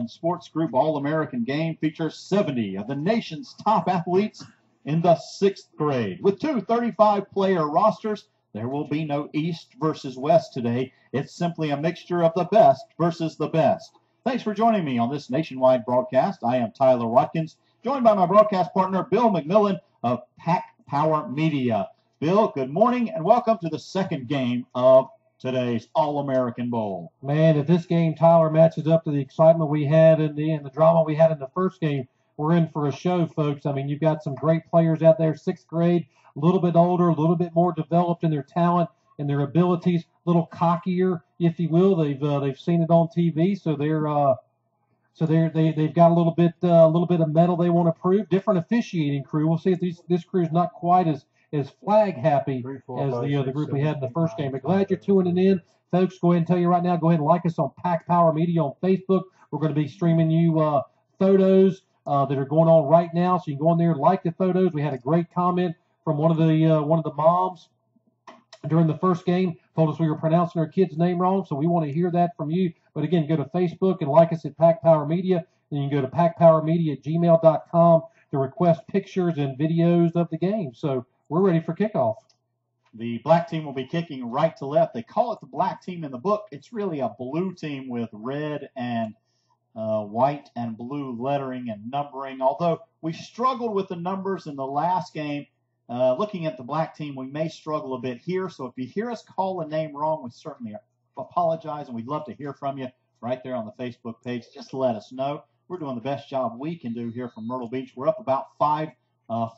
All-American Sports Group All-American game features 70 of the nation's top athletes in the 6th grade. With two 35-player rosters, there will be no East versus West today. It's simply a mixture of the best versus the best. Thanks for joining me on this nationwide broadcast. I am Tyler Watkins, joined by my broadcast partner, Bill McMillan of Pack Power Media. Bill, good morning and welcome to the second game of today's All-American Bowl. Man, if this game, Tyler, matches up to the excitement we had and the drama we had in the first game, we're in for a show, folks. I mean, you've got some great players out there, 6th grade, a little bit older, a little bit more developed in their talent and their abilities, a little cockier, if you will. They've seen it on TV, so they've got a little bit of metal they want to prove. Different officiating crew. We'll see if this crew is not quite as flag happy as the group we had in the first game. But glad you're tuning in, folks. Go ahead and tell you right now, go ahead and like us on Pack Power Media on Facebook. We're going to be streaming you photos that are going on right now, so you can go on there and like the photos. We had a great comment from one of the moms during the first game, told us we were pronouncing her kid's name wrong, so we want to hear that from you. But again, go to Facebook and like us at Pack Power Media, and you can go to packpowermedia@gmail.com to request pictures and videos of the game. So we're ready for kickoff. The black team will be kicking right to left. They call it the black team in the book. It's really a blue team with red and white and blue lettering and numbering. Although we struggled with the numbers in the last game, looking at the black team, we may struggle a bit here. So if you hear us call a name wrong, we certainly apologize, and we'd love to hear from you right there on the Facebook page. Just let us know. We're doing the best job we can do here from Myrtle Beach. We're up about 5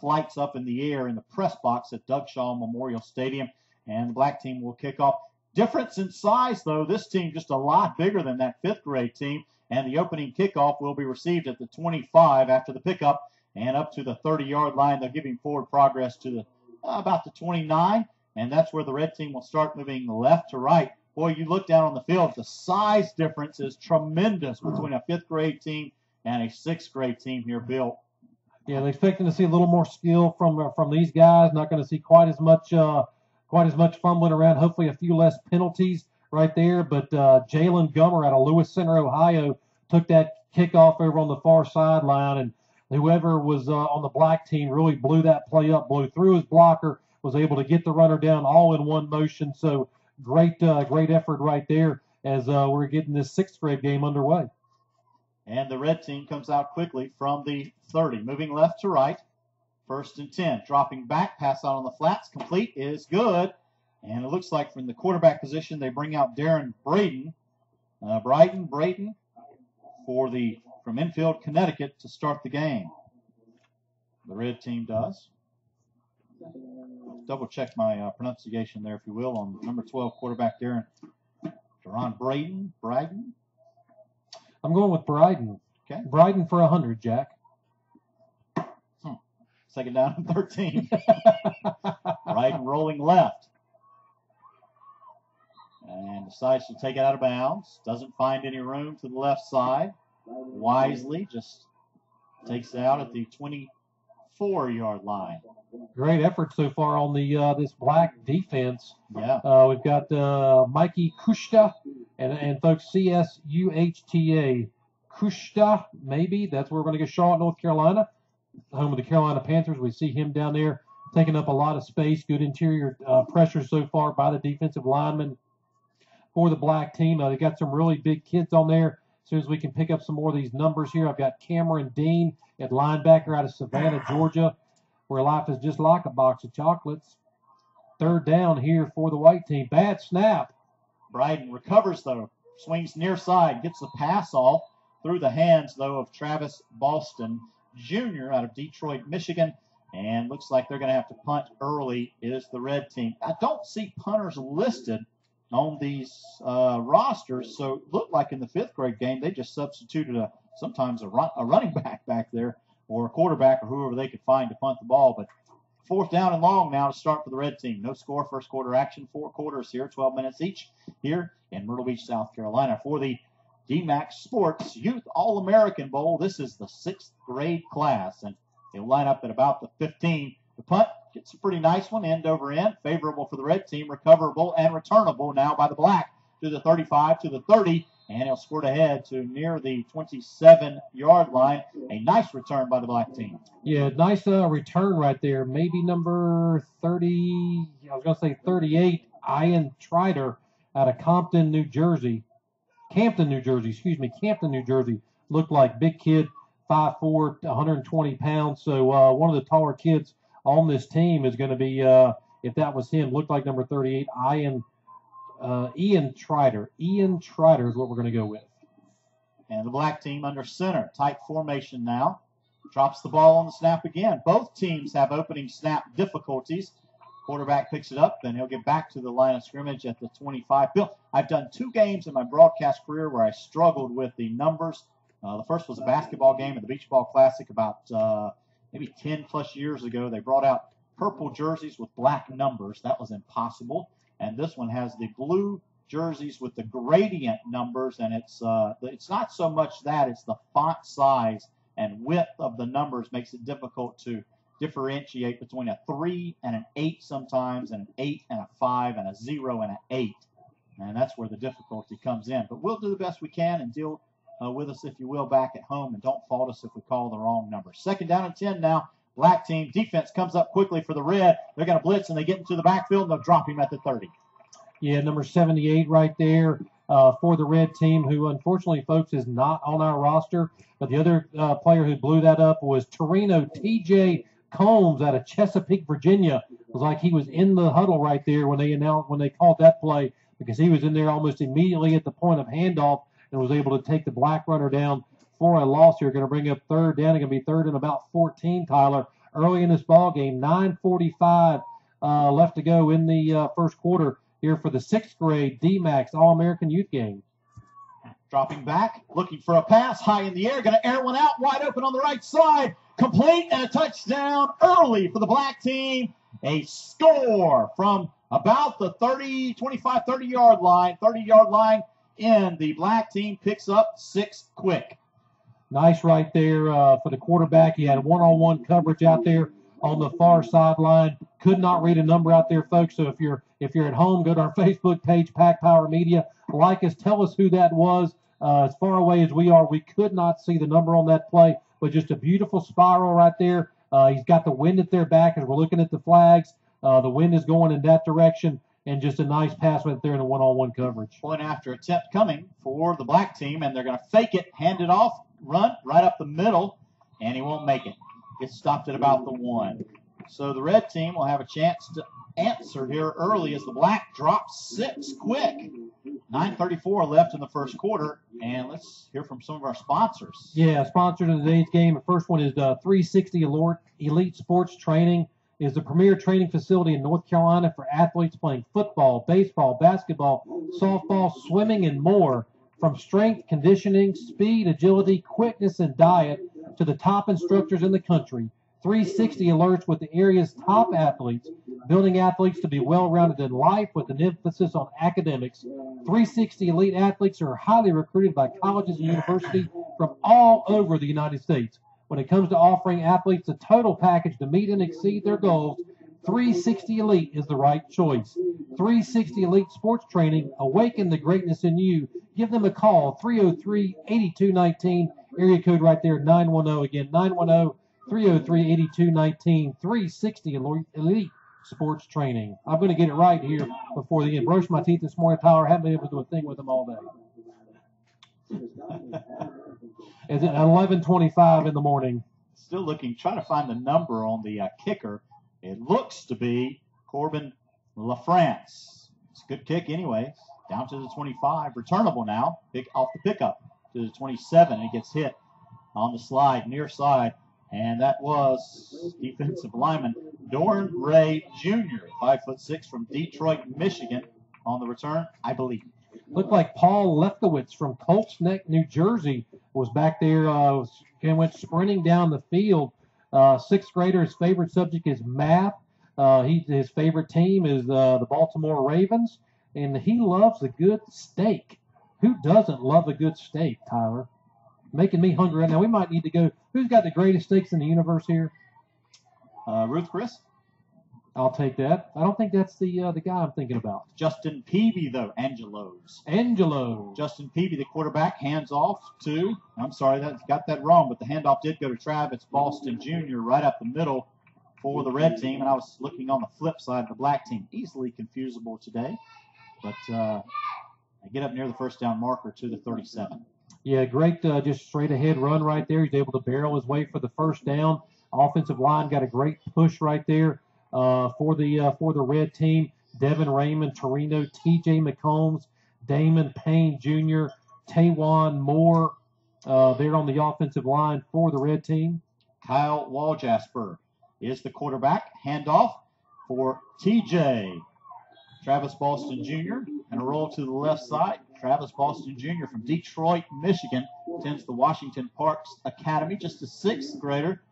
flights up in the air in the press box at Doug Shaw Memorial Stadium, and the black team will kick off. Difference in size, though. This team just a lot bigger than that 5th grade team, and the opening kickoff will be received at the 25 after the pickup and up to the 30-yard line. They'll give him forward progress to the about the 29, and that's where the red team will start moving left to right. Boy, you look down on the field, the size difference is tremendous between a 5th grade team and a 6th grade team here, Bill. Yeah, they're expecting to see a little more skill from these guys. Not going to see quite as much fumbling around. Hopefully, a few less penalties right there. But Jalen Gummer out of Lewis Center, Ohio, took that kickoff over on the far sideline, and whoever was on the black team really blew that play up, blew through his blocker, was able to get the runner down all in one motion. So great effort right there as we're getting this 6th grade game underway. And the red team comes out quickly from the 30, moving left to right. 1st and 10, dropping back, pass out on the flats, complete is good. And it looks like from the quarterback position, they bring out Darren Braden, Braden from infield Connecticut to start the game. The red team does. Double check my pronunciation there, if you will, on number 12 quarterback Darren Braden. I'm going with Bryden. Okay. Bryden for 100, Jack. Second down and 13. Bryden rolling left. And decides to take it out of bounds. Doesn't find any room to the left side. Wisely just takes it out at the 24-yard line. Great effort so far on the this black defense. Yeah. We've got Mikey Kushta and folks, CSUHTA. Kushta, maybe. That's where we're going to go. Charlotte, North Carolina, home of the Carolina Panthers. We see him down there taking up a lot of space. Good interior pressure so far by the defensive lineman for the black team. They got some really big kids on there. As soon as we can pick up some more of these numbers here, I've got Cameron Dean at linebacker out of Savannah, Georgia, where life is just like a box of chocolates. 3rd down here for the white team. Bad snap. Bryden recovers, though. Swings near side. Gets the pass off through the hands, though, of Travis Boston Jr. out of Detroit, Michigan. And looks like they're going to have to punt early, is the red team. I don't see punters listed on these rosters, so it looked like in the 5th grade game they just substituted sometimes a running back there, or a quarterback, or whoever they could find to punt the ball. But 4th down and long now to start for the red team. No score, first quarter action, 4 quarters here, 12 minutes each here in Myrtle Beach, South Carolina. For the Dmaxx Sports Youth All-American Bowl, this is the 6th grade class, and they'll line up at about the 15. The punt gets a pretty nice one, end over end, favorable for the red team, recoverable and returnable now by the black to the 35, to the 30, and he'll squirt ahead to near the 27-yard line. A nice return by the black team. Yeah, nice return right there. Maybe number 30, I was going to say 38, Ian Trider out of Campton, New Jersey. Campton, New Jersey. Looked like big kid, 5'4", 120 pounds. So one of the taller kids on this team is going to be, if that was him, looked like number 38, Ian Trider. Ian Trider is what we're going to go with. And the black team under center. Tight formation now. Drops the ball on the snap again. Both teams have opening snap difficulties. Quarterback picks it up, and he'll get back to the line of scrimmage at the 25. Bill, I've done 2 games in my broadcast career where I struggled with the numbers. The first was a basketball game at the Beach Ball Classic about maybe 10-plus years ago. They brought out purple jerseys with black numbers. That was impossible. And this one has the blue jerseys with the gradient numbers, and it's not so much that, it's the font size and width of the numbers makes it difficult to differentiate between a 3 and an 8 sometimes, and an 8 and a 5, and a 0 and an 8. And that's where the difficulty comes in. But we'll do the best we can and deal with us, if you will, back at home, and don't fault us if we call the wrong number. 2nd down and 10 now. Black team defense comes up quickly for the red. They're going to blitz, and they get into the backfield, and they'll drop him at the 30. Yeah, number 78 right there for the red team, who unfortunately, folks, is not on our roster. But the other player who blew that up was Torino T.J. Combs out of Chesapeake, Virginia. It was like he was in the huddle right there when they called that play, because he was in there almost immediately at the point of handoff and was able to take the black runner down for a loss here. Going to bring up 3rd down. It's going to be 3rd and about 14, Tyler. Early in this ball game, 9:45 left to go in the first quarter here for the 6th grade Dmaxx All-American Youth Game. Dropping back, looking for a pass, high in the air, going to air one out, wide open on the right side. Complete, and a touchdown early for the black team. A score from about the 30-yard line in. The black team picks up 6 quick. Nice right there for the quarterback. He had one-on-one coverage out there on the far sideline. Could not read a number out there, folks. So if you're at home, go to our Facebook page, Pack Power Media. Like us, tell us who that was. As far away as we are, we could not see the number on that play, but just a beautiful spiral right there. He's got the wind at their back as we're looking at the flags. The wind is going in that direction, and just a nice pass right there in a one-on-one coverage. Point after attempt coming for the black team, and they're going to fake it, hand it off, run right up the middle, and he won't make it. Gets stopped at about the 1. So the red team will have a chance to answer here early as the black drops 6 quick. 9:34 left in the first quarter, and let's hear from some of our sponsors. Yeah, sponsors of today's game. The first one is 360 Elite Sports Training. Is the premier training facility in North Carolina for athletes playing football, baseball, basketball, softball, swimming, and more. From strength, conditioning, speed, agility, quickness, and diet to the top instructors in the country. 360 alerts with the area's top athletes, building athletes to be well-rounded in life with an emphasis on academics. 360 elite athletes are highly recruited by colleges and universities from all over the United States. When it comes to offering athletes a total package to meet and exceed their goals, 360 Elite is the right choice. 360 Elite Sports Training, awaken the greatness in you. Give them a call, 303-8219, area code right there, 910. Again, 910-303-8219, 360 Elite Sports Training. I'm going to get it right here before the end. Brushed my teeth this morning, Tyler. Haven't been able to do a thing with them all day. It's at 11:25 in the morning. Still looking, trying to find the number on the kicker. It looks to be Corbin LaFrance. It's a good kick anyways. Down to the 25. Returnable now. Off the pickup to the 27. He gets hit on the slide, near side. And that was defensive lineman Doran Ray Jr., 5'6" from Detroit, Michigan, on the return, I believe. Looked like Paul Lefkowitz from Colts Neck, New Jersey, was back there and went sprinting down the field. 6th grader, his favorite subject is math. His favorite team is the Baltimore Ravens, and he loves a good steak. Who doesn't love a good steak, Tyler? Making me hungry right now. We might need to go. Who's got the greatest steaks in the universe here? Ruth Chris. I'll take that. I don't think that's the guy I'm thinking about. Justin Peavy, though. Angelos. Angelo. Justin Peavy, the quarterback, hands off to, I'm sorry, got that wrong, but the handoff did go to Travis Boston Jr. right up the middle for the red team, and I was looking on the flip side of the black team. Easily confusable today, but I get up near the first down marker to the 37. Yeah, great just straight ahead run right there. He's able to barrel his way for the first down. Offensive line got a great push right there for the red team. Devin Raymond, Torino, T.J. McCombs, Damon Payne Jr., Taywan Moore there on the offensive line for the red team. Kyle Waljasper is the quarterback. Handoff for T.J. Travis Boston Jr. and a roll to the left side. Travis Boston Jr. from Detroit, Michigan, attends the Washington Parks Academy, just a sixth grader.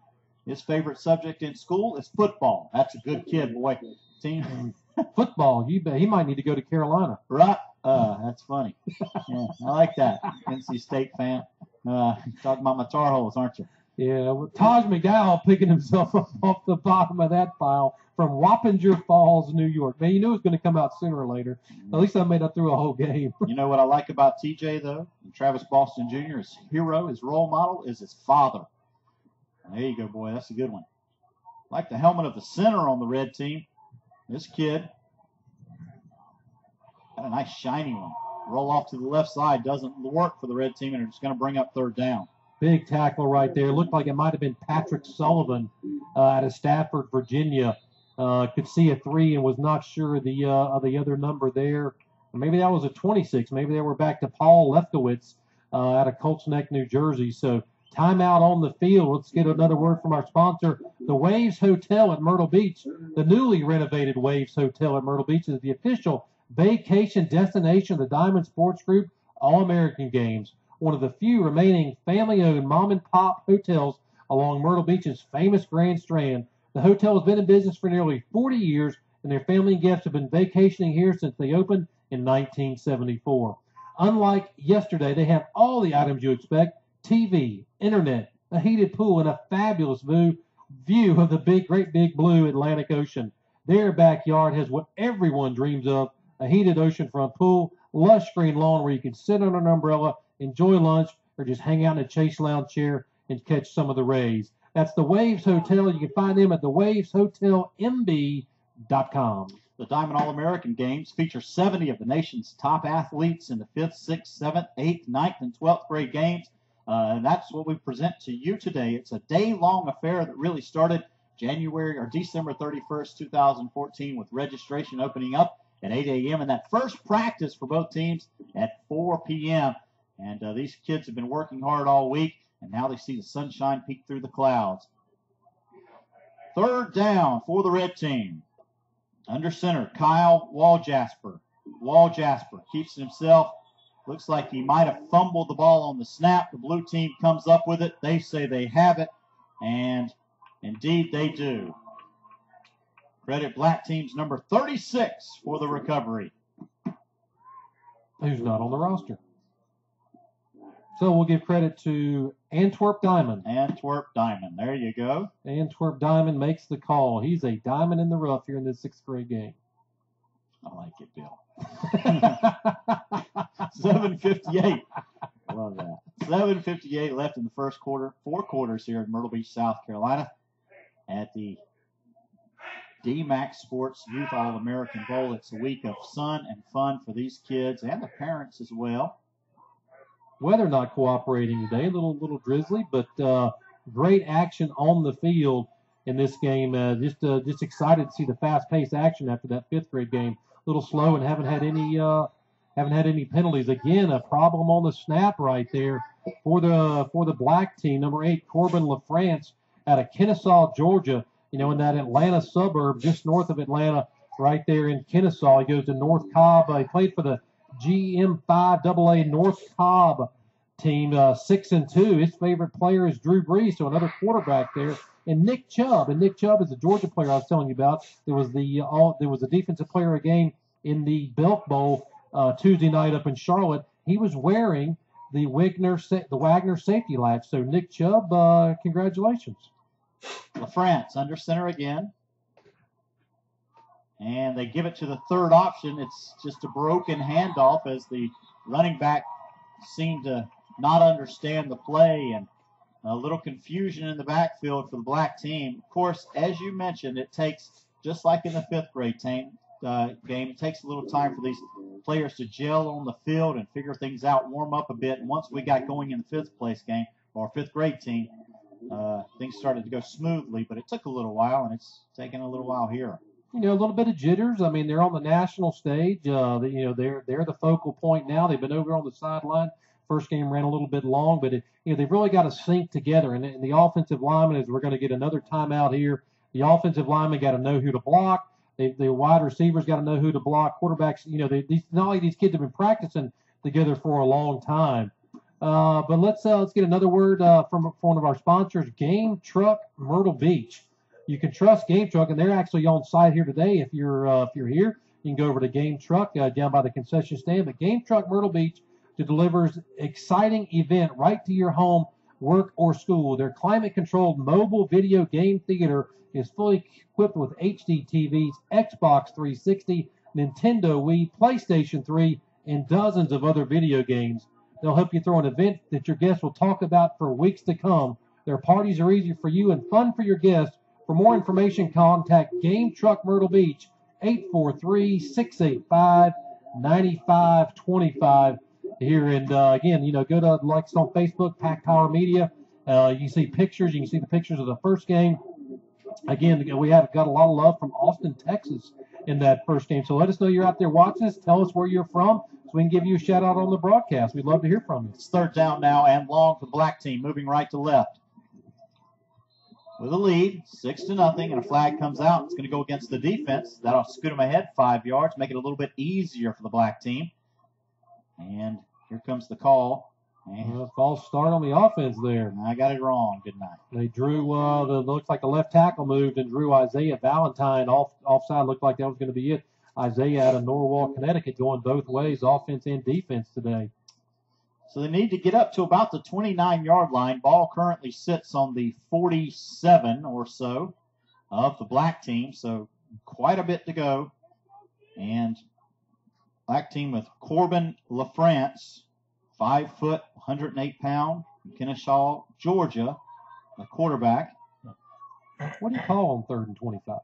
His favorite subject in school is football. That's a good kid, boy. Team football. You bet. He might need to go to Carolina. Right. That's funny. Yeah, I like that. NC State fan. Talking about my Tar Heels, aren't you? Yeah. Well, Taj McDowell picking himself up off the bottom of that pile from Wappinger Falls, New York. Man, you knew it was going to come out sooner or later. At least I made it through a whole game. You know what I like about TJ, though? And Travis Boston Jr., his hero, his role model, is his father. There you go, boy. That's a good one. Like the helmet of the center on the red team. This kid got a nice shiny one. Roll off to the left side. Doesn't work for the red team, and it's going to bring up third down. Big tackle right there. Looked like it might have been Patrick Sullivan out of Stafford, Virginia. Could see a 3 and was not sure of the other number there. Maybe that was a 26. Maybe they were back to Paul Lefkowitz out of Colts Neck, New Jersey. So timeout on the field. Let's get another word from our sponsor. The Waves Hotel at Myrtle Beach. The newly renovated Waves Hotel at Myrtle Beach is the official vacation destination of the Diamond Sports Group All-American Games. One of the few remaining family-owned mom-and-pop hotels along Myrtle Beach's famous Grand Strand. The hotel has been in business for nearly 40 years, and their family and guests have been vacationing here since they opened in 1974. Unlike yesterday, they have all the items you expect: TV, internet, a heated pool, and a fabulous view of the great big blue Atlantic Ocean. Their backyard has what everyone dreams of: a heated oceanfront pool, lush green lawn where you can sit under an umbrella, enjoy lunch, or just hang out in a Chase Lounge chair and catch some of the rays. That's the Waves Hotel. You can find them at thewaveshotelmb.com. The Diamond All-American Games feature 70 of the nation's top athletes in the 5th, 6th, 7th, 8th, 9th, and 12th grade games. And that's what we present to you today. It's a day-long affair that really started December 31st, 2014, with registration opening up at 8 a.m. and that first practice for both teams at 4 p.m. And these kids have been working hard all week, and now they see the sunshine peek through the clouds. Third down for the red team. Under center, Kyle Waljasper. Waljasper keeps it himself. Looks like he might have fumbled the ball on the snap. The blue team comes up with it. They say they have it, and indeed they do. Credit black team's number 36 for the recovery. Who's not on the roster. So we'll give credit to Antwerp Diamond. Antwerp Diamond. There you go. Antwerp Diamond makes the call. He's a diamond in the rough here in this 6th grade game. I like it, Bill. 7:58. Love that. 7:58 left in the first quarter. 4 quarters here in Myrtle Beach, South Carolina at the Dmaxx Sports Youth All-American Bowl. It's a week of sun and fun for these kids and the parents as well. Weather not cooperating today, a little drizzly, but great action on the field in this game. Just excited to see the fast-paced action after that 5th grade game. A little slow and haven't had any penalties. Again, a problem on the snap right there for the black team. Number 8, Corbin LaFrance out of Kennesaw, Georgia. You know, in that Atlanta suburb just north of Atlanta, right there in Kennesaw. He goes to North Cobb. He played for the GM5AA North Cobb team, 6-2. His favorite player is Drew Brees, so another quarterback there. And Nick Chubb. And Nick Chubb is the Georgia player I was telling you about. There was a defensive player game in the Belk Bowl Tuesday night up in Charlotte. He was wearing the Wagner safety latch. So Nick Chubb, congratulations. LaFrance under center again. And they give it to the third option. It's just a broken handoff as the running back seemed to not understand the play, and a little confusion in the backfield for the black team. Of course, as you mentioned, it takes, just like in the fifth grade game, it takes a little time for these players to gel on the field and figure things out, warm up a bit. And once we got going in the fifth place game, or fifth grade team, things started to go smoothly, but it took a little while, and it's taken a little while here. A little bit of jitters. I mean, they're on the national stage. They're the focal point now. They've been over on the sideline. First game ran a little bit long, but they've really got to sync together. And the offensive linemen, as we're going to get another timeout here, the offensive linemen got to know who to block. The wide receivers got to know who to block. Quarterbacks, not like these kids have been practicing together for a long time. But let's get another word from one of our sponsors, Game Truck Myrtle Beach. You can trust Game Truck, and they're actually on site here today. If you're here, you can go over to Game Truck down by the concession stand. But Game Truck Myrtle Beach delivers exciting event right to your home, work, or school. Their climate-controlled mobile video game theater is fully equipped with HD TVs, Xbox 360, Nintendo Wii, PlayStation 3, and dozens of other video games. They'll help you throw an event that your guests will talk about for weeks to come. Their parties are easy for you and fun for your guests. For more information, contact Game Truck Myrtle Beach, 843-685-9525 here. And again, go to like us on Facebook, Pack Power Media. You can see pictures. You can see the pictures of the first game. Again, we have got a lot of love from Austin, Texas in that first game. So let us know you're out there watching us. Tell us where you're from so we can give you a shout out on the broadcast. We'd love to hear from you. It's third down now and long for the black team, moving right to left. With a lead, 6-0, and a flag comes out. It's going to go against the defense. That'll scoot them ahead 5 yards, make it a little bit easier for the black team. And here comes the call. Well, false start on the offense there. I got it wrong, didn't I? They drew, looks like the left tackle moved and drew Isaiah Valentine offside. Looked like that was going to be it. Isaiah out of Norwalk, Connecticut, going both ways, offense and defense today. So they need to get up to about the 29-yard line. Ball currently sits on the 47 or so of the black team, so quite a bit to go. And black team with Corbin LaFrance, 5 foot, 108 pound, Kennesaw, Georgia, a quarterback. What do you call on 3rd and 25?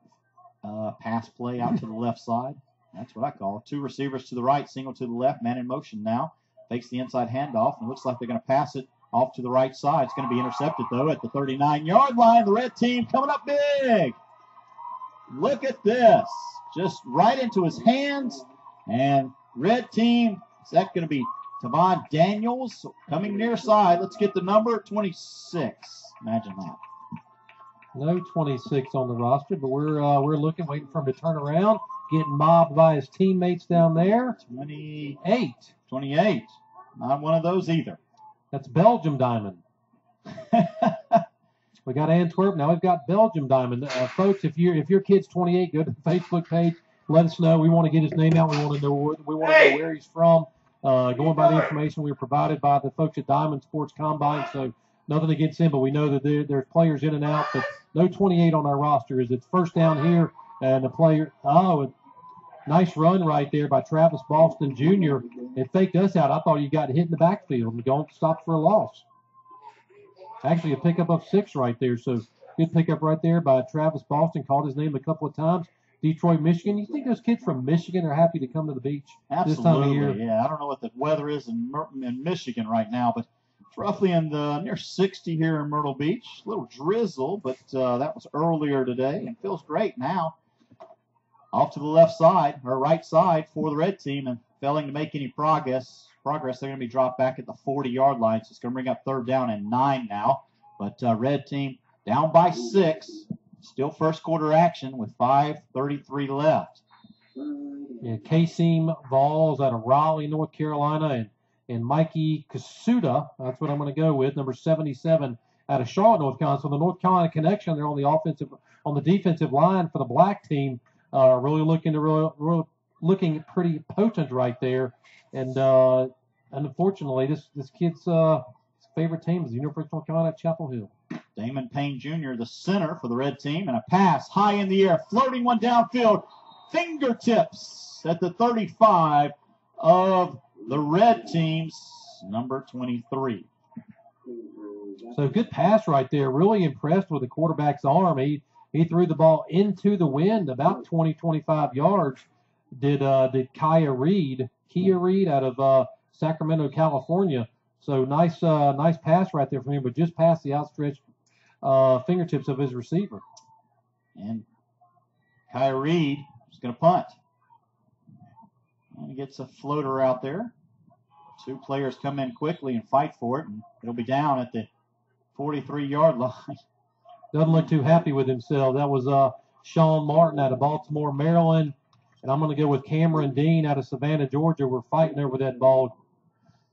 Pass play out to the left side. That's what I call it. 2 receivers to the right, single to the left, man in motion now. Fakes the inside handoff, and looks like they're going to pass it off to the right side. It's going to be intercepted, though, at the 39-yard line. The red team coming up big. Look at this. Just right into his hands. And red team, is that going to be Tavon Daniels coming near side? Let's get the number 26. Imagine that. No 26 on the roster, but we're looking, waiting for him to turn around. Getting mobbed by his teammates down there. 28. Not one of those either. That's Belgium Diamond. We got Antwerp. Now we've got Belgium Diamond. Folks, if your kid's 28, go to the Facebook page. Let us know. We want to get his name out. We want to know where he's from. Going by the information we were provided by the folks at Diamond Sports Combine. So nothing against him, but we know that there's players in and out. But no 28 on our roster. It's first down here, and the player. Nice run right there by Travis Boston Jr. It faked us out. I thought you got hit in the backfield and going stopped for a loss. Actually, a pickup of 6 right there. So good pickup right there by Travis Boston. Called his name a couple of times. Detroit, Michigan. You think those kids from Michigan are happy to come to the beach this time of year? Yeah, I don't know what the weather is in Michigan right now, but it's roughly in the near 60 here in Myrtle Beach. A little drizzle, but that was earlier today and feels great now. Off to the left side, or right side for the red team, and failing to make any progress, they're going to be dropped back at the 40-yard line. So it's going to bring up 3rd down and 9 now. But red team down by 6. Still first quarter action with 5:33 left. Yeah, Kasim Vols out of Raleigh, North Carolina, and Mikey Kasuda, that's what I'm going to go with, number 77 out of Charlotte, North Carolina. So the North Carolina connection there on the defensive line for the black team. Really looking pretty potent right there, and unfortunately, this kid's favorite team is the University of North Carolina, Chapel Hill. Damon Payne Jr., the center for the red team, and a pass high in the air, floating one downfield, fingertips at the 35 of the red team's number 23. So good pass right there. Really impressed with the quarterback's arm. He threw the ball into the wind about 20, 25 yards. Did Kia Reed out of Sacramento, California. So nice pass right there from him, but just past the outstretched fingertips of his receiver. And Kia Reed is going to punt. And he gets a floater out there. Two players come in quickly and fight for it, and it'll be down at the 43-yard line. Doesn't look too happy with himself. That was Sean Martin out of Baltimore, Maryland. And I'm going to go with Cameron Dean out of Savannah, Georgia. We're fighting over that ball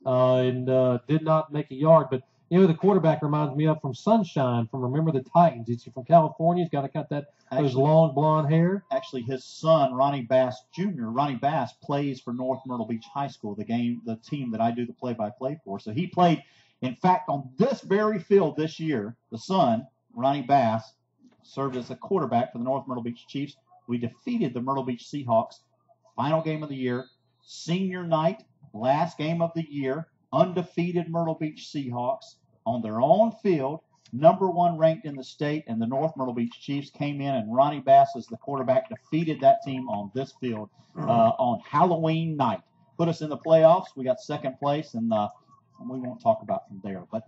and did not make a yard. But, the quarterback reminds me of from Sunshine, from Remember the Titans. He's from California. He's got to cut those long blonde hair. Actually, his son, Ronnie Bass Jr., Ronnie Bass, plays for North Myrtle Beach High School, the team that I do the play-by-play for. So he played, in fact, on this very field this year. The son, Ronnie Bass, served as a quarterback for the North Myrtle Beach Chiefs. We defeated the Myrtle Beach Seahawks, final game of the year, senior night, last game of the year, undefeated Myrtle Beach Seahawks on their own field, number 1 ranked in the state, and the North Myrtle Beach Chiefs came in, and Ronnie Bass, as the quarterback, defeated that team on this field on Halloween night. Put us in the playoffs. We got second place, and we won't talk about from there. But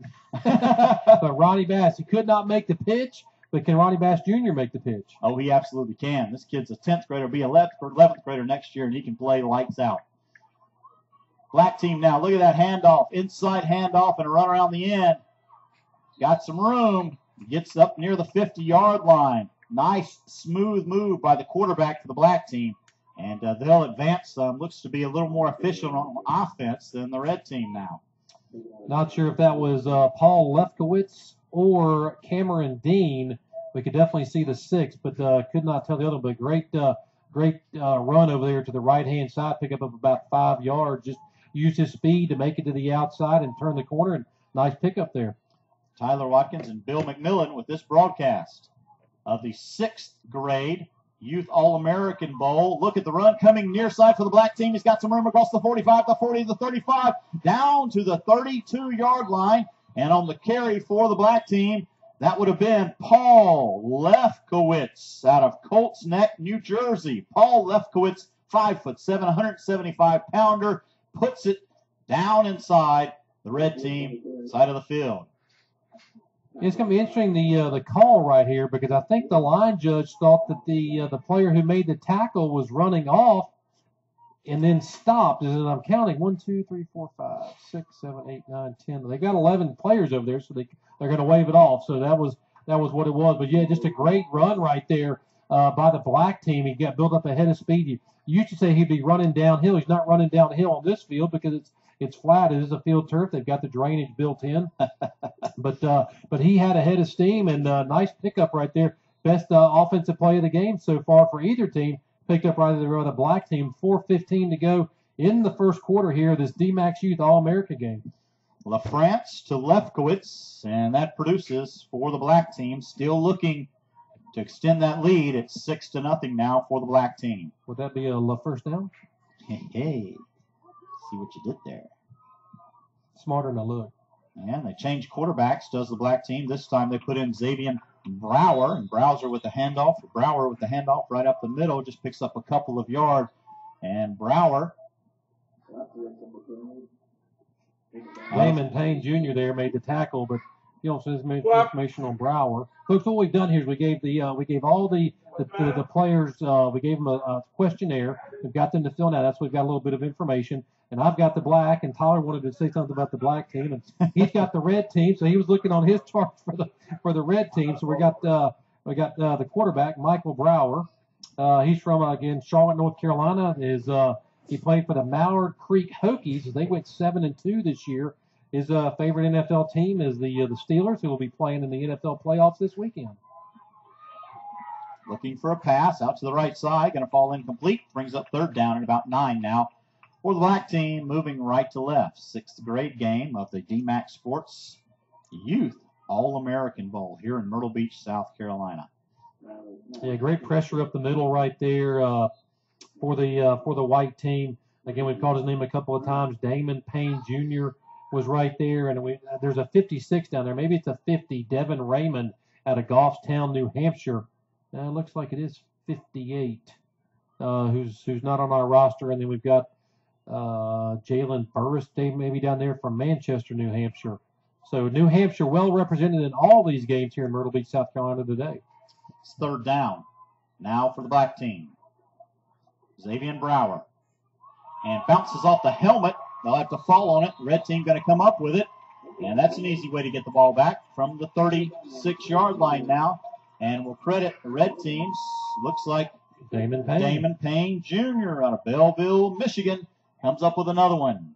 Ronnie Bass, he could not make the pitch. But can Ronnie Bass Jr. make the pitch? Oh, he absolutely can. This kid's a 10th grader, be 11th grader next year, and he can play lights out. Black team now. Look at that handoff. Inside handoff and a run around the end. Got some room. Gets up near the 50-yard line. Nice, smooth move by the quarterback for the black team. And they'll advance some. Looks to be a little more efficient on offense than the red team now. Not sure if that was Paul Lefkowitz or Cameron Dean. We could definitely see the 6, but could not tell the other. But great run over there to the right-hand side, pick up about 5 yards. Just used his speed to make it to the outside and turn the corner, and nice pickup there. Tyler Watkins and Bill McMillan with this broadcast of the 6th grade Youth All-American Bowl. Look at the run coming near side for the black team. He's got some room across the 45, the 40, the 35, down to the 32-yard line. And on the carry for the black team, that would have been Paul Lefkowitz out of Colts Neck, New Jersey. Paul Lefkowitz, 5'7", 175-pounder, puts it down inside the red team side of the field. It's going to be interesting, the call right here, because I think the line judge thought that the player who made the tackle was running off and then stopped. And I'm counting 1, 2, 3, 4, 5, 6, 7, 8, 9, 10. They got 11 players over there, so they're going to wave it off. So that was what it was. But yeah, just a great run right there by the black team. He got built up ahead of speed. You used to say he'd be running downhill. He's not running downhill on this field because it's flat. It is a field turf. They've got the drainage built in. But he had a head of steam, and nice pickup right there. Best offensive play of the game so far for either team. Picked up right there by the black team. 4:15 to go in the first quarter here, this Dmaxx Youth All-America game. LaFrance to Lefkowitz, and that produces for the black team. Still looking to extend that lead. It's 6-0 now for the black team. Would that be a first down? Hey. See what you did there. Smarter than I look. And they changed quarterbacks, does the black team. This time they put in Xavier Brower, and Brower with the handoff right up the middle, just picks up a couple of yards. And Brower. Raymond Payne Jr. there made the tackle, but you don't see information on Brower. Folks, what we've done here is we gave all the players, we gave them a questionnaire. We've got them to fill out. That's why we've got a little bit of information. And I've got the black, and Tyler wanted to say something about the black team, and he's got the red team, so he was looking on his chart for the red team. So we got the quarterback, Michael Brower. He's from again Charlotte, North Carolina. He played for the Mallard Creek Hokies. They went 7-2 this year. His favorite NFL team is the Steelers, who will be playing in the NFL playoffs this weekend. Looking for a pass out to the right side, going to fall incomplete. Brings up 3rd down and about 9 now. For the black team, moving right to left. 6th grade game of the Dmaxx Sports Youth All-American Bowl here in Myrtle Beach, South Carolina. Yeah, great pressure up the middle right there. for the white team. Again, we've called his name a couple of times. Damon Payne Jr. was right there, and there's a 56 down there. Maybe it's a 50. Devin Raymond out of Goffstown, New Hampshire. Looks like it is 58. Who's not on our roster, and then we've got Jalen Burris, maybe down there from Manchester, New Hampshire. So New Hampshire well represented in all these games here in Myrtle Beach, South Carolina today. It's third down. Now for the black team. Xavier Brower. And bounces off the helmet. They'll have to fall on it. Red team going to come up with it. And that's an easy way to get the ball back from the 36-yard line now. And we'll credit the red teams. Looks like Damon Payne Jr. out of Belleville, Michigan, comes up with another one.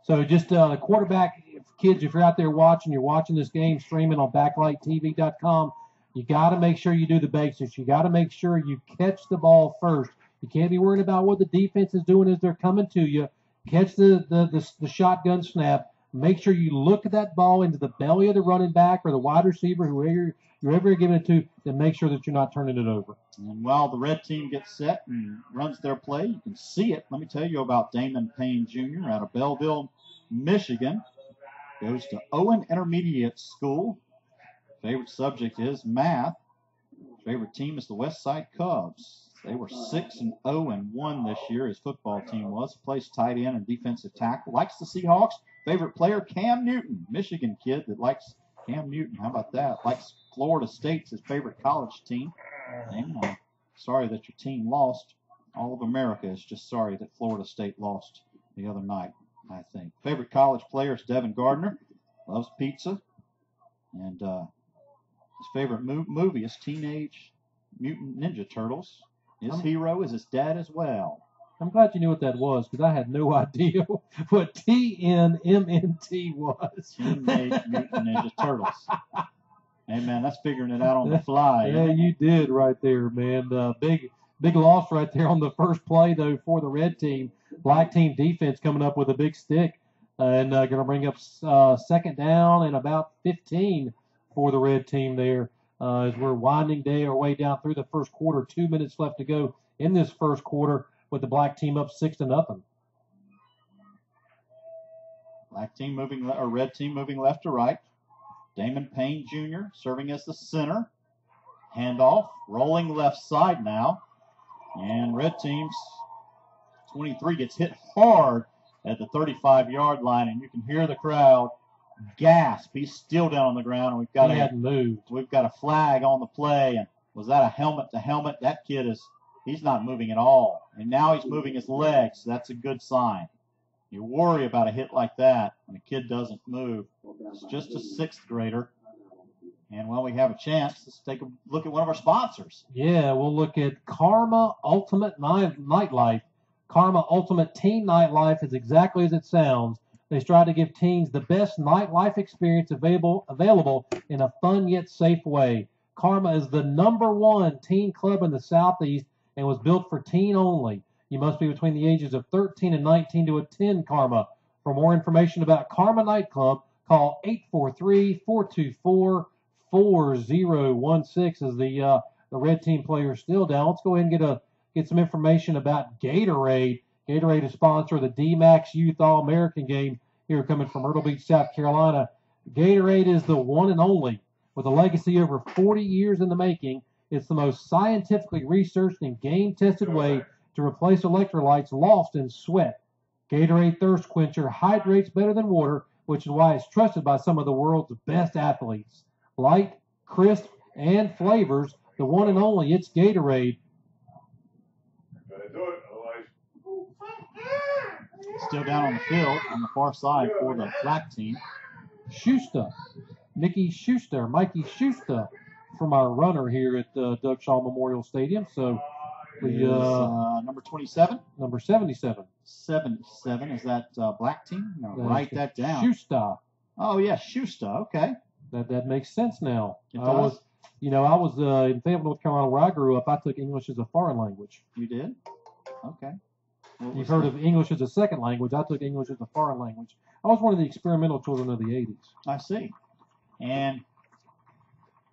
So just the quarterback, kids, if you're out there watching, you're watching this game streaming on backlighttv.com, you got to make sure you do the basics. You got to make sure you catch the ball first. You can't be worried about what the defense is doing as they're coming to you. Catch the shotgun snap. Make sure you look at that ball into the belly of the running back or the wide receiver, whoever you're ever giving it to, then make sure that you're not turning it over. And while the red team gets set and runs their play, you can see it. Let me tell you about Damon Payne Jr. out of Belleville, Michigan. Goes to Owen Intermediate School. Favorite subject is math. Favorite team is the Westside Cubs. They were 6-0-1 this year. His football team was. Plays tight end and defensive tackle. Likes the Seahawks. Favorite player, Cam Newton. Michigan kid that likes Cam Newton. How about that? Likes Florida State's his favorite college team. And sorry that your team lost. All of America is just sorry that Florida State lost the other night, I think. Favorite college player is Devin Gardner. Loves pizza. And his favorite movie is Teenage Mutant Ninja Turtles. His hero is his dad as well. I'm glad you knew what that was because I had no idea what TNMNT was. Teenage Mutant Ninja Turtles. Hey, man, that's figuring it out on the fly. Yeah, you did right there, man. Big loss right there on the first play, though, for the red team. Black team defense coming up with a big stick and going to bring up second down and about 15 for the red team there. As we're winding our way down through the first quarter, 2 minutes left to go in this first quarter with the black team up 6-0. Black team moving, or red team moving left to right. Damon Payne Jr. serving as the center. Handoff, rolling left side now. And red team's 23 gets hit hard at the 35-yard line, and you can hear the crowd gasp. He's still down on the ground, and He hadn't moved. We've got a flag on the play, and was that a helmet to helmet? That kid he's not moving at all, and now he's moving his legs. So that's a good sign. You worry about a hit like that when a kid doesn't move. It's just a sixth grader, and while we have a chance, let's take a look at one of our sponsors. Yeah, we'll look at Karma Ultimate Nightlife. Karma Ultimate Teen Nightlife is exactly as it sounds. They strive to give teens the best nightlife experience available in a fun yet safe way. Karma is the #1 teen club in the Southeast and was built for teen only. You must be between the ages of 13 and 19 to attend Karma. For more information about Karma Nightclub, call 843-424-4016 as the red team player is still down. Let's go ahead and get some information about Gatorade. Gatorade is sponsor of the Dmaxx Youth All-American game here coming from Myrtle Beach, South Carolina. Gatorade is the one and only. With a legacy over 40 years in the making, it's the most scientifically researched and game-tested way to replace electrolytes lost in sweat. Gatorade Thirst Quencher hydrates better than water, which is why it's trusted by some of the world's best athletes. Light, crisp, and flavors, the one and only, it's Gatorade. Still down on the field on the far side for the black team. Schuster, Mikey Schuster from our runner here at Doug Shaw Memorial Stadium. So number 27? Number 77. 77. Is that black team? No, write that down. Schuster. Oh, yeah, Schuster. Okay. That makes sense now. It does? I was in Fayetteville, North Carolina, where I grew up. I took English as a foreign language. You did? Okay. You've heard of English as a second language. I took English as a foreign language. I was one of the experimental children of the 80s. I see. And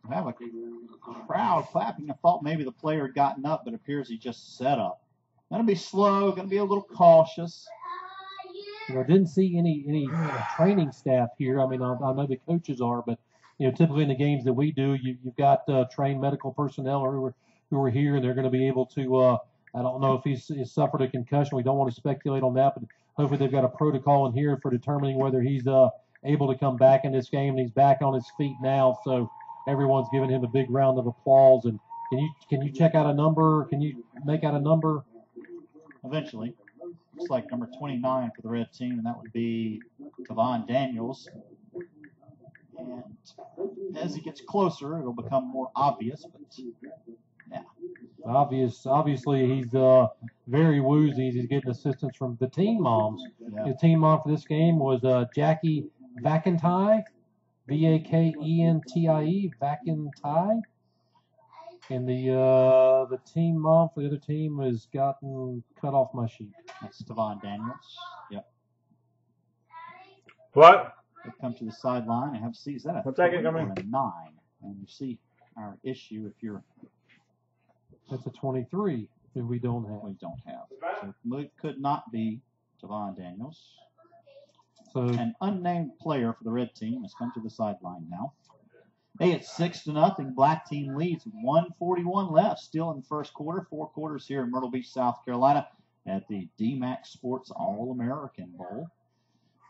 We have a crowd clapping. I thought maybe the player had gotten up, but it appears he just set up. Going to be slow, going to be a little cautious. I didn't see any training staff here. I mean, I know the coaches are, but typically in the games that we do, you've got trained medical personnel who are here, and they're going to be able to. I don't know if he's suffered a concussion. We don't want to speculate on that, but hopefully they've got a protocol in here for determining whether he's able to come back in this game, and he's back on his feet now. So everyone's giving him a big round of applause. And can you check out a number? Can you make out a number? Eventually. Looks like number 29 for the red team, and that would be Tavon Daniels. And as he gets closer, it'll become more obvious. But yeah, Obviously, he's very woozy. He's getting assistance from the team moms. Yeah. The team mom for this game was Jackie Vakentie, Vakentie, Vakentie. And the team mom for the other team has gotten cut off my sheet. That's Tavon Daniels. Yep. What? They come to the sideline and have a seat. Is that a 3 or a 9? And you see our issue if you're. That's a 23 that we don't have. We don't have. So it could not be Tavon Daniels. So an unnamed player for the red team has come to the sideline now. Hey, it's 6-0. Black team leads. 1:41 left. Still in the first quarter. 4 quarters here in Myrtle Beach, South Carolina, at the Dmaxx Sports All-American Bowl.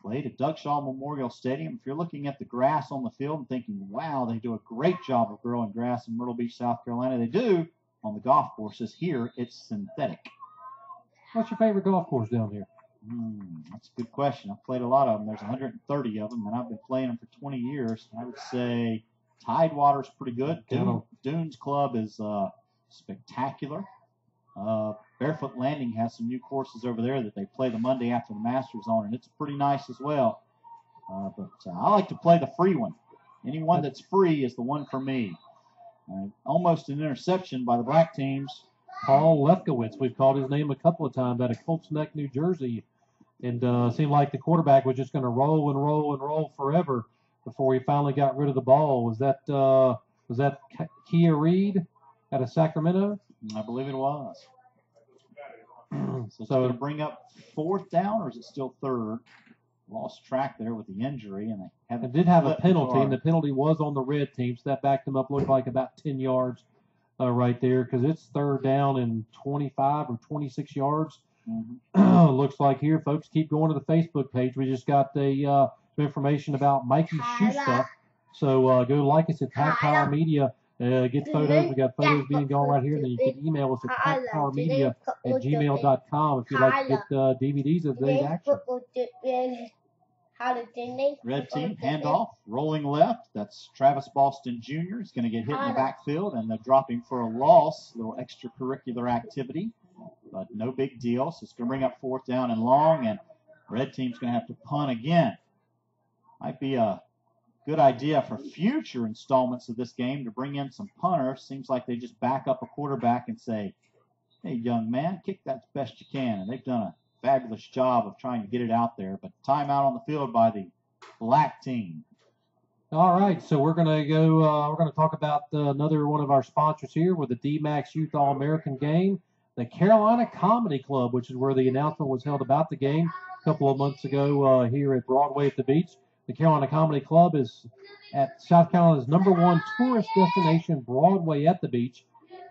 Played at Doug Shaw Memorial Stadium. If you're looking at the grass on the field and thinking, wow, they do a great job of growing grass in Myrtle Beach, South Carolina, they do. On the golf courses here, it's synthetic. What's your favorite golf course down here? That's a good question. I've played a lot of them. There's 130 of them, and I've been playing them for 20 years. I would say Tidewater's pretty good. Dunes Club is spectacular. Barefoot Landing has some new courses over there that they play the Monday after the Masters on, and it's pretty nice as well. But I like to play the free one. Any one that's free is the one for me. Almost an interception by the black teams. Paul Lefkowitz, we've called his name a couple of times out of Colts Neck, New Jersey. And seemed like the quarterback was just going to roll and roll and roll forever before he finally got rid of the ball. Was that Kia Reed out of Sacramento? I believe it was. So it's going to bring up 4th down, or is it still 3rd? Lost track there with the injury, and they haven't. It did have a penalty, and the penalty was on the red team, so that backed them up. Looked like about 10 yards right there, because it's 3rd down and 25 or 26 yards. Mm-hmm. Looks like here, folks. Keep going to the Facebook page. We just got some information about Mikey Schuster. So go like us at Pack Power Media. Get photos. We got photos being going right here. And then you can email us at packpowermedia@gmail.com if you'd like to get DVDs of today's action. Red team, handoff, rolling left. That's Travis Boston Jr. He's going to get hit in the backfield, and they're dropping for a loss. A little extracurricular activity, but no big deal. So it's going to bring up 4th down and long, and red team's going to have to punt again. Might be a good idea for future installments of this game to bring in some punters. Seems like they just back up a quarterback and say, hey, young man, kick that as best you can. And they've done a fabulous job of trying to get it out there. But timeout on the field by the black team. All right, so we're going to go, we're going to talk about another one of our sponsors here with the Dmaxx Youth All-American game, the Carolina Comedy Club, which is where the announcement was held about the game a couple of months ago here at Broadway at the Beach. The Carolina Comedy Club is at South Carolina's #1 tourist destination, Broadway at the Beach.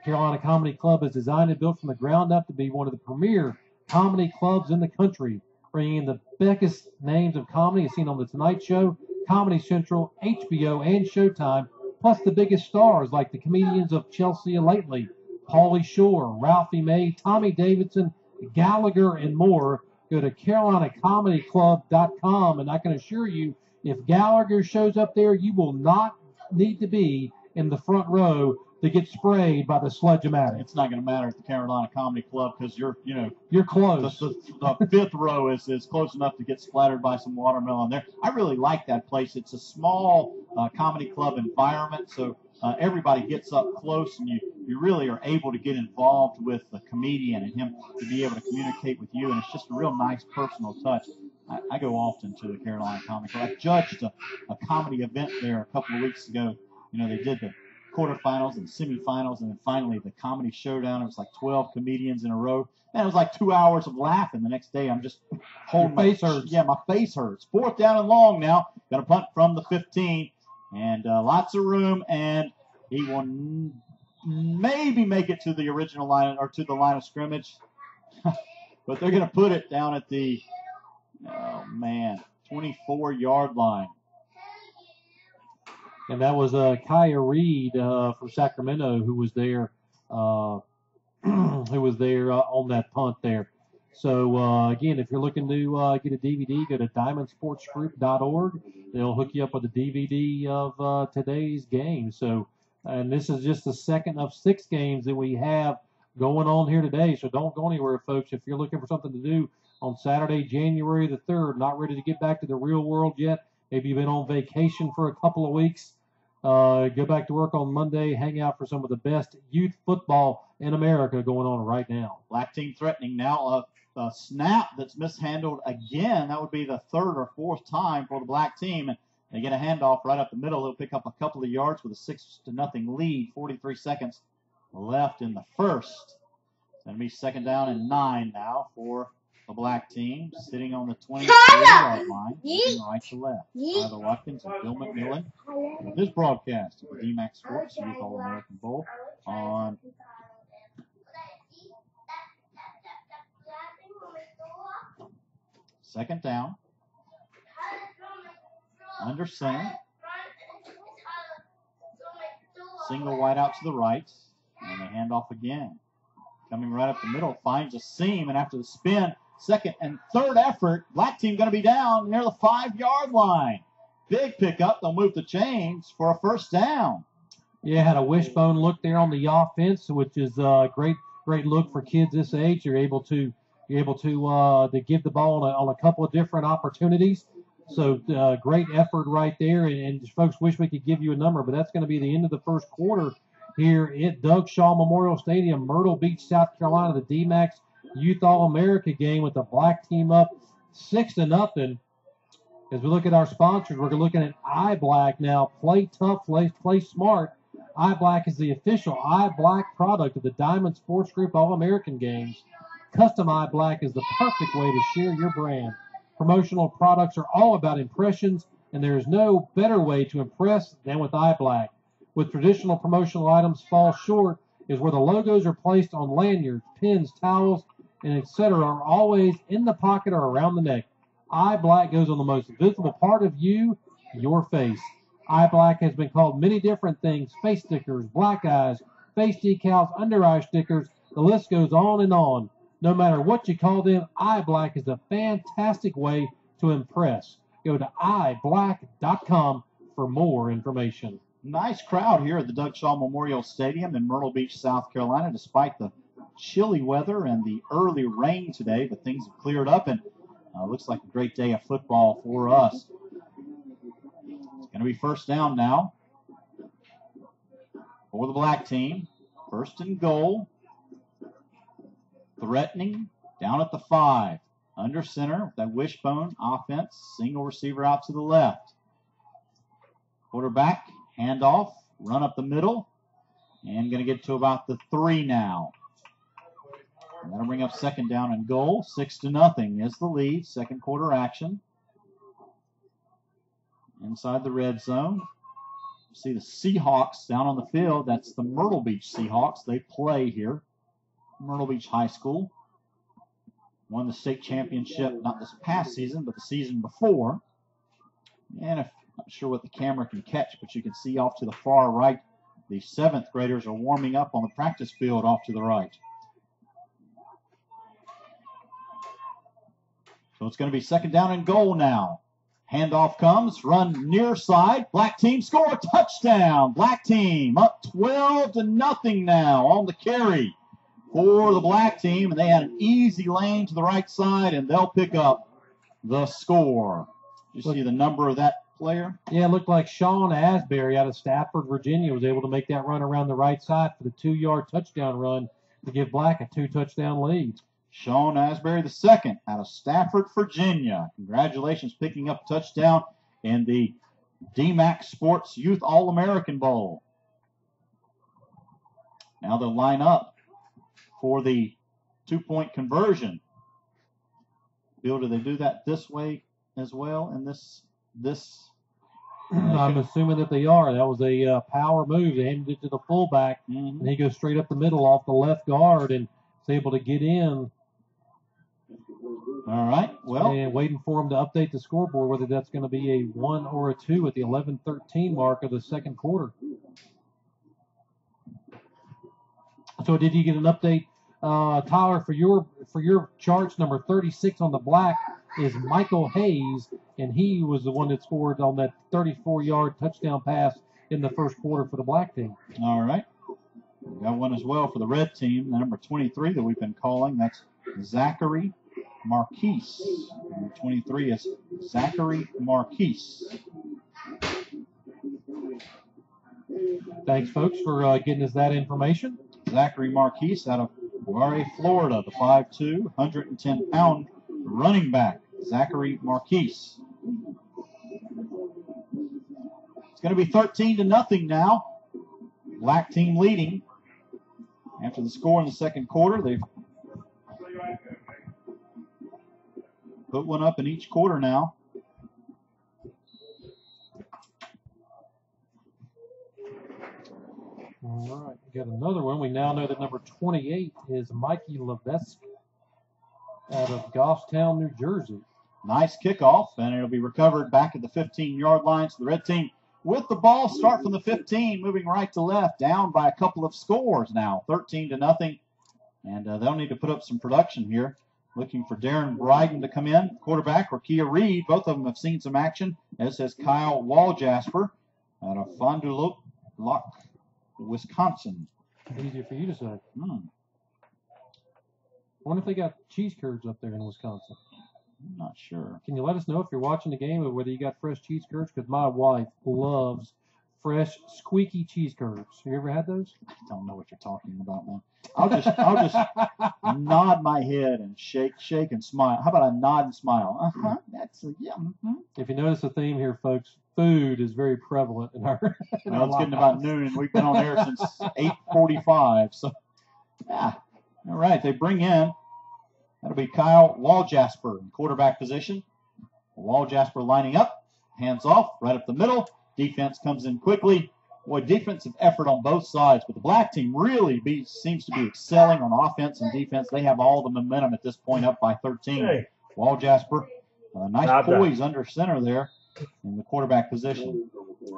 Carolina Comedy Club is designed and built from the ground up to be one of the premier comedy clubs in the country, bringing in the biggest names of comedy as seen on The Tonight Show, Comedy Central, HBO, and Showtime, plus the biggest stars like the comedians of Chelsea Lately, Pauly Shore, Ralphie May, Tommy Davidson, Gallagher, and more. Go to CarolinaComedyClub.com, and I can assure you, if Gallagher shows up there, you will not need to be in the front row to get sprayed by the Sledge-O-Matic. It's not going to matter at the Carolina Comedy Club because you're close. The 5th row is close enough to get splattered by some watermelon there. I really like that place. It's a small comedy club environment, so everybody gets up close, and you really are able to get involved with the comedian and him to be able to communicate with you, and it's just a real nice personal touch. I go often to the Carolina Comedy Club. I judged a comedy event there a couple of weeks ago. They did the quarterfinals and semifinals, and then finally the comedy showdown. It was like 12 comedians in a row. Man, it was like 2 hours of laughing. The next day, I'm just holding Your face hurts. Yeah, my face hurts. 4th down and long now. Going to punt from the 15, and lots of room, and he will maybe make it to the original line or to the line of scrimmage, but they're going to put it down at the 24-yard line. And that was Kaya Reed from Sacramento who was there on that punt there. So, again, if you're looking to get a DVD, go to diamondsportsgroup.org. They'll hook you up with a DVD of today's game. So, and this is just the second of 6 games that we have going on here today. So don't go anywhere, folks. If you're looking for something to do on Saturday, January the 3rd, not ready to get back to the real world yet, maybe you've been on vacation for a couple of weeks, go back to work on Monday, hang out for some of the best youth football in America going on right now. Black team threatening now. A snap that's mishandled again. That would be the 3rd or 4th time for the black team. And they get a handoff right up the middle. They'll pick up a couple of yards with a 6-0 lead. 43 seconds left in the first. It's going to be 2nd down and 9 now for the black team, sitting on the 23-yard line, moving right to left. Tyler Watkins and Bill McMillan with this broadcast of the Dmaxx Sports Youth All-American Bowl on second down. Under center. Single wide out to the right. And they hand off again. Coming right up the middle, finds a seam, and after the spin, 2nd and 3rd effort, black team going to be down near the 5-yard line. Big pickup. They'll move the chains for a 1st down. Yeah, had a wishbone look there on the offense, which is a great look for kids this age. You're able to give the ball on a couple of different opportunities. So great effort right there. And folks, wish we could give you a number, but that's going to be the end of the first quarter here at Doug Shaw Memorial Stadium, Myrtle Beach, South Carolina, the Dmaxx Youth All-America game with the black team up 6-0. As we look at our sponsors, we're looking at iBlack now. Play tough, play smart. iBlack is the official iBlack product of the Diamond Sports Group All-American games. Custom iBlack is the perfect way to share your brand. Promotional products are all about impressions, and there is no better way to impress than with iBlack. With traditional promotional items fall short is where the logos are placed on lanyards, pins, towels, and etc. are always in the pocket or around the neck. iBlack goes on the most visible part of you, your face. iBlack has been called many different things: face stickers, black eyes, face decals, under eye stickers. The list goes on and on. No matter what you call them, iBlack is a fantastic way to impress. Go to iBlack.com for more information. Nice crowd here at the Doug Shaw Memorial Stadium in Myrtle Beach, South Carolina, despite the chilly weather and the early rain today, but things have cleared up, and looks like a great day of football for us. It's going to be 1st down now for the black team. 1st and goal. Threatening down at the 5. Under center, that wishbone offense. Single receiver out to the left. Quarterback, handoff, run up the middle, and going to get to about the 3 now. And that'll bring up 2nd down and goal. 6-0 is the lead. 2nd quarter action. Inside the red zone. See the Seahawks down on the field. That's the Myrtle Beach Seahawks. They play here. Myrtle Beach High School. Won the state championship not this past season, but the season before. And I'm not sure what the camera can catch, but you can see off to the far right, the 7th graders are warming up on the practice field off to the right. So it's going to be 2nd down and goal now. Handoff comes, run near side. Black team score a touchdown. Black team up 12-0 now on the carry for the black team, and they had an easy lane to the right side, and they'll pick up the score. You see the number of that player? Yeah, it looked like Sean Asbury out of Stafford, Virginia, was able to make that run around the right side for the 2-yard touchdown run to give Black a 2-touchdown lead. Sean Asbury II out of Stafford, Virginia. Congratulations, picking up a touchdown in the Dmaxx Sports Youth All-American Bowl. Now they'll line up for the 2-point conversion. Bill, do they do that this way as well in this? I'm assuming that they are. That was a power move. They handed it to the fullback, and he goes straight up the middle off the left guard and is able to get in. All right, well. And waiting for him to update the scoreboard, whether that's going to be a 1 or a 2 at the 11:13 mark of the second quarter. So did you get an update, Tyler, for your charts? Number 36 on the black is Michael Hayes, and he was the one that scored on that 34-yard touchdown pass in the first quarter for the black team. All right. We got one as well for the red team, the number 23 that we've been calling. That's Zachary Marquise. Number 23 is Zachary Marquise. Thanks, folks, for getting us that information. Zachary Marquise out of Guare, Florida, the 5'2", 110-pound running back. Zachary Marquise. It's going to be 13-0 now. Black team leading. After the score in the second quarter, they've put one up in each quarter now. All right, we got another one. We now know that number 28 is Mikey Levesque out of Goffstown, New Jersey. Nice kickoff, and it'll be recovered back at the 15-yard line. So the red team with the ball, start from the 15, moving right to left, down by a couple of scores now, 13-0. And they'll need to put up some production here. Looking for Darren Bryden to come in. Quarterback, Rakia Reed. Both of them have seen some action, as has Kyle Waljasper out of Fond du Lac, Wisconsin. Easier for you to say. I wonder if they got cheese curds up there in Wisconsin. I'm not sure. Can you let us know if you're watching the game or whether you got fresh cheese curds? Because my wife loves fresh, squeaky cheese curds. You ever had those? I don't know what you're talking about, man. I'll just nod my head and shake and smile. How about a nod and smile? That's yeah. If you notice the theme here, folks, food is very prevalent in our. Well, it's getting about noon, and we've been on air since 8:45. So, yeah. All right, they bring in. That'll be Kyle Waljasper in quarterback position. Waljasper lining up, hands off, right up the middle. Defense comes in quickly. Boy, defensive effort on both sides, but the black team really seems to be excelling on offense and defense. They have all the momentum at this point, up by 13. Hey. Waljasper, nice poise under center there in the quarterback position.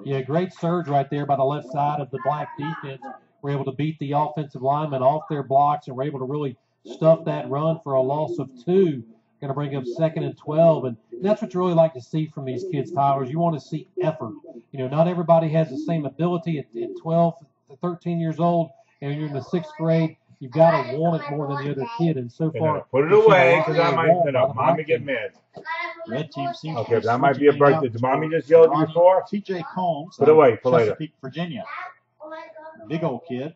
Yeah, great surge right there by the left side of the black defense. We're able to beat the offensive linemen off their blocks, and we're able to really stuff that run for a loss of 2. Going to bring up 2nd and 12, and that's what you really like to see from these kids, Tyler. You want to see effort. You know, not everybody has the same ability at 12 to 13 years old, and when you're in the 6th grade, you've got to want it more than the other kid. And so far, put it away because I might mommy get mad. Red team seems okay, that might be a birthday. Did mommy just yell at you before? TJ Combs. Put it away for later. Chesapeake, Virginia. Big old kid.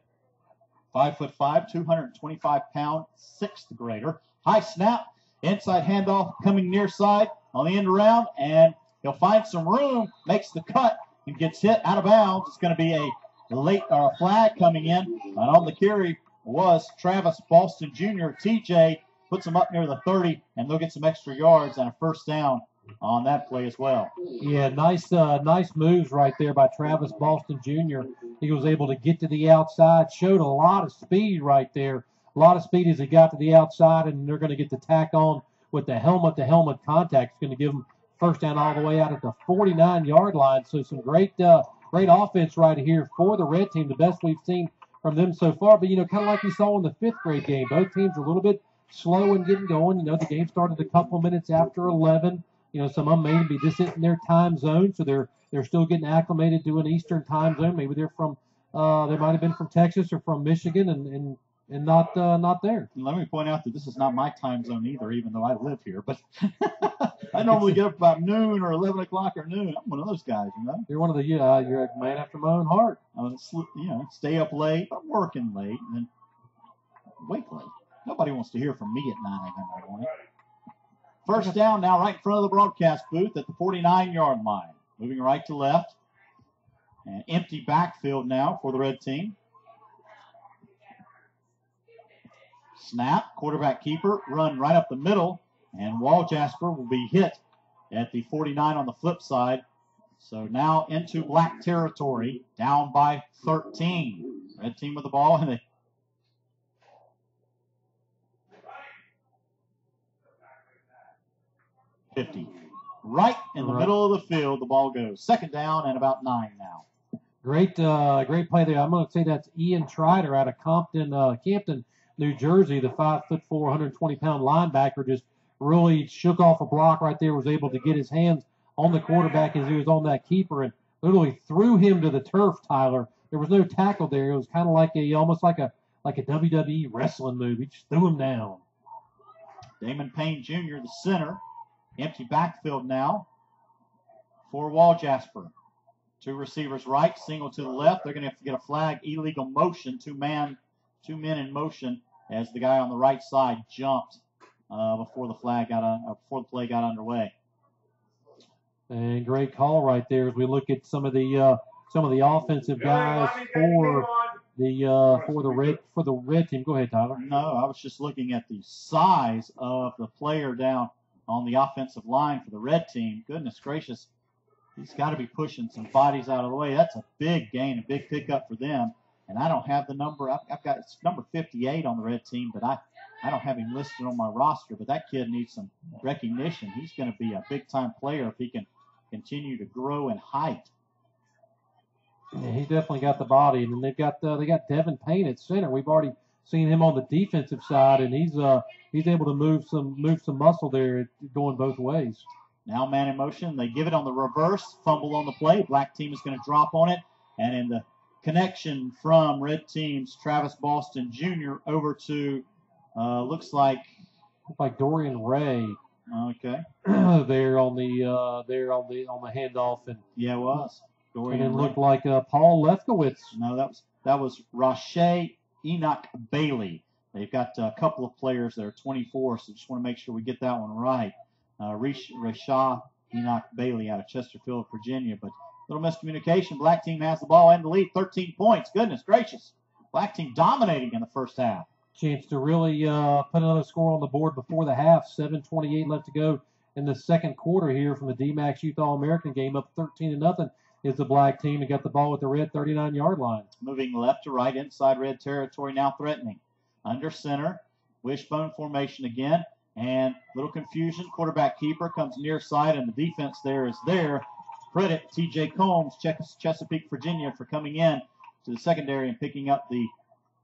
5'5", 225-pound, 6th grader. High snap. Inside handoff coming near side on the end around, and he'll find some room, makes the cut, and gets hit out of bounds. It's going to be a flag coming in, and on the carry was Travis Boston Jr. TJ puts him up near the 30, and they'll get some extra yards and a first down on that play as well. Yeah, nice moves right there by Travis Boston Jr. He was able to get to the outside, showed a lot of speed right there. A lot of speed as he got to the outside, and they're going to get the tack on with the helmet-to-helmet contact. It's going to give them first down all the way out at the 49-yard line. So some great offense right here for the red team, the best we've seen from them so far. But, you know, kind of like we saw in the 5th grade game, both teams are a little bit slow in getting going. You know, the game started a couple minutes after 11. You know, some of them may be this isn't their time zone, so they're still getting acclimated to an Eastern time zone. Maybe they're from they might have been from Texas or from Michigan and not there. Let me point out that this is not my time zone either, even though I live here. But I normally get up about noon or 11 o'clock or noon. I'm one of those guys, you know. You're one of the you're a man after my own heart. Stay up late. I'm working late and then wake late. Nobody wants to hear from me at 9 a.m. in the morning. First down now right in front of the broadcast booth at the 49-yard line. Moving right to left. An empty backfield now for the red team. Snap, quarterback keeper, run right up the middle, and Wall Jasper will be hit at the 49 on the flip side. So now into black territory, down by 13. Red team with the ball, and they 50. Right in the middle of the field, the ball goes. Second down and about 9 now. Great play there. I'm going to say that's Ian Trider out of Campton, New Jersey. The 5'4", 120-pound linebacker just really shook off a block right there. Was able to get his hands on the quarterback as he was on that keeper and literally threw him to the turf. Tyler, there was no tackle there. It was kind of like almost like a WWE wrestling move. He just threw him down. Damon Payne Jr., the center. Empty backfield now for Wall Jasper. 2 receivers right, single to the left. They're going to have to get a flag, illegal motion, 2 men in motion as the guy on the right side jumped before the play got underway. And great call right there as we look at some of the offensive guys for the red team. Go ahead, Tyler. No, I was just looking at the size of the player down on the offensive line for the red team. Goodness gracious. He's got to be pushing some bodies out of the way. That's a big gain, a big pickup for them. And I don't have the number. I've got it's number 58 on the red team, but I don't have him listed on my roster. But that kid needs some recognition. He's going to be a big-time player if he can continue to grow in height. Yeah, he's definitely got the body. And then they got Devin Payne at center. We've already seen him on the defensive side, and he's able to move some muscle there, going both ways. Now man in motion. They give it on the reverse. Fumble on the play. Black team is going to drop on it. And in the connection from red team's Travis Boston Jr. over to looks like Dorian Ray. Okay. there on the handoff, and yeah, it was. Dorian and it looked like Paul Lefkowitz. No, that was Rashay Enoch Bailey. They've got a couple of players that are 24, so just want to make sure we get that one right. Rashaw Enoch Bailey out of Chesterfield, Virginia. But little miscommunication. Black team has the ball and the lead, 13 points. Goodness gracious. Black team dominating in the first half. Chance to really put another score on the board before the half. 7:28 left to go in the second quarter here from the Dmaxx Youth All-American game. Up 13-0 is the black team and got the ball with the red 39-yard line. Moving left to right inside red territory, now threatening. Under center, wishbone formation again. And little confusion. Quarterback keeper comes near side, and the defense there is there. Credit T.J. Combs, Chesapeake, Virginia, for coming in to the secondary and picking up the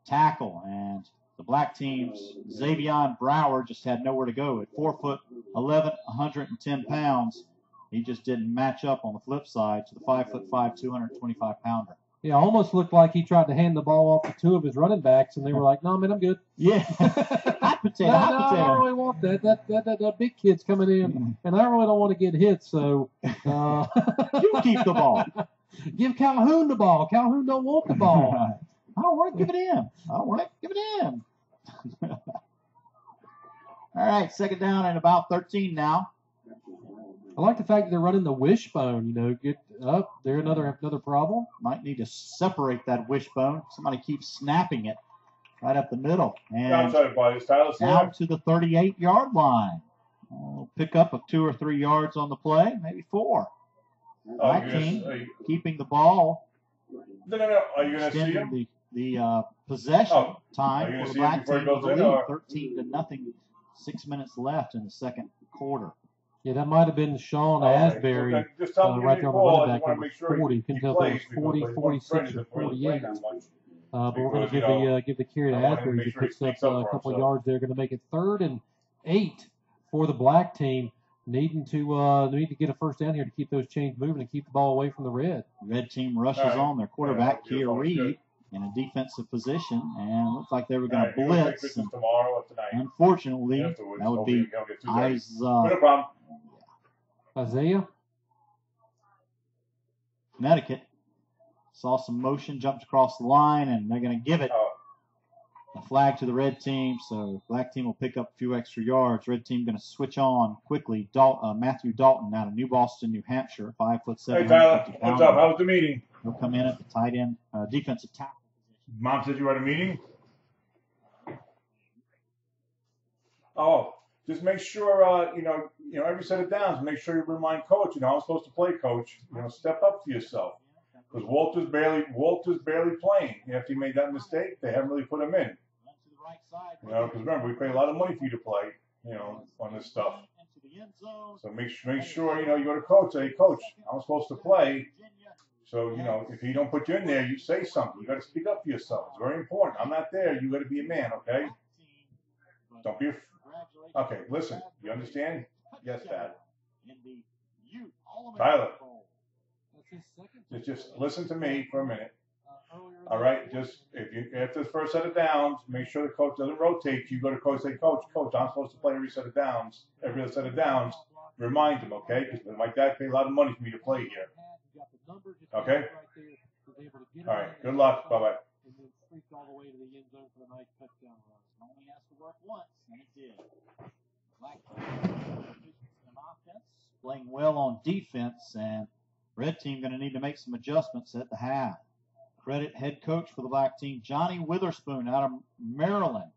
tackle. And the black team's Xavion Brower just had nowhere to go at 4'11", 110 pounds. He just didn't match up on the flip side to the 5'5", 225-pounder. Yeah, almost looked like he tried to hand the ball off to 2 of his running backs, and they were like, "No, man, I'm good." Yeah, hot potato. I don't really want that. That big kid's coming in, and I really don't want to get hit. So you keep the ball. Give Calhoun the ball. Calhoun don't want the ball. I don't want to give it in. All right, second down and about 13 now. I like the fact that they're running the wishbone. Get up there. Another problem. Might need to separate that wishbone. Somebody keeps snapping it right up the middle. And down to the 38-yard line. We'll pick up 2 or 3 yards on the play, maybe 4. Black team keeping the ball. No. Are you going to see him? The possession time for the black team with the lead, 13-0. 6 minutes left in the second quarter. Yeah, that might have been Sean Asbury right there on the running back, number 40. Couldn't tell if it was 40, 46, or 48. But we're going to give the carry to Asbury. He picks up a couple of yards there. Going to make it 3rd and 8 for the black team. Needing to get a first down here to keep those chains moving and keep the ball away from the red. Red team rushes on their quarterback, Kia Reed, in a defensive position, and looks like they were going to blitz. And unfortunately, that would be Isaiah. Connecticut. Saw some motion, jumped across the line, and they're going to give it a flag to the red team. So black team will pick up a few extra yards. Red team going to switch on quickly. Matthew Dalton out of New Boston, New Hampshire, 5'7". Hey Tyler, what's up? How was the meeting? He'll come in at the tight end, defensive tackle position. Mom said you were at a meeting. Oh, just make sure, every set of downs, make sure you remind coach, I'm supposed to play, coach. Step up for yourself. Because Walter's barely playing. After he made that mistake, they haven't really put him in. Because remember, we pay a lot of money for you to play, on this stuff. So make sure, you go to coach, say, coach, I'm supposed to play. So, if he don't put you in there, you say something. You got to speak up for yourself. It's very important. I'm not there. You got to be a man, okay? Don't be okay, listen. You understand? Yes, Dad. Tyler, just listen to me for a minute. All right? Just after the first set of downs, make sure the coach doesn't rotate. You go to coach, say, Coach, I'm supposed to play every set of downs. Every other set of downs. Remind him, okay? Because my dad paid a lot of money for me to play here. Okay? All right. Good luck. Bye-bye. Only has to work once, and it did. Black offense, playing well on defense, and red team going to need to make some adjustments at the half. Credit head coach for the black team, Johnny Witherspoon out of Maryland.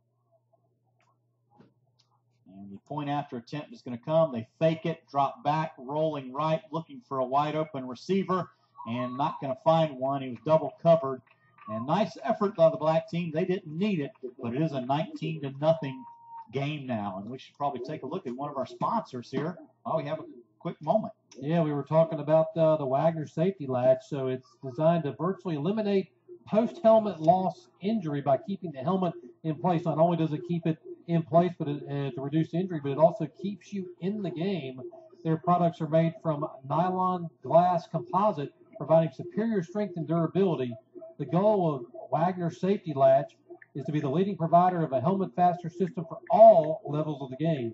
And the point after attempt is going to come. They fake it, drop back, rolling right, looking for a wide open receiver, and not going to find one. He was double covered. And nice effort by the black team. They didn't need it, but it is a 19-0 game now. And we should probably take a look at one of our sponsors here while we have a quick moment. Yeah, we were talking about the Wagner safety latch. So it's designed to virtually eliminate post-helmet loss injury by keeping the helmet in place. Not only does it keep it in place but to reduce injury, but it also keeps you in the game. Their products are made from nylon glass composite, providing superior strength and durability. The goal of Wagner Safety Latch is to be the leading provider of a helmet fastener system for all levels of the game.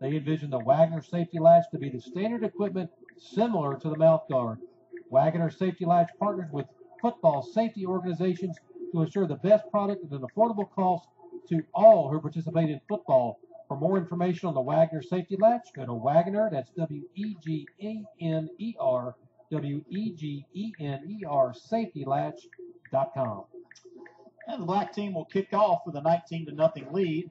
They envision the Wagner Safety Latch to be the standard equipment similar to the mouth guard. Wagner Safety Latch partners with football safety organizations to ensure the best product at an affordable cost to all who participate in football. For more information on the Wagner Safety Latch, go to Wagner, that's W-E-G-N-E-R, W-E-G-E-N-E-R, safetylatch.com. And the black team will kick off with a 19-0 lead.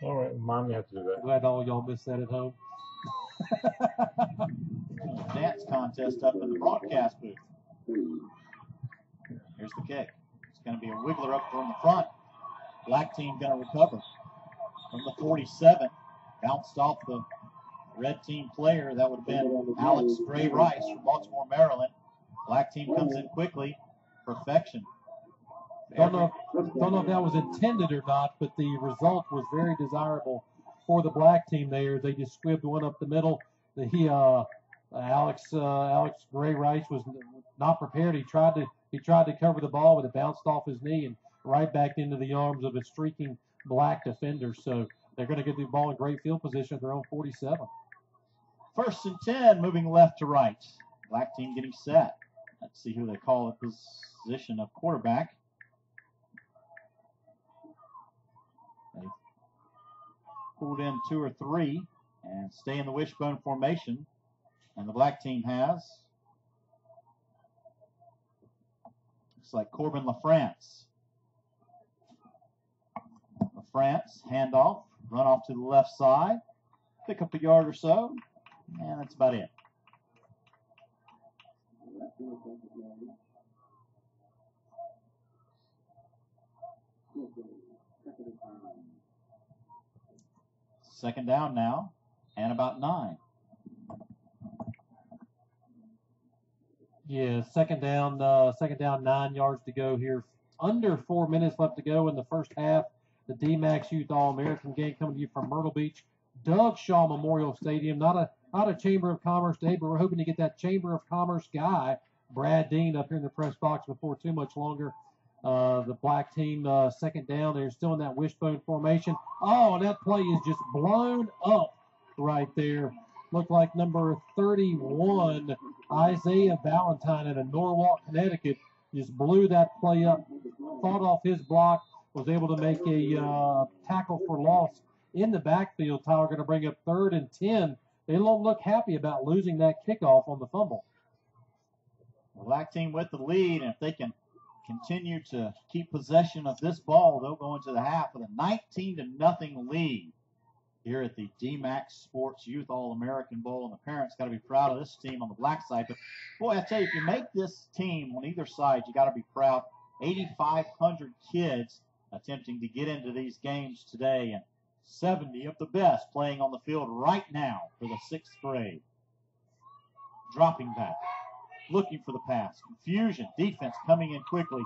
All right, Mom, you have to do that. Glad all y'all missed that at home. Dance contest up in the broadcast booth. Here's the kick. It's going to be a wiggler up from the front. Black team going to recover from the 47. Bounced off the red team player. That would have been Alex Gray Rice from Baltimore, Maryland. Black team comes in quickly. Perfection. Don't know if that was intended or not, but the result was very desirable for the black team there. They just squibbed one up the middle. Alex Gray Rice was not prepared. He tried to cover the ball, but it bounced off his knee and right back into the arms of a streaking black defender. So they're going to get the ball in great field position at their own 47. 1st and 10, moving left to right. Black team getting set. Let's see who they call at position of quarterback. They pulled in 2 or 3 and stay in the wishbone formation. And the black team has, looks like Corbin LaFrance. LaFrance, handoff, run off to the left side, pick up a yard or so, and that's about it. Second down now, and about 9. Yeah, second down, 9 yards to go here. Under 4 minutes left to go in the first half. The Dmaxx Youth All-American game coming to you from Myrtle Beach, Doug Shaw Memorial Stadium. Not a Chamber of Commerce day, but we're hoping to get that Chamber of Commerce guy, Brad Dean, up here in the press box before too much longer. The black team, second down, they're still in that wishbone formation. Oh, and that play is just blown up right there. Looked like number 31, Isaiah Valentine out of Norwalk, Connecticut, just blew that play up, fought off his block, was able to make a tackle for loss in the backfield. Tyler going to bring up 3rd and 10. They don't look happy about losing that kickoff on the fumble. The black team with the lead, and if they can continue to keep possession of this ball. They'll go into the half with a 19-0 lead here at the Dmaxx Sports Youth All-American Bowl, and the parents got to be proud of this team on the black side. But, boy, I tell you, if you make this team on either side, you got to be proud. 8,500 kids attempting to get into these games today, and 70 of the best playing on the field right now for the 6th grade. Dropping back, looking for the pass. Confusion, defense coming in quickly,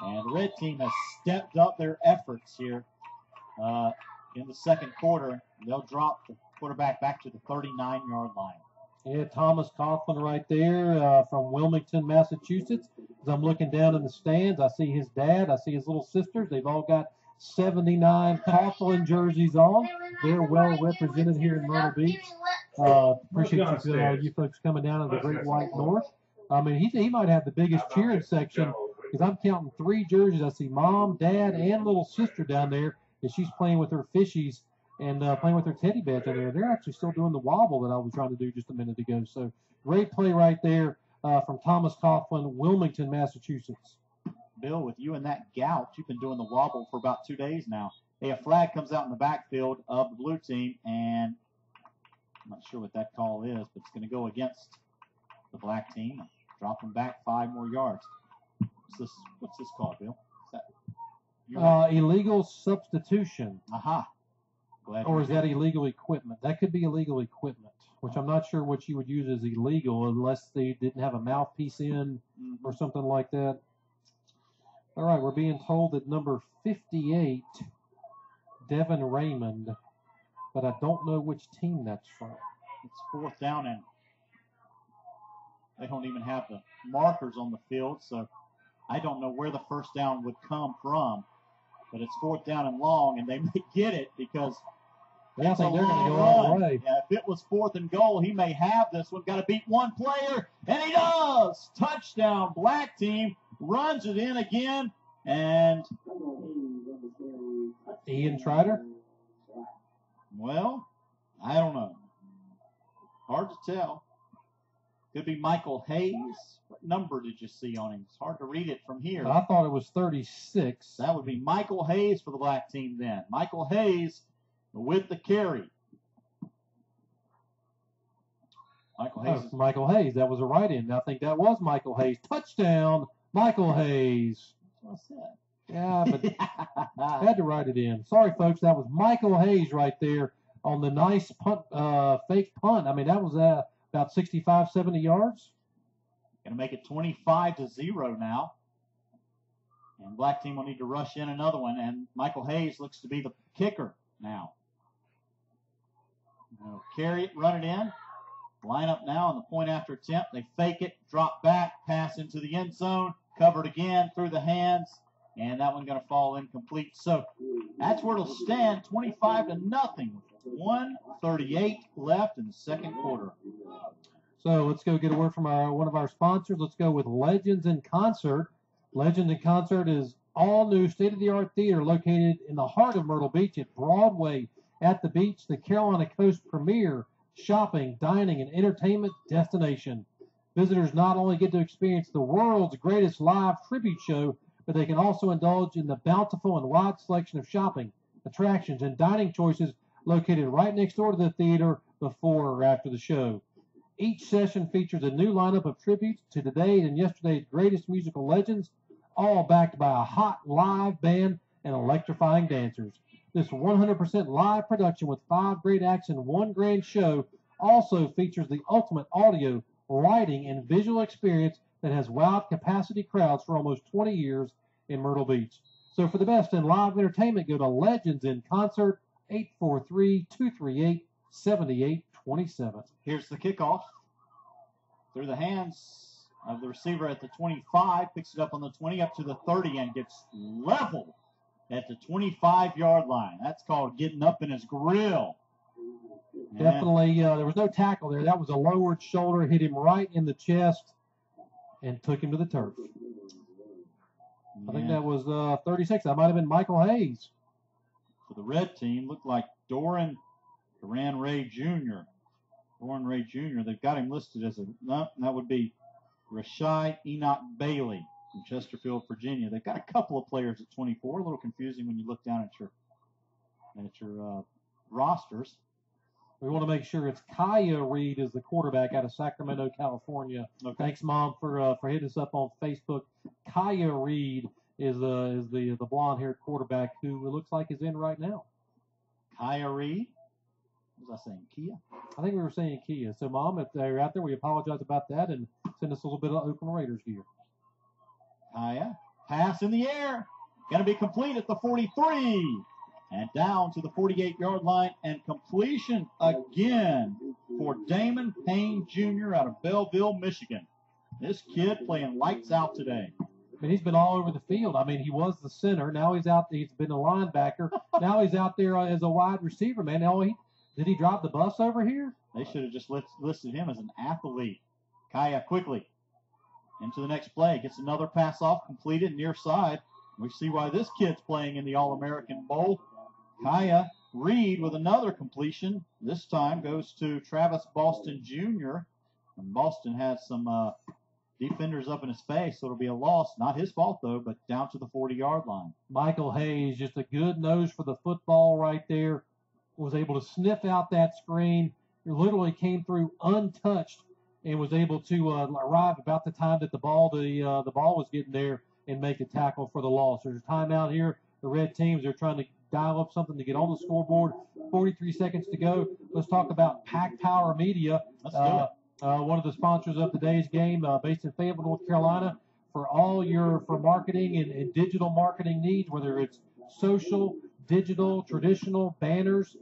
and the red team has stepped up their efforts here. In the second quarter, they'll drop the quarterback back to the 39-yard line. Yeah, Thomas Coughlin right there from Wilmington, Massachusetts. As I'm looking down in the stands, I see his dad, I see his little sisters. They've all got 79 Coughlin jerseys on. They're well represented here in Myrtle Beach. Appreciate you folks coming down to the Great White North. I mean, he might have the biggest cheering section because I'm counting 3 jerseys. I see mom, dad, and little sister down there. And she's playing with her fishies and playing with her teddy bears down there. They're actually still doing the wobble that I was trying to do just a minute ago. So great play right there from Thomas Coughlin, Wilmington, Massachusetts. Bill, with you and that gout, you've been doing the wobble for about 2 days now. Hey, a flag comes out in the backfield of the blue team, and I'm not sure what that call is, but it's going to go against the black team. Drop them back 5 more yards. What's this call, Bill? Illegal substitution. Aha. Or is that illegal equipment? That could be illegal equipment, which I'm not sure what you would use as illegal unless they didn't have a mouthpiece in or something like that. All right, we're being told that number 58, Devin Raymond, but I don't know which team that's from. It's 4th down, and they don't even have the markers on the field, so I don't know where the first down would come from. But it's 4th down and long, and they may get it because I think they're going to go all the way. Yeah, if it was 4th and goal, he may have this one. Got to beat one player, and he does. Touchdown, black team. Runs it in again, and Ian Trotter? Well, I don't know. Hard to tell. Could be Michael Hayes. What number did you see on him? It's hard to read it from here. I thought it was 36. That would be Michael Hayes for the black team then. Michael Hayes with the carry. Michael Hayes. That was a write-in. I think that was Michael Hayes. Touchdown, Michael Hayes. What's that? Yeah, but I had to write it in. Sorry, folks. That was Michael Hayes right there on the nice punt, fake punt. I mean, that was about 65, 70 yards. Going to make it 25-0 now. And black team will need to rush in another one. And Michael Hayes looks to be the kicker now. They'll carry it, run it in. Line up now on the point after attempt. They fake it, drop back, pass into the end zone. Covered again through the hands. And that one's going to fall incomplete. So that's where it'll stand, 25-0. 1:38 left in the second quarter. So let's go get a word from one of our sponsors. Let's go with Legends in Concert. Legends in Concert is all new state-of-the-art theater located in the heart of Myrtle Beach at Broadway at the beach, the Carolina Coast premier shopping, dining, and entertainment destination. Visitors not only get to experience the world's greatest live tribute show, but they can also indulge in the bountiful and wide selection of shopping, attractions, and dining choices located right next door to the theater before or after the show. Each session features a new lineup of tributes to today and yesterday's greatest musical legends, all backed by a hot live band and electrifying dancers. This 100% live production with 5 great acts and 1 grand show also features the ultimate audio, lighting, and visual experience that has wowed capacity crowds for almost 20 years in Myrtle Beach. So for the best in live entertainment, go to Legends in Concert, 843-238-7827. Here's the kickoff. Through the hands of the receiver at the 25, picks it up on the 20, up to the 30, and gets leveled at the 25-yard line. That's called getting up in his grill. Definitely, there was no tackle there. That was a lowered shoulder, hit him right in the chest, and took him to the turf. I think that was 36. That might have been Michael Hayes. For the red team, looked like Duran Ray Jr. Doran Ray Jr. They've got him listed as that would be Rashai Enoch Bailey. from Chesterfield, Virginia. They've got a couple of players at 24. A little confusing when you look down at your rosters. We want to make sure it's Kaya Reed is the quarterback out of Sacramento, California. Okay. Thanks, Mom, for hitting us up on Facebook. Kaya Reed is the blonde-haired quarterback who it looks like is in right now. Kaya Reed? What was I saying? Kia? I think we were saying Kia. So, Mom, if they're out there, we apologize about that and send us a little bit of Oakland Raiders gear. Kaya. Pass in the air. Going to be complete at the 43. And down to the 48-yard line, and completion again for Damon Payne Jr. out of Belleville, Michigan. This kid playing lights out today. I mean, he's been all over the field. I mean, he was the center. Now he's out. He's been a linebacker. Now he's out there as a wide receiver, man. Did he drive the bus over here? They should have just listed him as an athlete. Kaya quickly into the next play. Gets another pass off, completed near side. We see why this kid's playing in the All-American Bowl. Kaya Reed with another completion. This time goes to Travis Boston Jr. And Boston has some defenders up in his face, so it'll be a loss. Not his fault, though, but down to the 40-yard line. Michael Hayes, just a good nose for the football right there. Was able to sniff out that screen. He literally came through untouched and was able to arrive about the time that the ball was getting there and make a tackle for the loss. There's a timeout here. The red teams are trying to dial up something to get on the scoreboard. 43 seconds to go. Let's talk about Pack Power Media. Let's do it. One of the sponsors of today's game, based in Fayetteville, North Carolina, for all for marketing and digital marketing needs, whether it's social, digital, traditional, banners.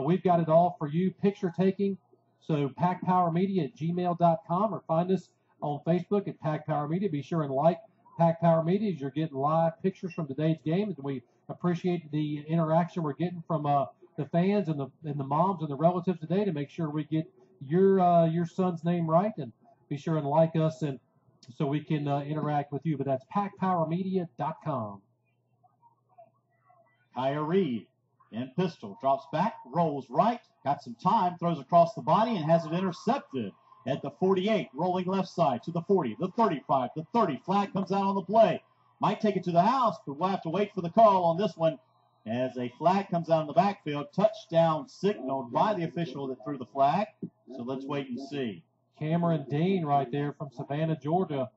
We've got it all for you. Picture taking. So packpowermedia@gmail.com or find us on Facebook at Pack Power Media. Be sure and like Pack Power Media as you're getting live pictures from today's game. And we appreciate the interaction we're getting from the fans and the moms and the relatives today to make sure we get your son's name right. And be sure and like us and so we can interact with you. But that's packpowermedia.com. Kaya Reed in pistol, drops back, rolls right, got some time, throws across the body, and has it intercepted at the 48, rolling left side to the 40, the 35, the 30. Flag comes out on the play. Might take it to the house, but we'll have to wait for the call on this one as a flag comes out in the backfield. Touchdown signaled by the official that threw the flag. So let's wait and see. Cameron Dean right there from Savannah, Georgia.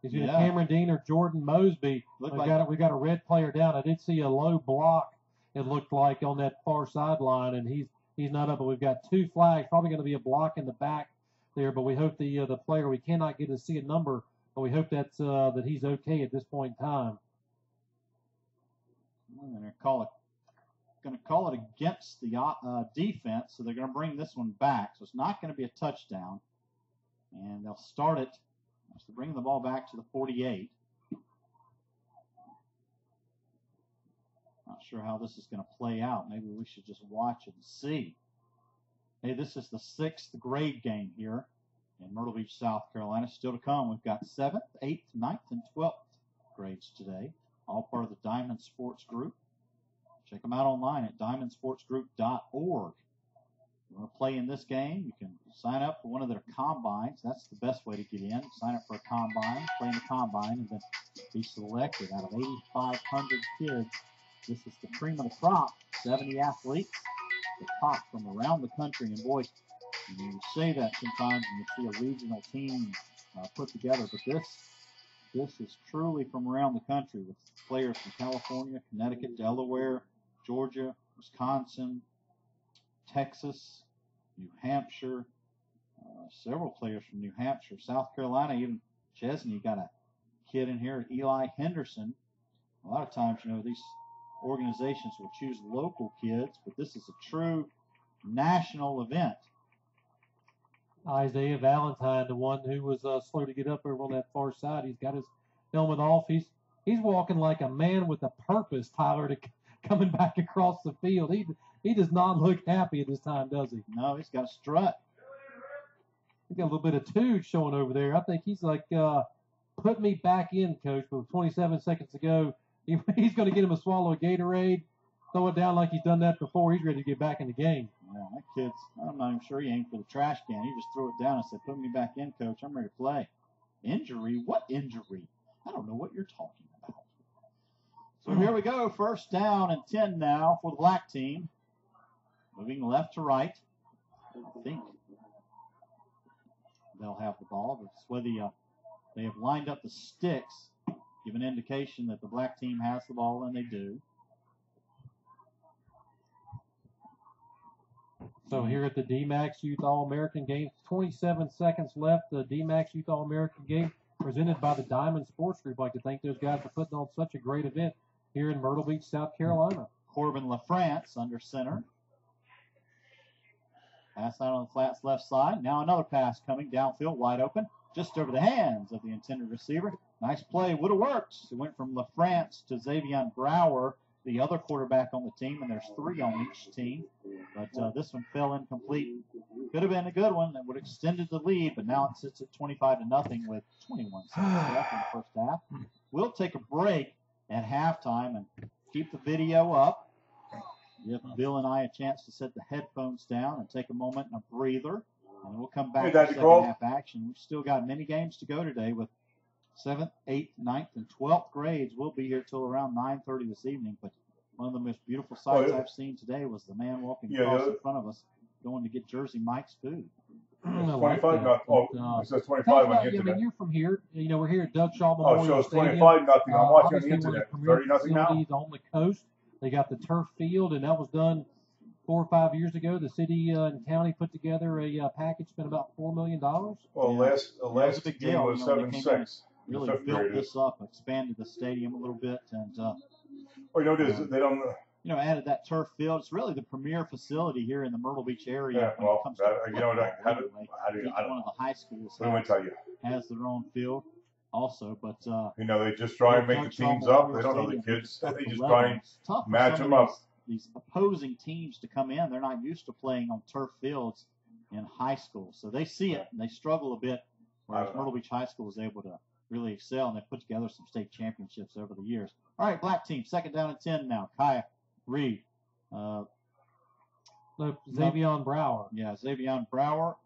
Is either Yeah. Cameron Dean or Jordan Mosby. We Looked like- got a red player down. I did see a low block, it looked like, on that far sideline, and he's not up. But we've got two flags. Probably going to be a block in the back there. But we hope the player, we cannot get to see a number, but we hope that he's okay at this point in time. Well, they're going to call it against the defense, so they're going to bring this one back. So it's not going to be a touchdown, and they'll start it. So bring the ball back to the 48. Not sure how this is going to play out. Maybe we should just watch and see. Hey, this is the 6th grade game here in Myrtle Beach, South Carolina. Still to come, we've got 7th, 8th, 9th, and 12th grades today. All part of the Diamond Sports Group. Check them out online at diamondsportsgroup.org. If you want to play in this game, you can sign up for one of their combines. That's the best way to get in. Sign up for a combine, play in the combine, and then be selected out of 8,500 kids. This is the cream of the crop, 70 athletes, the top from around the country. And boy, you say that sometimes and you see a regional team put together, but this is truly from around the country with players from California, Connecticut, Delaware, Georgia, Wisconsin, Texas, New Hampshire, several players from New Hampshire, South Carolina, even Chesney got a kid in here, Eli Henderson. A lot of times, these organizations will choose local kids, but this is a true national event. Isaiah Valentine, the one who was slow to get up over on that far side, he's got his helmet off. He's walking like a man with a purpose, Tyler, to coming back across the field. He does not look happy at this time, does he? No, he's got a strut. He's got a little bit of tude showing over there. I think he's like, put me back in, Coach. But 27 seconds to go, he's going to get him a swallow of Gatorade, throw it down like he's done that before. He's ready to get back in the game. Yeah, that kid's, I'm not even sure he aimed for the trash can. He just threw it down and said, put me back in, Coach. I'm ready to play. Injury? What injury? I don't know what you're talking about. So here we go. First down and 10 now for the black team. Moving left to right. I think they'll have the ball. That's whether they have lined up the sticks, give an indication that the black team has the ball, and they do. So here at the Dmaxx Youth All-American Game, 27 seconds left. The Dmaxx Youth All-American Game presented by the Diamond Sports Group. I'd like to thank those guys for putting on such a great event here in Myrtle Beach, South Carolina. Corbin LaFrance under center. Pass out on the flats left side. Now another pass coming downfield, wide open, just over the hands of the intended receiver. Nice play, would have worked. It went from LaFrance to Xavier Brower, the other quarterback on the team, and there's 3 on each team. But this one fell incomplete. Could have been a good one that would have extended the lead, but now it sits at 25-0 with 21 seconds left in the first half. We'll take a break at halftime and keep the video up. Give Bill and I a chance to set the headphones down and take a moment and a breather. And we'll come back to second half action. We've still got many games to go today with 7th, 8th, 9th, and 12th grades. We'll be here till around 9:30 this evening. But one of the most beautiful sights I've seen today was the man walking across in front of us going to get Jersey Mike's food. 25 nothing. Oh, it says 25 on the internet. I mean, you're from here. You know, we're here at Doug Shaw Memorial Stadium. Stadium. Oh, so it's 25 nothing. I'm watching on the internet. 30 nothing now. On the coast, they got the turf field, and that was done 4 or 5 years ago. The city and county put together a package, spent about $4 million. Well, the last big game was 7-6. Really built this up, expanded the stadium a little bit, and you know, they don't. Added that turf field. It's really the premier facility here in the Myrtle Beach area. Yeah, well, one of the high schools has their own field also, but they just try and make the teams up. They don't know the kids. They just try and match them up. These opposing teams to come in, they're not used to playing on turf fields in high school, so they see it and they struggle a bit. Whereas Myrtle Beach High School is able to really excel, and they've put together some state championships over the years. All right, black team, 2nd down and 10 now. Kaya Reed. Xavier Brower. Yeah, Xavier Brower,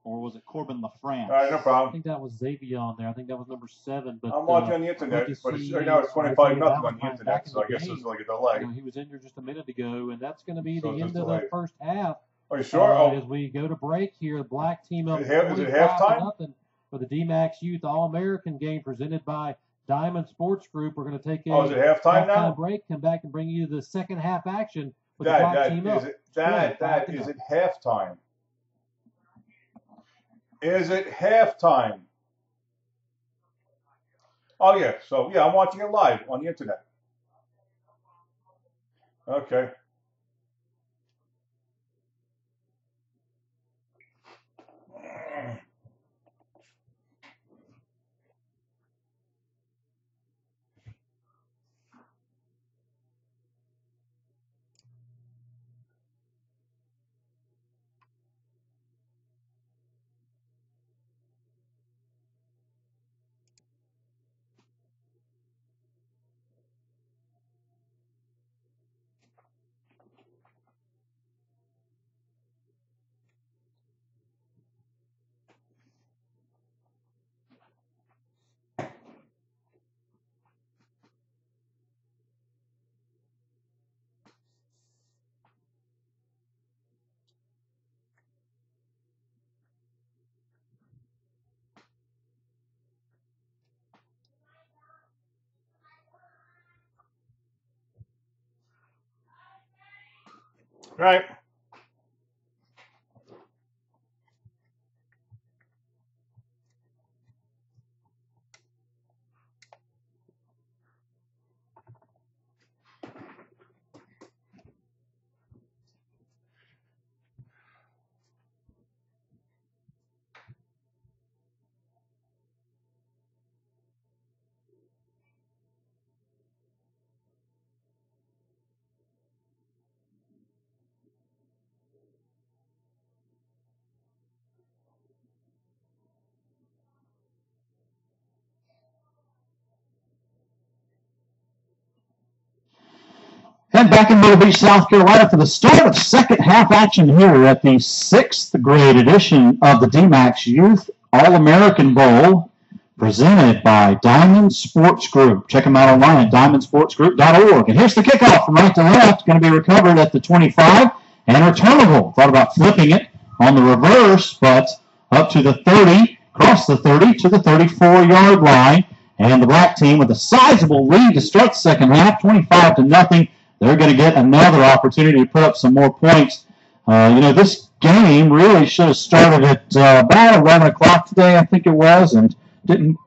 or was it Corbin LaFrance? All right, no problem. I think that was Xavier on there. I think that was number 7. But I'm watching on the internet, but right now it's 25 nothing on the internet, so I guess it's like a delay. He was injured just a minute ago, and that's going to be the end of the first half. Are you sure? As we go to break here, the black team up 25 is it halftime? For the Dmaxx Youth All-American Game presented by Diamond Sports Group. We're going to take is it halftime now? Break, come back and bring you the second half action with the black team up. Is it halftime? Is it halftime? Oh, yeah. So, I'm watching it live on the internet. Okay. Right. And back in Myrtle Beach, South Carolina for the start of second half action here at the 6th grade edition of the Dmaxx Youth All-American Bowl. presented by Diamond Sports Group. Check them out online at diamondsportsgroup.org. And here's the kickoff from right to left. Going to be recovered at the 25 and returnable. Thought about flipping it on the reverse, but up to the 30, across the 30 to the 34-yard line. And the black team with a sizable lead to start the second half, 25-0. They're going to get another opportunity to put up some more points. This game really should have started at about 11 o'clock today, I think it was, and didn't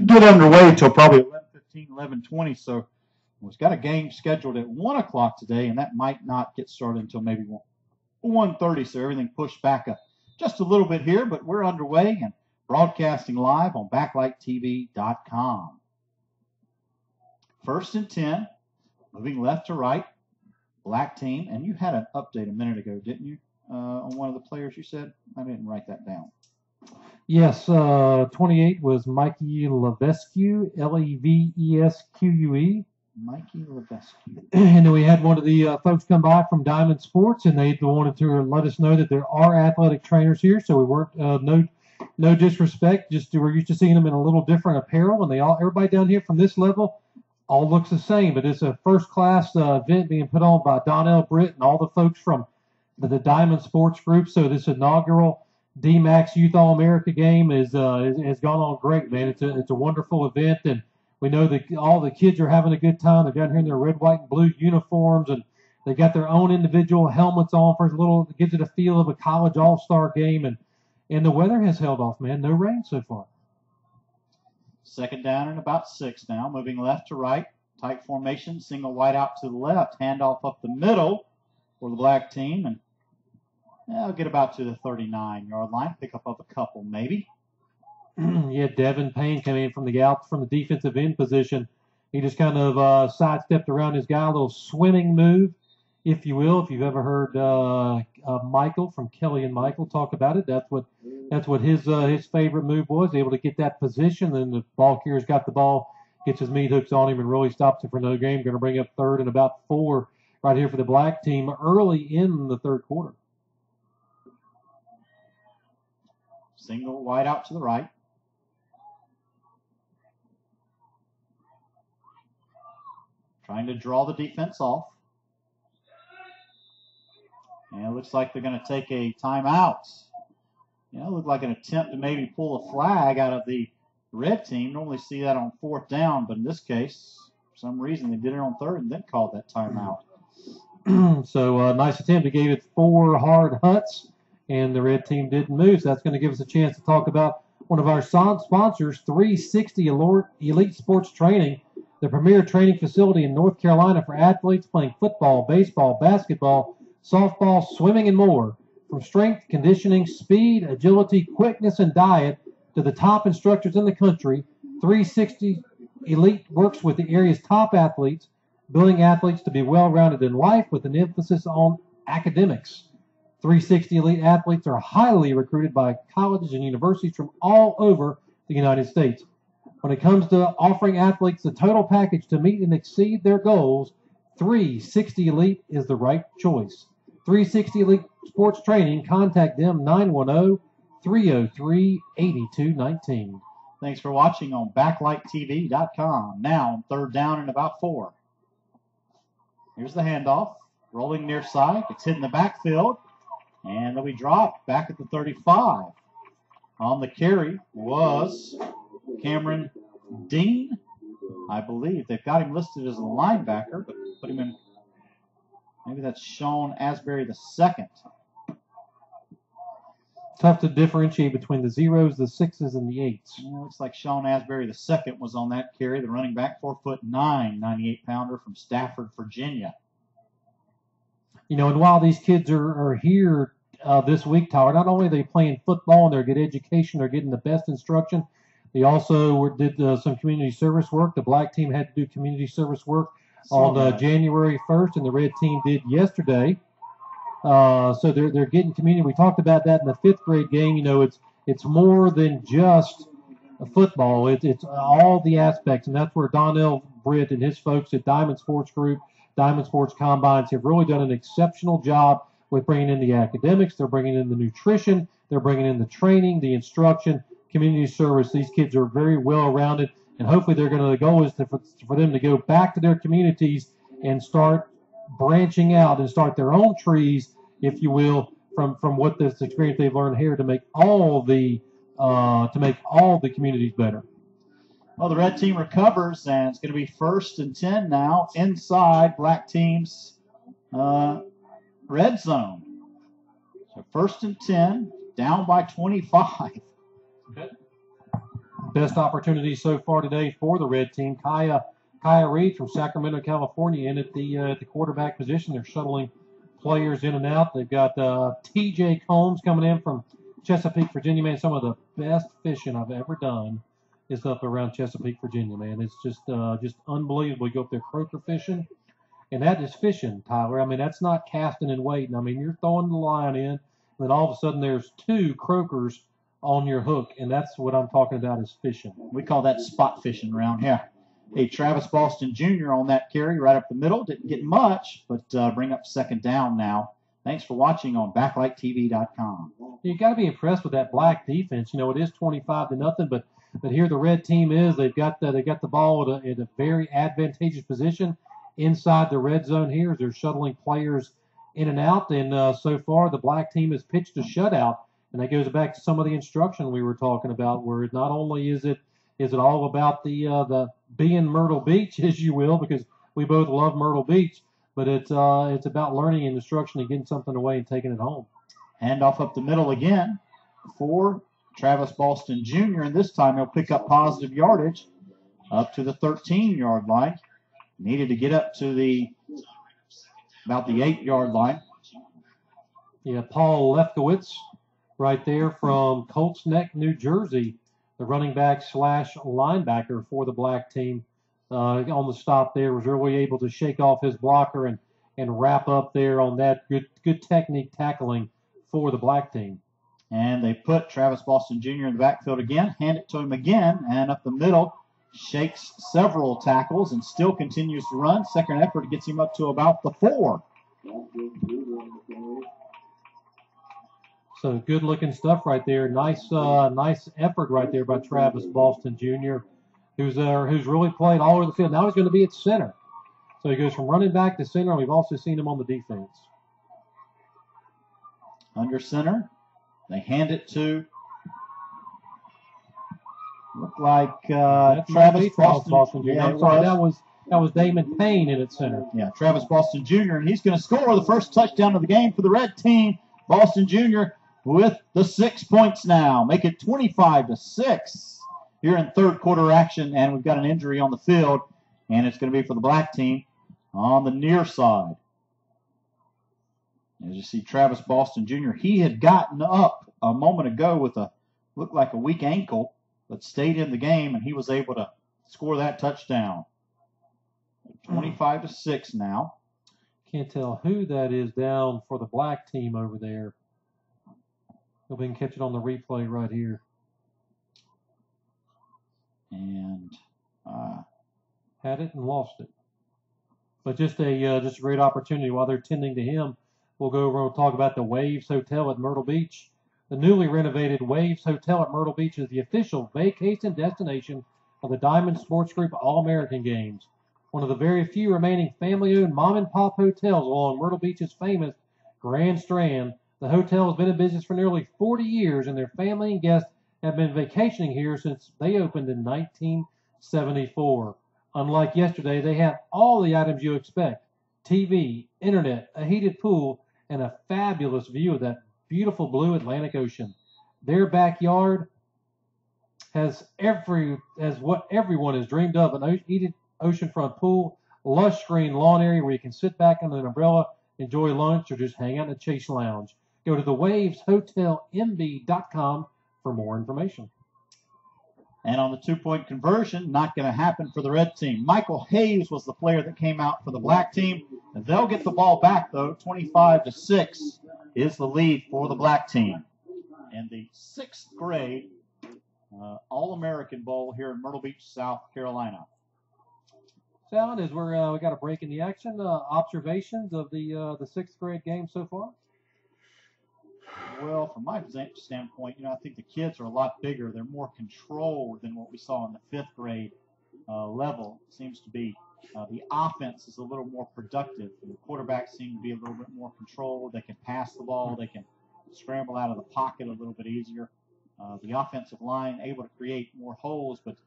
get underway until probably 11:15, 11:20. So we've got a game scheduled at 1 o'clock today, and that might not get started until maybe 1:30. So everything pushed back just a little bit here, but we're underway and broadcasting live on backlighttv.com. 1st and 10, moving left to right, black team. And you had an update a minute ago, didn't you, on one of the players you said? I didn't write that down. Yes, 28 was Mikey Levesque, Levesque. Mikey Levesque. And then we had one of the folks come by from Diamond Sports, and they wanted to let us know that there are athletic trainers here, so we weren't no disrespect, just we're used to seeing them in a little different apparel, and everybody down here from this level all looks the same, but it's a first-class event being put on by Donnell Britt and all the folks from the Diamond Sports Group. So this inaugural Dmaxx Youth All-America game has gone on great, man. It's a wonderful event, and we know that all the kids are having a good time. They're down here in their red, white, and blue uniforms, and they got their own individual helmets on for it gives it a feel of a college all-star game, and the weather has held off, man. No rain so far. Second down and about 6 now. Moving left to right. Tight formation. Single wide out to the left. Handoff up the middle for the black team. And I'll get about to the 39-yard line. Pick up of a couple maybe. Yeah, Devin Payne coming in from the defensive end position. He just kind of sidestepped around his guy. A little swimming move, if you will. If you've ever heard Michael from Kelly and Michael talk about it, that's what his favorite move was. Able to get that position, then the ball carrier's got the ball, gets his meat hooks on him, and really stops it for no game. Going to bring up 3rd and about 4 right here for the black team early in the 3rd quarter. Single wide out to the right. Trying to draw the defense off. And it looks like they're going to take a timeout. It looked like an attempt to maybe pull a flag out of the red team. Normally see that on 4th down, but in this case, for some reason, they did it on 3rd and then called that timeout. So nice attempt. They gave it 4 hard huts, and the red team didn't move. So that's going to give us a chance to talk about one of our sponsors, 360 Elite Sports Training, the premier training facility in North Carolina for athletes playing football, baseball, basketball, softball, swimming, and more. From strength, conditioning, speed, agility, quickness, and diet to the top instructors in the country, 360 Elite works with the area's top athletes, building athletes to be well-rounded in life with an emphasis on academics. 360 Elite athletes are highly recruited by colleges and universities from all over the United States. When it comes to offering athletes the total package to meet and exceed their goals, 360 Elite is the right choice. 360 Elite Sports Training, contact them 910-303-8219. Thanks for watching on backlighttv.com. Now on 3rd down and about 4. Here's the handoff. Rolling near side. It's hitting the backfield. And they'll be dropped back at the 35. On the carry was Cameron Dean, I believe. They've got him listed as a linebacker, but put him in. Maybe that's Sean Asbury the second. Tough to differentiate between the 0s, the 6s, and the 8s. Looks like Sean Asbury the second was on that carry. The running back, 4'9", 98-pounder from Stafford, Virginia. And while these kids are here this week, Tyler, not only are they playing football and they're getting education, they're getting the best instruction, they also did some community service work. The black team had to do community service work on January 1st, and the red team did yesterday. So they're getting community. We talked about that in the 5th grade game. It's more than just football. It's all the aspects, and that's where Donnell Britt and his folks at Diamond Sports Group, Diamond Sports Combines have really done an exceptional job with bringing in the academics. They're bringing in the nutrition. They're bringing in the training, the instruction. community service. These kids are very well-rounded, and hopefully the goal is for them to go back to their communities and start branching out and start their own trees, if you will, from what this experience they've learned here to make all the communities better. Well, the red team recovers, and it's going to be 1st and 10 now inside black team's red zone. So 1st and 10, down by 25. Best opportunity so far today for the red team. Kaya Reed from Sacramento, California, in at the quarterback position. They're shuttling players in and out. They've got T.J. Combs coming in from Chesapeake, Virginia. Man, some of the best fishing I've ever done is up around Chesapeake, Virginia, man. It's just unbelievable. You go up there croaker fishing, and that is fishing, Tyler. I mean, that's not casting and waiting. I mean, you're throwing the line in, and then all of a sudden there's 2 croakers on your hook, and that's what I'm talking about is fishing. We call that spot fishing around here. Hey, Travis Boston Jr. on that carry right up the middle. Didn't get much, but bring up 2nd down now. Thanks for watching on BacklightTV.com. You got to be impressed with that black defense. You know, it is 25-0, but here the red team is. They've got the ball at a very advantageous position inside the red zone here as they're shuttling players in and out. And so far the black team has pitched a shutout, and that goes back to some of the instruction we were talking about, where not only is it all about the being Myrtle Beach, as you will, because we both love Myrtle Beach, but it's about learning and instruction and getting something away and taking it home. Handoff up the middle again for Travis Boston Jr., and this time he'll pick up positive yardage up to the 13-yard line. Needed to get up to about the 8-yard line. Yeah, Paul Lefkowitz right there from Colts Neck, New Jersey, the running back / linebacker for the black team. On the stop there, was really able to shake off his blocker and wrap up there on that good technique tackling for the black team. And they put Travis Boston Jr. in the backfield again, hand it to him again, and up the middle, shakes several tackles and still continues to run. Second effort gets him up to about the 4. So good-looking stuff right there. Nice effort right there by Travis Boston Jr., who's really played all over the field. Now he's going to be at center. So he goes from running back to center, and we've also seen him on the defense. Under center. They hand it to, look like Travis Boston Jr. Yeah, I'm sorry, that was Damon Payne in at center. Yeah, Travis Boston Jr., and he's going to score the first touchdown of the game for the red team. Boston Jr. with the 6 points now. Make it 25-6 here in third quarter action, and we've got an injury on the field, and it's going to be for the black team on the near side. As you see, Travis Boston Jr., he had gotten up a moment ago with looked like a weak ankle, but stayed in the game, and he was able to score that touchdown. 25-6 now. Can't tell who that is down for the black team over there. Hope we can catch it on the replay right here. And had it and lost it. But just a great opportunity while they're tending to him. We'll go over and talk about the Waves Hotel at Myrtle Beach. The newly renovated Waves Hotel at Myrtle Beach is the official vacation destination of the Diamond Sports Group All-American Games. One of the very few remaining family-owned mom-and-pop hotels along Myrtle Beach's famous Grand Strand, the hotel has been in business for nearly 40 years, and their family and guests have been vacationing here since they opened in 1974. Unlike yesterday, they have all the items you expect: TV, internet, a heated pool, and a fabulous view of that beautiful blue Atlantic Ocean. Their backyard has what everyone has dreamed of: an heated oceanfront pool, lush green lawn area where you can sit back under an umbrella, enjoy lunch, or just hang out in the Chase Lounge. Go to thewaveshotelmb.com for more information. And on the two-point conversion, not going to happen for the red team. Michael Hayes was the player that came out for the black team. And they'll get the ball back, though. 25-6 is the lead for the black team. And the 6th grade All-American Bowl here in Myrtle Beach, South Carolina. Alan, as we got a break in the action, observations of the 6th grade game so far? Well, from my standpoint, I think the kids are a lot bigger. They're more controlled than what we saw in the fifth grade level. It seems to be the offense is a little more productive. And the quarterbacks seem to be a little bit more controlled. They can pass the ball. They can scramble out of the pocket a little bit easier. The offensive line able to create more holes, but it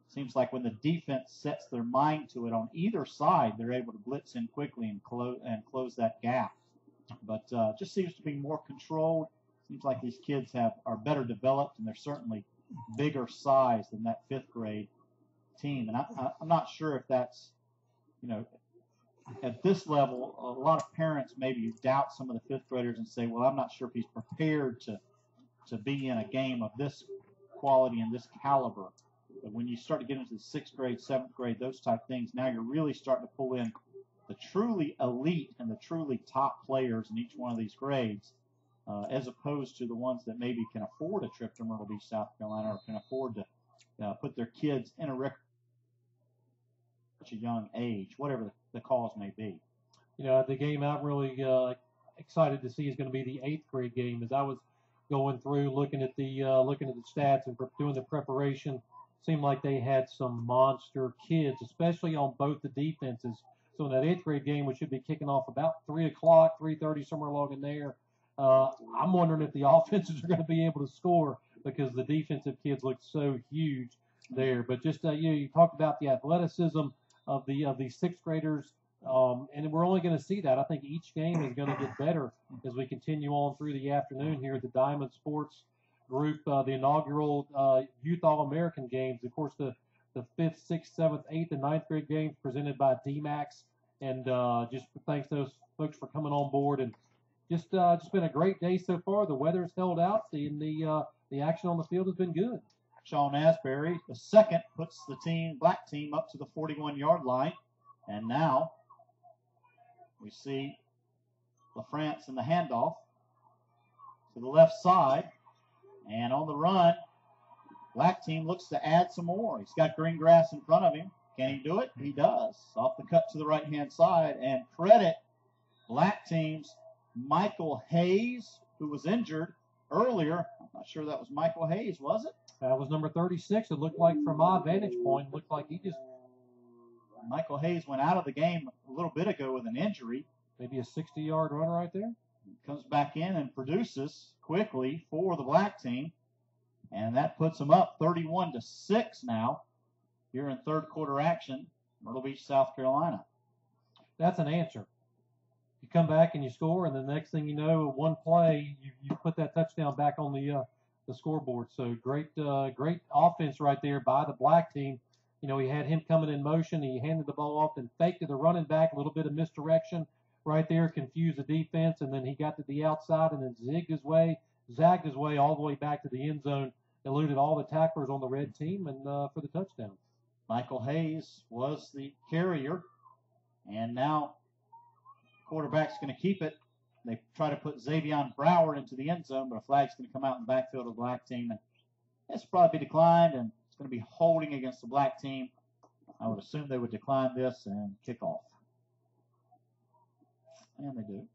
seems like when the defense sets their mind to it on either side, they're able to blitz in quickly and close that gap. But just seems to be more controlled. Seems like these kids are better developed, and they're certainly bigger size than that fifth grade team. And I'm not sure if that's, at this level, a lot of parents maybe doubt some of the fifth graders and say, well, I'm not sure if he's prepared to be in a game of this quality and this caliber. But when you start to get into the sixth grade, seventh grade, those type things, now you're really starting to pull in the truly elite and the truly top players in each one of these grades, as opposed to the ones that maybe can afford a trip to Myrtle Beach, South Carolina, or can afford to put their kids in a such a young age, whatever the cause may be. The game I'm really excited to see is going to be the eighth grade game. As I was going through looking at the stats and doing the preparation, seemed like they had some monster kids, especially on both the defenses. So in that eighth grade game, which should be kicking off about 3 o'clock, 3:30, somewhere along in there, I'm wondering if the offenses are going to be able to score because the defensive kids look so huge there. But just you talked about the athleticism of the sixth graders, and we're only going to see that. I think each game is going to get better as we continue on through the afternoon here at the Diamond Sports Group, the inaugural Youth All-American games. Of course, the 5th, 6th, 7th, 8th, and 9th grade games presented by Dmaxx. And just thanks to those folks for coming on board. And just been a great day so far. The weather's held out, and the action on the field has been good. Sean Asbury, the second, puts the black team up to the 41-yard line. And now we see LaFrance in the handoff to the left side. And on the run, black team looks to add some more. He's got green grass in front of him. Can he do it? He does. Off the cut to the right-hand side. And credit black team's Michael Hayes, who was injured earlier. I'm not sure that was Michael Hayes, was it? That was number 36. It looked like, from my vantage point, looked like he just... Michael Hayes went out of the game a little bit ago with an injury. Maybe a 60-yard run right there. Comes back in and produces quickly for the black team. And that puts them up 31-6 now here in third quarter action, Myrtle Beach, South Carolina. That's an answer. You come back and you score, and the next thing you know, one play, you put that touchdown back on the scoreboard. So great offense right there by the black team. He had him coming in motion. He handed the ball off and faked to the running back, a little bit of misdirection right there, confused the defense, and then he got to the outside and then zagged his way all the way back to the end zone, eluded all the tacklers on the red team, and for the touchdown. Michael Hayes was the carrier, and now quarterback's going to keep it. They try to put Xavion Broward into the end zone, but a flag's going to come out in the backfield of the black team, and this will probably be declined, and it's going to be holding against the black team. I would assume they would decline this and kick off. And they do.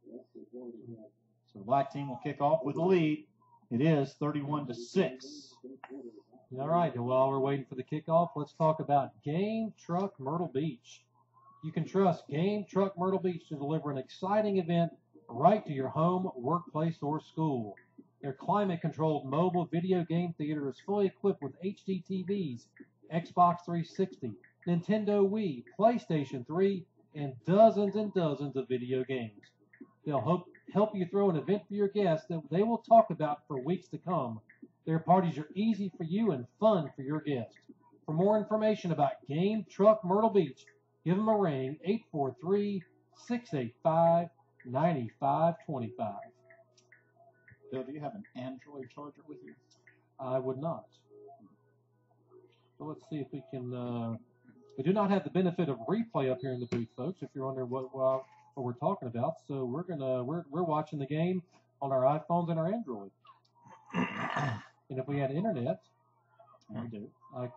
So the black team will kick off with the lead. It is 31-6. All right, and while we're waiting for the kickoff, let's talk about Game Truck Myrtle Beach. You can trust Game Truck Myrtle Beach to deliver an exciting event right to your home, workplace, or school. Their climate-controlled mobile video game theater is fully equipped with HD TVs, Xbox 360, Nintendo Wii, PlayStation 3, and dozens of video games. They'll help you throw an event for your guests that they will talk about for weeks to come. Their parties are easy for you and fun for your guests. For more information about Game Truck Myrtle Beach, give them a ring, 843-685-9525. Bill, do you have an Android charger with you? I would not. So let's see if we can... we do not have the benefit of replay up here in the booth, folks, if you're wondering what we're talking about. So we're watching the game on our iPhones and our Android. And if we had internet, we do. We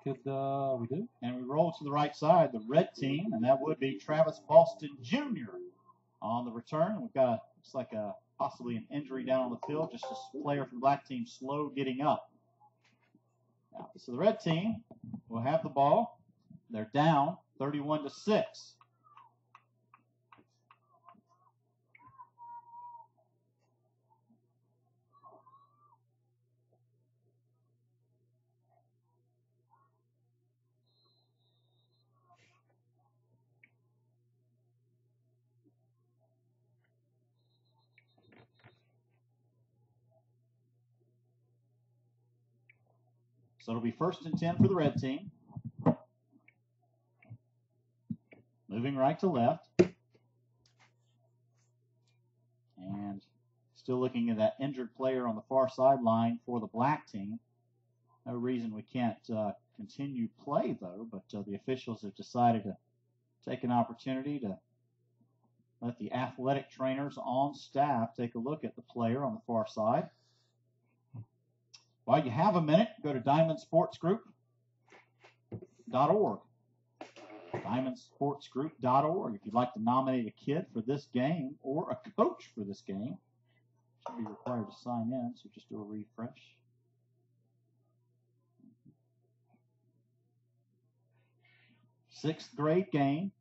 do. And we roll to the right side, the red team, and that would be Travis Boston Jr. on the return. We've got looks like a possibly an injury down on the field. Just a player from the black team slow getting up. Now, so the red team will have the ball. They're down 31-6. So it'll be 1st and 10 for the red team. Moving right to left. And still looking at that injured player on the far sideline for the black team. No reason we can't continue play, though, but the officials have decided to take an opportunity to let the athletic trainers on staff take a look at the player on the far side. While you have a minute, go to diamondsportsgroup.org. diamondsportsgroup.org if you'd like to nominate a kid for this game or a coach for this game. Should be required to sign in, so just do a refresh. Sixth grade game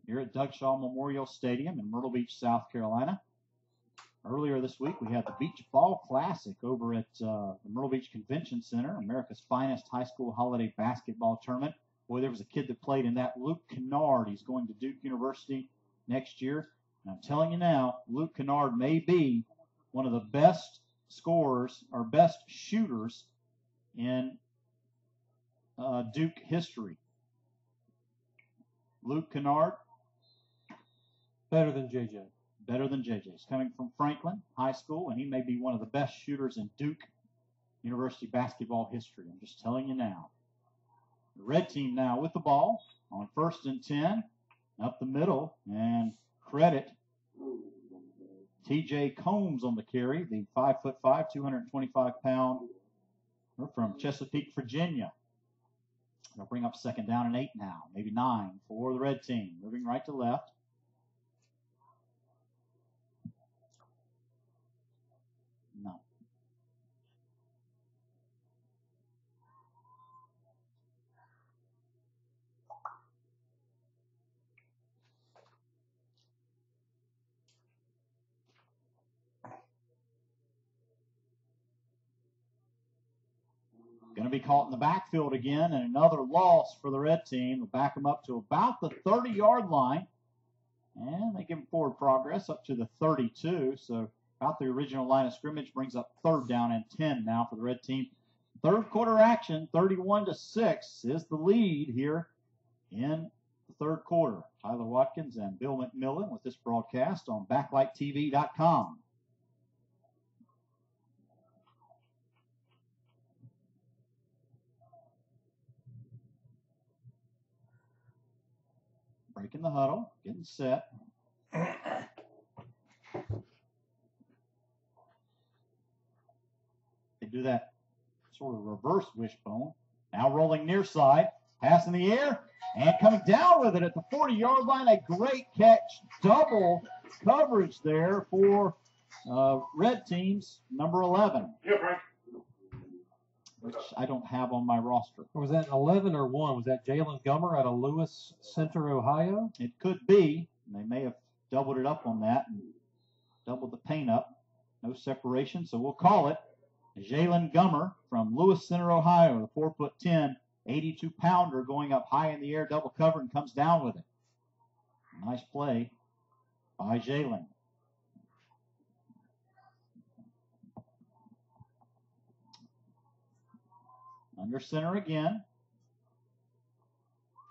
here at Doug Shaw Memorial Stadium in Myrtle Beach, South Carolina. Earlier this week, we had the Beach Ball Classic over at the Myrtle Beach Convention Center, America's finest high school holiday basketball tournament. Boy, there was a kid that played in that, Luke Kennard. He's going to Duke University next year. And I'm telling you now, Luke Kennard may be one of the best scorers or best shooters in Duke history. Luke Kennard. Better than JJ. Better than JJ. He's coming from Franklin High School, and he may be one of the best shooters in Duke University basketball history. I'm just telling you now. The red team now with the ball on 1st and 10. Up the middle, and credit TJ Combs on the carry, the 5'5", 225-pound from Chesapeake, Virginia. They'll bring up 2nd down and 8 now, maybe 9 for the red team. Moving right to left. No. Going to be caught in the backfield again, and another loss for the red team. They'll back them up to about the 30-yard line, and they give them forward progress up to the 32. So about the original line of scrimmage, brings up 3rd down and 10 now for the red team. Third quarter action, 31-6 is the lead here in the third quarter. Tyler Watkins and Bill McMillan with this broadcast on BacklightTV.com. Breaking the huddle, getting set. They do that sort of reverse wishbone. Now rolling near side, pass in the air, and coming down with it at the 40-yard line. A great catch, double coverage there for red team's number 11. Yeah, Frank. Which I don't have on my roster. Was that 11 or 1? Was that Jalen Gummer out of Lewis Center, Ohio? It could be. They may have doubled it up on that and doubled the paint up. No separation, so we'll call it Jalen Gummer from Lewis Center, Ohio, the 4'10", 82-pounder going up high in the air, double cover, and comes down with it. Nice play by Jalen. Under center again.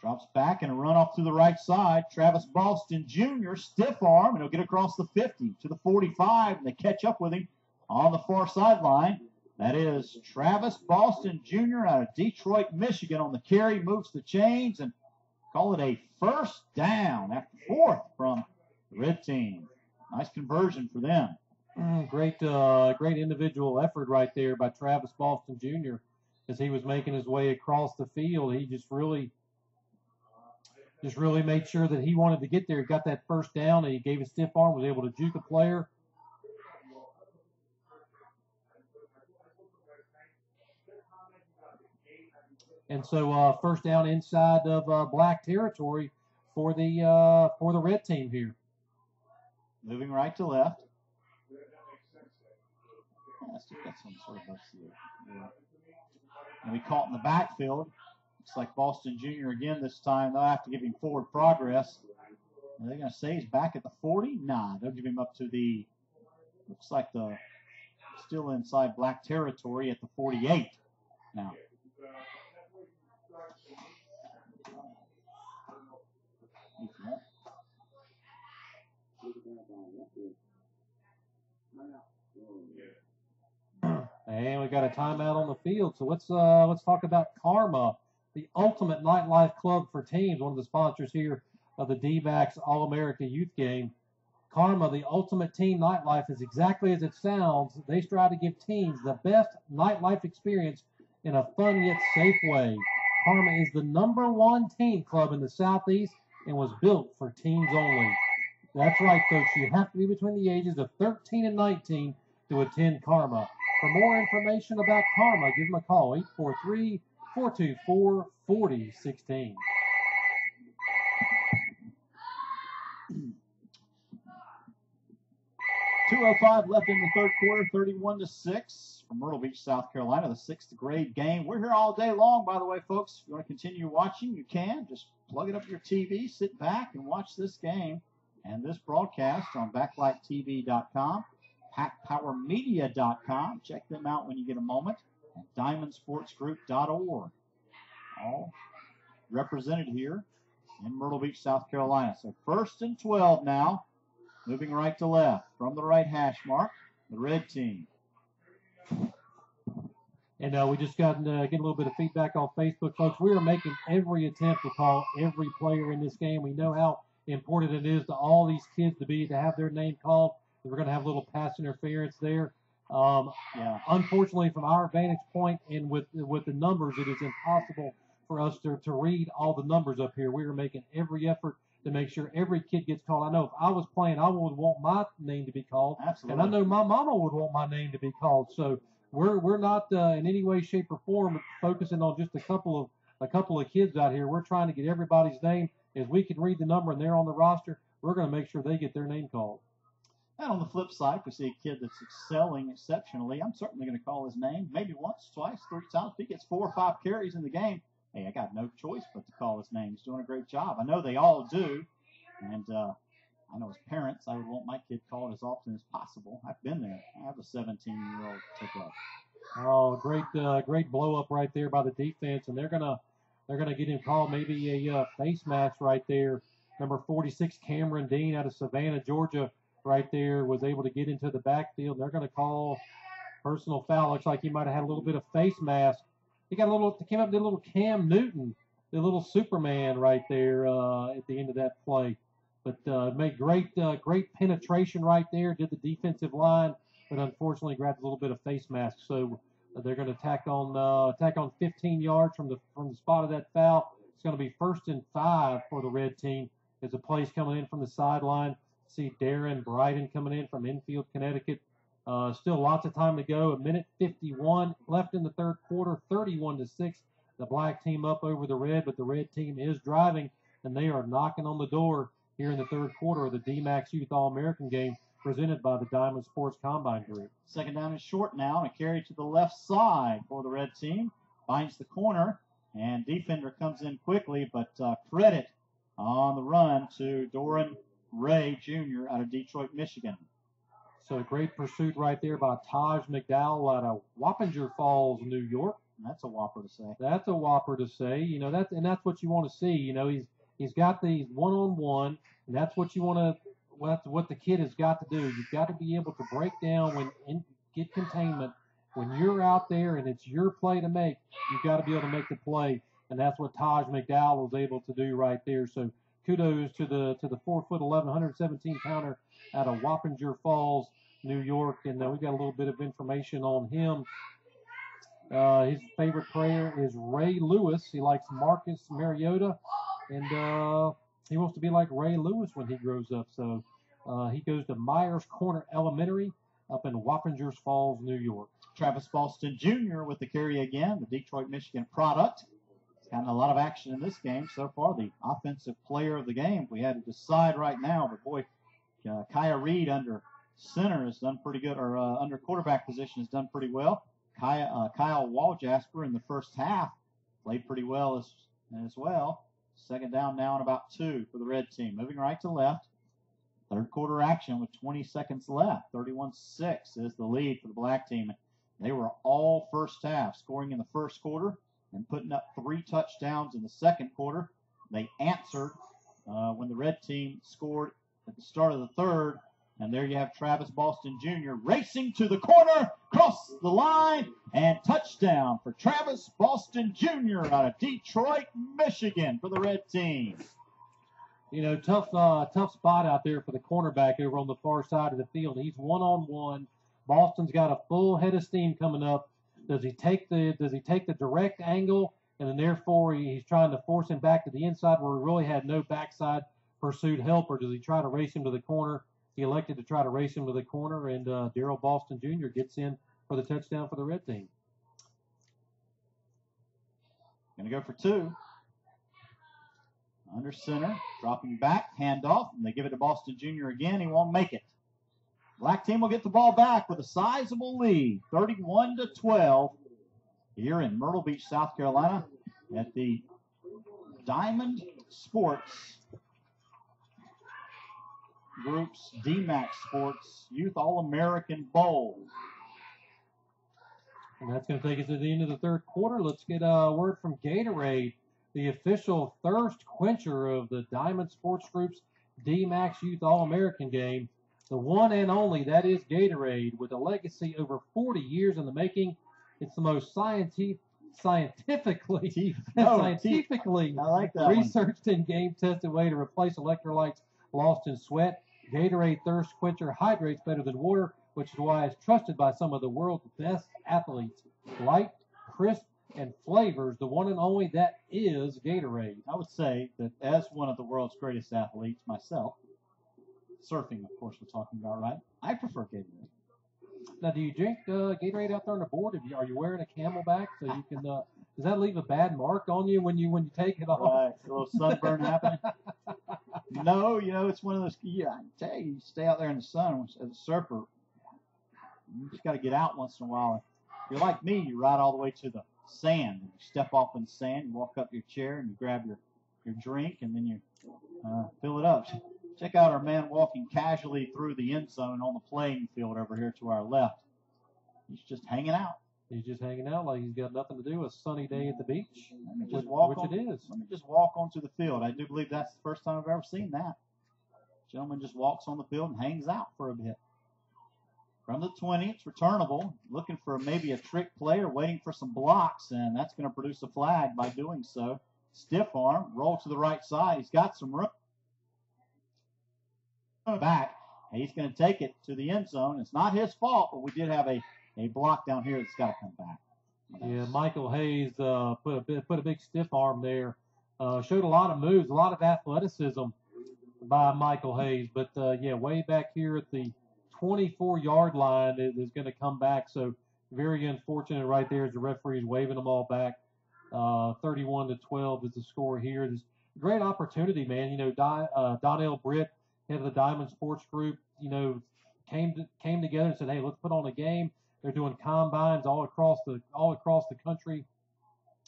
Drops back and a run off to the right side. Travis Boston Jr., stiff arm, and he'll get across the 50 to the 45, and they catch up with him on the far sideline. That is Travis Boston Jr. out of Detroit, Michigan on the carry, moves the chains, and call it a 1st down after 4th from the red team. Nice conversion for them. Great individual effort right there by Travis Boston Jr. as he was making his way across the field. He just really made sure that he wanted to get there. He got that 1st down, and he gave a stiff arm, was able to juke a player And so first down inside of black territory for the red team here. Moving right to left. Yeah, still got some sort of and we caught in the backfield. Looks like Boston Jr. again this time. They'll have to give him forward progress. Are they going to say he's back at the 40? Nah, they'll give him up to the, looks like still inside black territory at the 48 now. And we got a timeout on the field. So let's talk about Karma, the ultimate nightlife club for teams, one of the sponsors here of the Dmaxx All-America Youth Game. Karma, the ultimate teen nightlife, is exactly as it sounds. They strive to give teens the best nightlife experience in a fun yet safe way. Karma is the #1 teen club in the Southeast and was built for teens only. That's right, folks. You have to be between the ages of 13 and 19 to attend Karma. For more information about Karma, give them a call, 843-424-4016. .205 left in the third quarter, 31-6 from Myrtle Beach, South Carolina, the 6th grade game. We're here all day long, by the way, folks. If you want to continue watching, you can. Just plug it up to your TV, sit back, and watch this game and this broadcast on BacklightTV.com, PackPowerMedia.com. Check them out when you get a moment, and DiamondSportsGroup.org. All represented here in Myrtle Beach, South Carolina. So 1st and 12 now. Moving right to left from the right hash mark, the red team. And we just got getting a little bit of feedback on Facebook, folks. We are making every attempt to call every player in this game. We know how important it is to all these kids to have their name called. We're going to have a little pass interference there. Unfortunately, from our vantage point and with the numbers, it is impossible for us to read all the numbers up here. We are making every effort to make sure every kid gets called. I know if I was playing, I would want my name to be called. Absolutely. And I know my mama would want my name to be called. So we're not in any way, shape, or form focusing on just a couple of kids out here. We're trying to get everybody's name. As we can read the number and they're on the roster, we're going to make sure they get their name called. And on the flip side, if we see a kid that's excelling exceptionally, I'm certainly going to call his name maybe once, twice, 3 times. If he gets 4 or 5 carries in the game, hey, I got no choice but to call his name. He's doing a great job. I know they all do. And I know as parents, I would want my kid called as often as possible. I've been there. I have a 17-year-old pickup. Oh, great blow up right there by the defense, and they're gonna get him called maybe a face mask right there. Number 46, Cameron Dean out of Savannah, Georgia, right there was able to get into the backfield. They're gonna call personal foul. Looks like he might have had a little bit of face mask. He came up and did a little Cam Newton, the little Superman right there at the end of that play. But made great penetration right there. Did the defensive line, but unfortunately grabbed a little bit of face mask. So they're going to tack on 15 yards from the spot of that foul. It's going to be 1st and 5 for the red team as the play's coming in from the sideline. See Darren Bryden coming in from Enfield, Connecticut. Still lots of time to go. 1:51 left in the third quarter. 31-6. The black team up over the red, but the red team is driving, and they are knocking on the door here in the third quarter of the Dmaxx Youth All-American Game presented by the Diamond Sports Combine Group. 2nd down and short now, and a carry to the left side for the red team. Finds the corner, and defender comes in quickly, but credit on the run to Doran Ray Jr. out of Detroit, Michigan. So a great pursuit right there by Taj McDowell out of Wappinger Falls, New York. That's a whopper to say. That's a whopper to say. You know, that's what you want to see. You know, he's got these one-on-one, and that's what you want to. That's what the kid has got to do. You've got to be able to break down get containment. When you're out there and it's your play to make, you've got to be able to make the play, and that's what Taj McDowell was able to do right there. So kudos to the 4'11", 117-pounder out of Wappinger Falls, New York, and we got a little bit of information on him. His favorite player is Ray Lewis. He likes Marcus Mariota, and he wants to be like Ray Lewis when he grows up. So he goes to Myers Corner Elementary up in Wappinger Falls, New York. Travis Boston Jr. with the carry again, the Detroit, Michigan product. Gotten a lot of action in this game so far. The offensive player of the game, we had to decide right now, but boy, Kaya Reed under center has done pretty good, or under quarterback position has done pretty well. Kyle Waljasper in the first half played pretty well as well. Second down now and about 2 for the red team. Moving right to left. Third quarter action with 20 seconds left. 31-6 is the lead for the black team. They were all first half, scoring in the first quarter and putting up 3 touchdowns in the second quarter. They answered when the red team scored at the start of the third. And there you have Travis Boston Jr. racing to the corner, cross the line, and touchdown for Travis Boston Jr. out of Detroit, Michigan for the red team. You know, tough spot out there for the cornerback over on the far side of the field. He's one-on-one. Boston's got a full head of steam coming up. Does he take the direct angle, and then therefore he's trying to force him back to the inside where he really had no backside pursuit help, or does he try to race him to the corner? He elected to try to race him to the corner, and Darrell Boston Jr. gets in for the touchdown for the red team. Going to go for 2. Under center, dropping back, handoff, and they give it to Boston Jr. again. He won't make it. Black team will get the ball back with a sizable lead, 31-12, here in Myrtle Beach, South Carolina, at the Diamond Sports Group's Dmaxx Sports Youth All-American Bowl. And that's going to take us to the end of the third quarter. Let's get a word from Gatorade, the official thirst quencher of the Diamond Sports Group's Dmaxx Youth All-American game. The one and only, that is Gatorade, with a legacy over 40 years in the making. It's the most scientifically I like that researched and game-tested way to replace electrolytes lost in sweat. Gatorade Thirst Quencher hydrates better than water, which is why it's trusted by some of the world's best athletes. Light, crisp, and flavors, the one and only that is Gatorade. I would say that as one of the world's greatest athletes myself, surfing, of course, we're talking about, right? I prefer Gatorade. Now, do you drink Gatorade out there on the board? Are you wearing a Camelback so you can? Does that leave a bad mark on you when you take it off? Right, a little sunburn happening. No, it's one of those. Yeah, I tell you, you stay out there in the sun as a surfer. You just got to get out once in a while. If you're like me, you ride all the way to the sand. You step off in the sand, you walk up your chair, and you grab your drink, and then you fill it up. Check out our man walking casually through the end zone on the playing field over here to our left. He's just hanging out. He's just hanging out like he's got nothing to do. A sunny day at the beach, Let me just walk onto the field. I do believe that's the first time I've ever seen that. Gentleman just walks on the field and hangs out for a bit. From the 20, it's returnable. Looking for maybe a trick play or waiting for some blocks, and that's going to produce a flag by doing so. Stiff arm, roll to the right side. He's got some room. Back. He's going to take it to the end zone. It's not his fault, but we did have a block down here that's got to come back. Yeah, Michael Hayes put a big stiff arm there. Showed a lot of moves, a lot of athleticism by Michael Hayes. But, way back here at the 24-yard line is going to come back. So very unfortunate right there as the referee is waving them all back. 31-12 is the score here. This great opportunity, man. Donnell Britt, head of the Diamond Sports Group, came together and said, hey, let's put on a game. They're doing combines all across the country,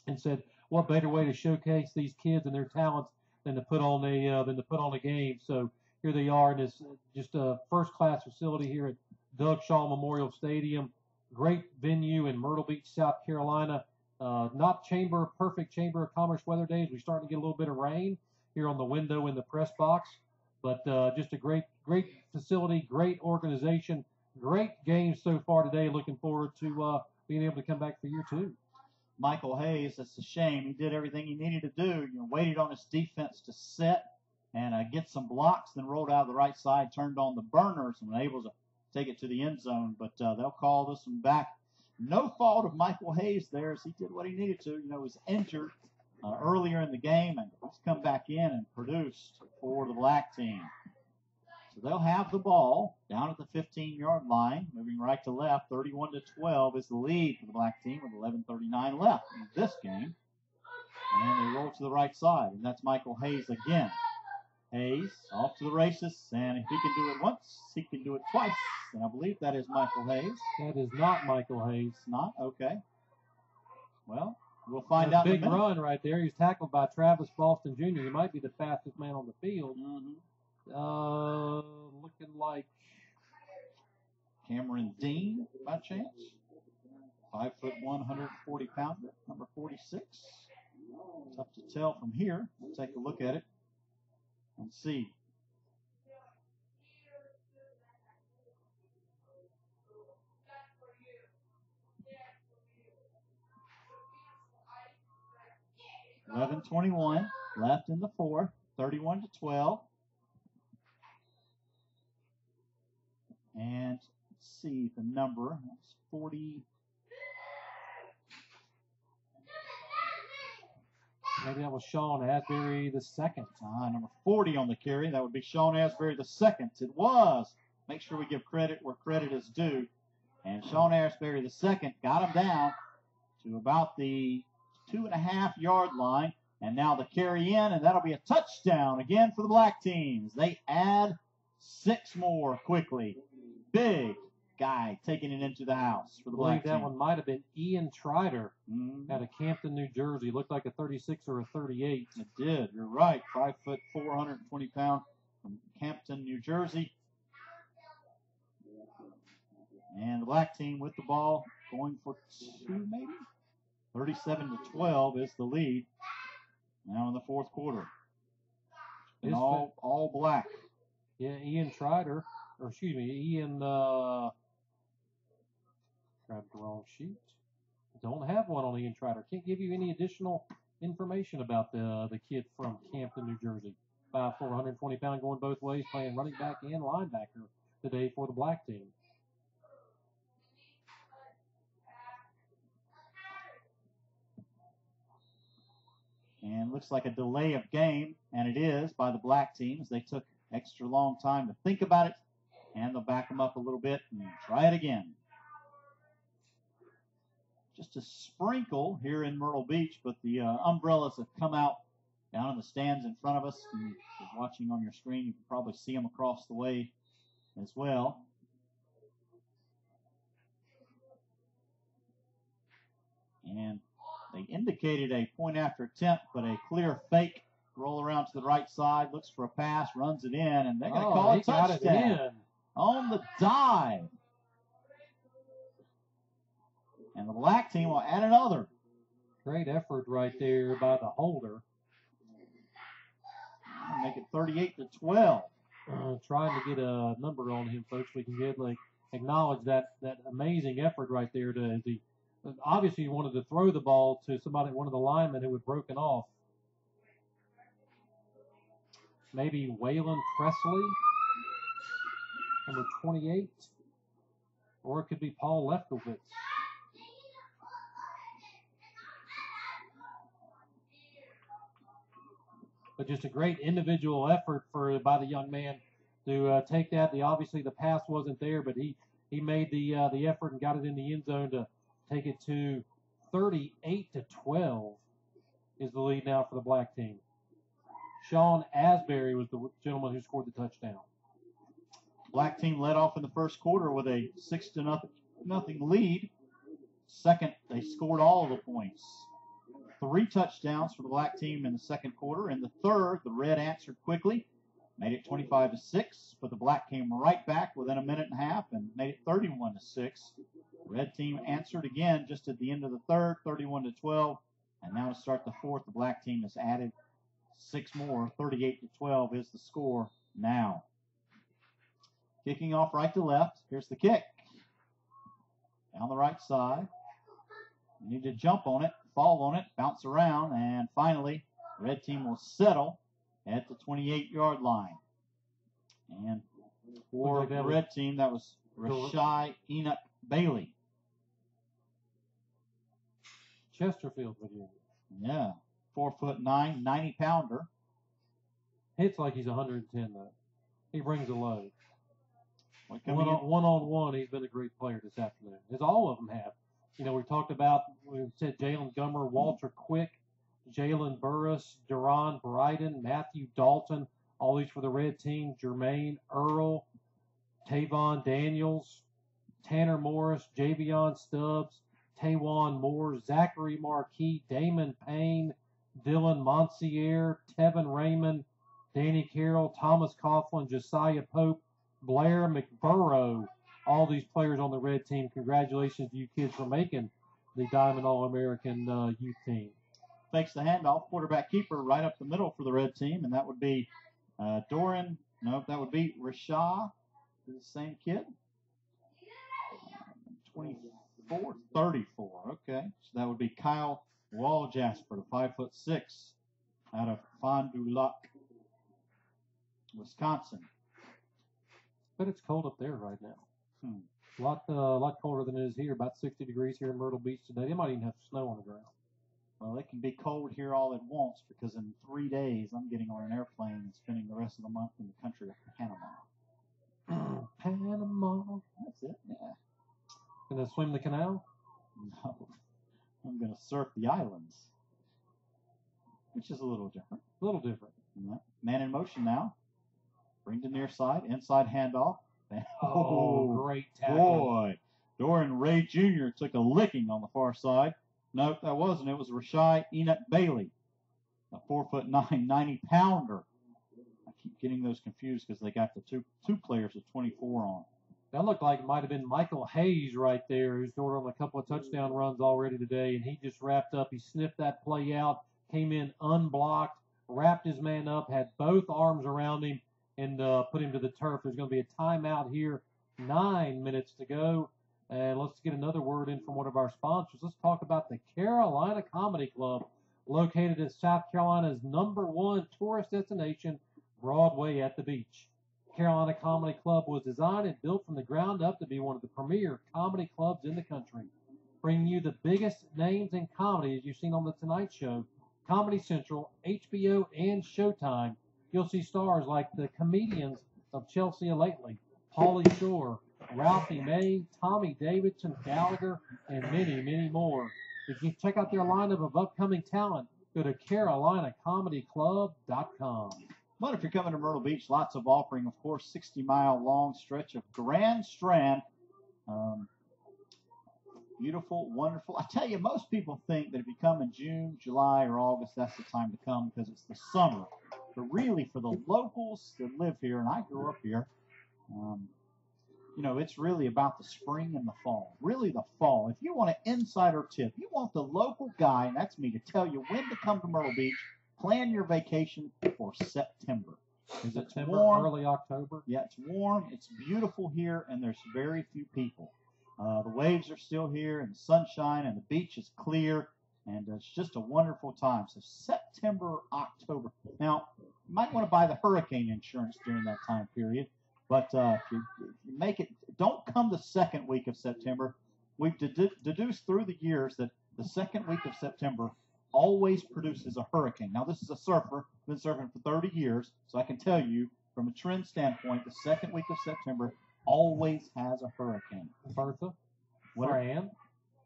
and said, what better way to showcase these kids and their talents than to put on a game? So here they are in this just a first-class facility here at Doug Shaw Memorial Stadium. Great venue in Myrtle Beach, South Carolina. Not perfect Chamber of Commerce weather days. We're starting to get a little bit of rain here on the window in the press box. But just a great facility, great organization, great game so far today. Looking forward to being able to come back for year 2. Michael Hayes, that's a shame. He did everything he needed to do. Waited on his defense to set and get some blocks, then rolled out of the right side, turned on the burners, and was able to take it to the end zone. But they'll call this one back. No fault of Michael Hayes there, as he did what he needed to. He was injured earlier in the game, and he's come back in and produced for the black team. So they'll have the ball down at the 15-yard line, moving right to left. 31-12 is the lead for the black team with 11:39 left in this game. And they roll to the right side, and that's Michael Hayes again. Hayes off to the races, and if he can do it once, he can do it twice. And I believe that is Michael Hayes. That is not Michael Hayes. It's not? Okay. Well, we'll find out in a minute. Big run right there. He's tackled by Travis Boston Jr. He might be the fastest man on the field. Looking like Cameron Dean, by chance. 5'1", 140-pounder, number 46. Tough to tell from here. We'll take a look at it and see. $11:21 left in the fourth. 31-12. And let's see the number. That's 40. Maybe that was Sean Asbury the second. Number 40 on the carry. That would be Sean Asbury the second. It was. Make sure we give credit where credit is due. And Sean Asbury the second got him down to about the 2.5-yard line. And now the carry in, and that'll be a touchdown again for the black teams. They add 6 more quickly. Big guy taking it into the house for the black team. That one might have been Ian Trider out of Campton, New Jersey. Looked like a 36 or a 38. It did. You're right. 5'4", 120-pound from Campton, New Jersey. And the black team with the ball going for 2 maybe? 37-12 is the lead now in the fourth quarter. And all black. Yeah, Ian Trider. Or excuse me, Ian, grabbed the wrong sheet. Don't have one on Ian Trider. Can't give you any additional information about the kid from Campton, New Jersey. 5'4", 120-pound, going both ways, playing running back and linebacker today for the black team. And looks like a delay of game, and it is by the black teams. They took extra long time to think about it. And they'll back them up a little bit and try it again. Just a sprinkle here in Myrtle Beach, but the umbrellas have come out down in the stands in front of us. And if you're watching on your screen, you can probably see them across the way as well. And they indicated a point after attempt, but a clear fake. Roll around to the right side, looks for a pass, runs it in, and they're going to call it touchdown. Got it in. On the dive. And the black team will add another. Great effort right there by the holder. Make it 38-12. Trying to get a number on him, folks. We can acknowledge that amazing effort right there. Obviously, he wanted to throw the ball to one of the linemen who had broken off. Maybe Waylon Presley, number 28, or it could be Paul Lefkowitz. But just a great individual effort by the young man to take that. Obviously the pass wasn't there, but he made the effort and got it in the end zone to take it to 38-12 is the lead now for the black team. Sean Asbury was the gentleman who scored the touchdown. Black team led off in the first quarter with a 6-0 lead. Second, they scored all of the points. 3 touchdowns for the black team in the second quarter. In the third, the red answered quickly, made it 25-6, but the black came right back within a minute and a half and made it 31-6. The red team answered again just at the end of the third, 31-12, and now to start the fourth, the black team has added 6 more. 38-12 is the score now. Kicking off right to left. Here's the kick. Down the right side. You need to jump on it, fall on it, bounce around, and finally, the red team will settle at the 28-yard line. And for the red team, that was Rashai Enoch Bailey. Chesterfield, Virginia. Yeah, 4'9", 90-pounder. Hits like he's 110, though. He brings a load. One-on-one, he's been a great player this afternoon, as all of them have. You know, we've said Jalen Gummer, Walter Quick, Jalen Burris, Deron Bryden, Matthew Dalton, all these for the red team, Jermaine Earl, Tavon Daniels, Tanner Morris, Javion Stubbs, Tawan Moore, Zachary Marquis, Damon Payne, Dylan Monsier, Tevin Raymond, Danny Carroll, Thomas Coughlin, Josiah Pope, Blair McBurrow, all these players on the red team. Congratulations to you kids for making the Diamond All-American youth team. Fakes the handoff, quarterback keeper right up the middle for the red team, and that would be Doran. No, that would be Rashad, the same kid. 24, 34. Okay, so that would be Kyle Walljasper, the 5'6", out of Fond du Lac, Wisconsin. But it's cold up there right now. A lot colder than it is here. About 60 degrees here in Myrtle Beach today. They might even have snow on the ground. Well, it can be cold here all at once because in 3 days I'm getting on an airplane and spending the rest of the month in the country of Panama. Panama. That's it. Yeah. Gonna swim the canal? No, I'm gonna surf the islands, which is a little different. A little different. Yeah. Man in motion now. Bring to near side, inside handoff. Oh, great tackle. Boy, Doran Ray Jr. took a licking on the far side. No, that wasn't. It was Rashai Enoch Bailey, a 4'9", 90-pounder. I keep getting those confused because they got the two players with 24 on. That looked like it might have been Michael Hayes right there, who's scored on a couple of touchdown runs already today, and he just wrapped up. He sniffed that play out, came in unblocked, wrapped his man up, had both arms around him, and put him to the turf. There's going to be a timeout here, 9 minutes to go. And let's get another word in from one of our sponsors. Let's talk about the Carolina Comedy Club, located at South Carolina's #1 tourist destination, Broadway at the Beach. Carolina Comedy Club was designed and built from the ground up to be one of the premier comedy clubs in the country, bringing you the biggest names in comedy as you've seen on The Tonight Show, Comedy Central, HBO, and Showtime. You'll see stars like the comedians of Chelsea Lately, Pauly Shore, Ralphie May, Tommy Davidson, Gallagher, and many, many more. If you check out their lineup of upcoming talent, go to CarolinaComedyClub.com. But if you're coming to Myrtle Beach, lots of offering, of course, 60-mile-long stretch of Grand Strand. Beautiful, wonderful. I tell you, most people think that if you come in June, July, or August, that's the time to come because it's the summer. But really, for the locals that live here, and I grew up here, it's really about the spring and the fall. Really the fall. If you want an insider tip, you want the local guy, and that's me, to tell you when to come to Myrtle Beach, plan your vacation for September. Is it September, warm, early October? Yeah, it's warm, it's beautiful here, and there's very few people. The waves are still here, and the sunshine, and the beach is clear, and it's just a wonderful time. So September, October. Now, you might want to buy the hurricane insurance during that time period, but if you make it, don't come the second week of September. We've deduced through the years that the second week of September always produces a hurricane. Now, this is a surfer, been surfing for 30 years, so I can tell you from a trend standpoint, the second week of September always has a hurricane. Bertha, Fran,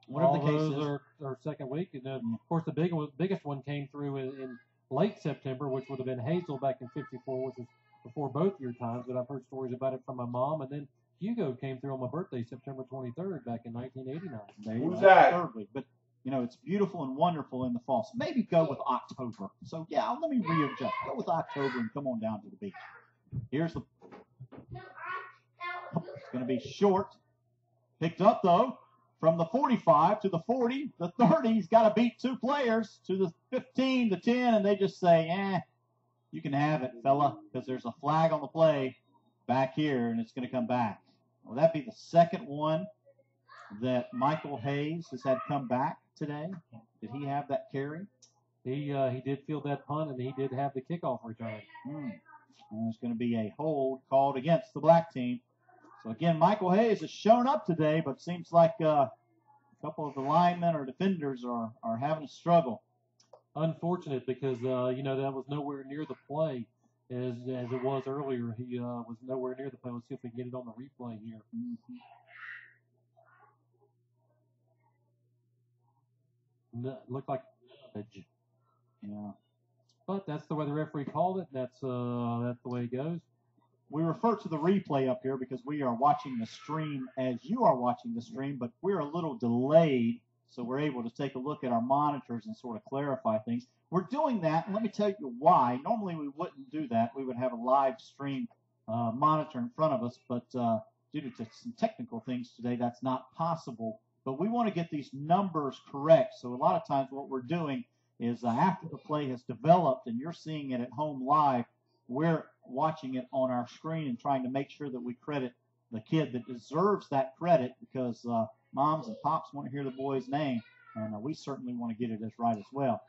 whatever all the case those is. are second week. And then, of course, the biggest one came through in late September, which would have been Hazel back in '54, which was before both your times, but I've heard stories about it from my mom. And then Hugo came through on my birthday, September 23rd, back in 1989. Who's that? Third week, but it's beautiful and wonderful in the fall. So maybe go with October. So yeah, let me readjust. Go with October and come on down to the beach. Here's the. It's going to be short. Picked up though from the 45 to the 40, the 30. He's got to beat two players to the 15, the 10, and they just say, you can have it, fella, because there's a flag on the play back here, and it's going to come back. Will that be the second one that Michael Hayes has had come back today? Did he have that carry? He did field that punt, and he did have the kickoff return. And there's going to be a hold called against the black team. So, again, Michael Hayes has shown up today, but seems like a couple of the linemen or defenders are having a struggle. Unfortunate because, that was nowhere near the play as it was earlier. He was nowhere near the play. Let's see if we can get it on the replay here. Looked like edge. Yeah. But that's the way the referee called it. That's the way it goes. We refer to the replay up here because we are watching the stream as you are watching the stream, but we're a little delayed, so we're able to take a look at our monitors and sort of clarify things. We're doing that, and let me tell you why. Normally we wouldn't do that. We would have a live stream monitor in front of us, but due to some technical things today, that's not possible. But we want to get these numbers correct, so a lot of times what we're doing is after the play has developed and you're seeing it at home live, we're watching it on our screen and trying to make sure that we credit the kid that deserves that credit because moms and pops want to hear the boy's name, and we certainly want to get it as right as well.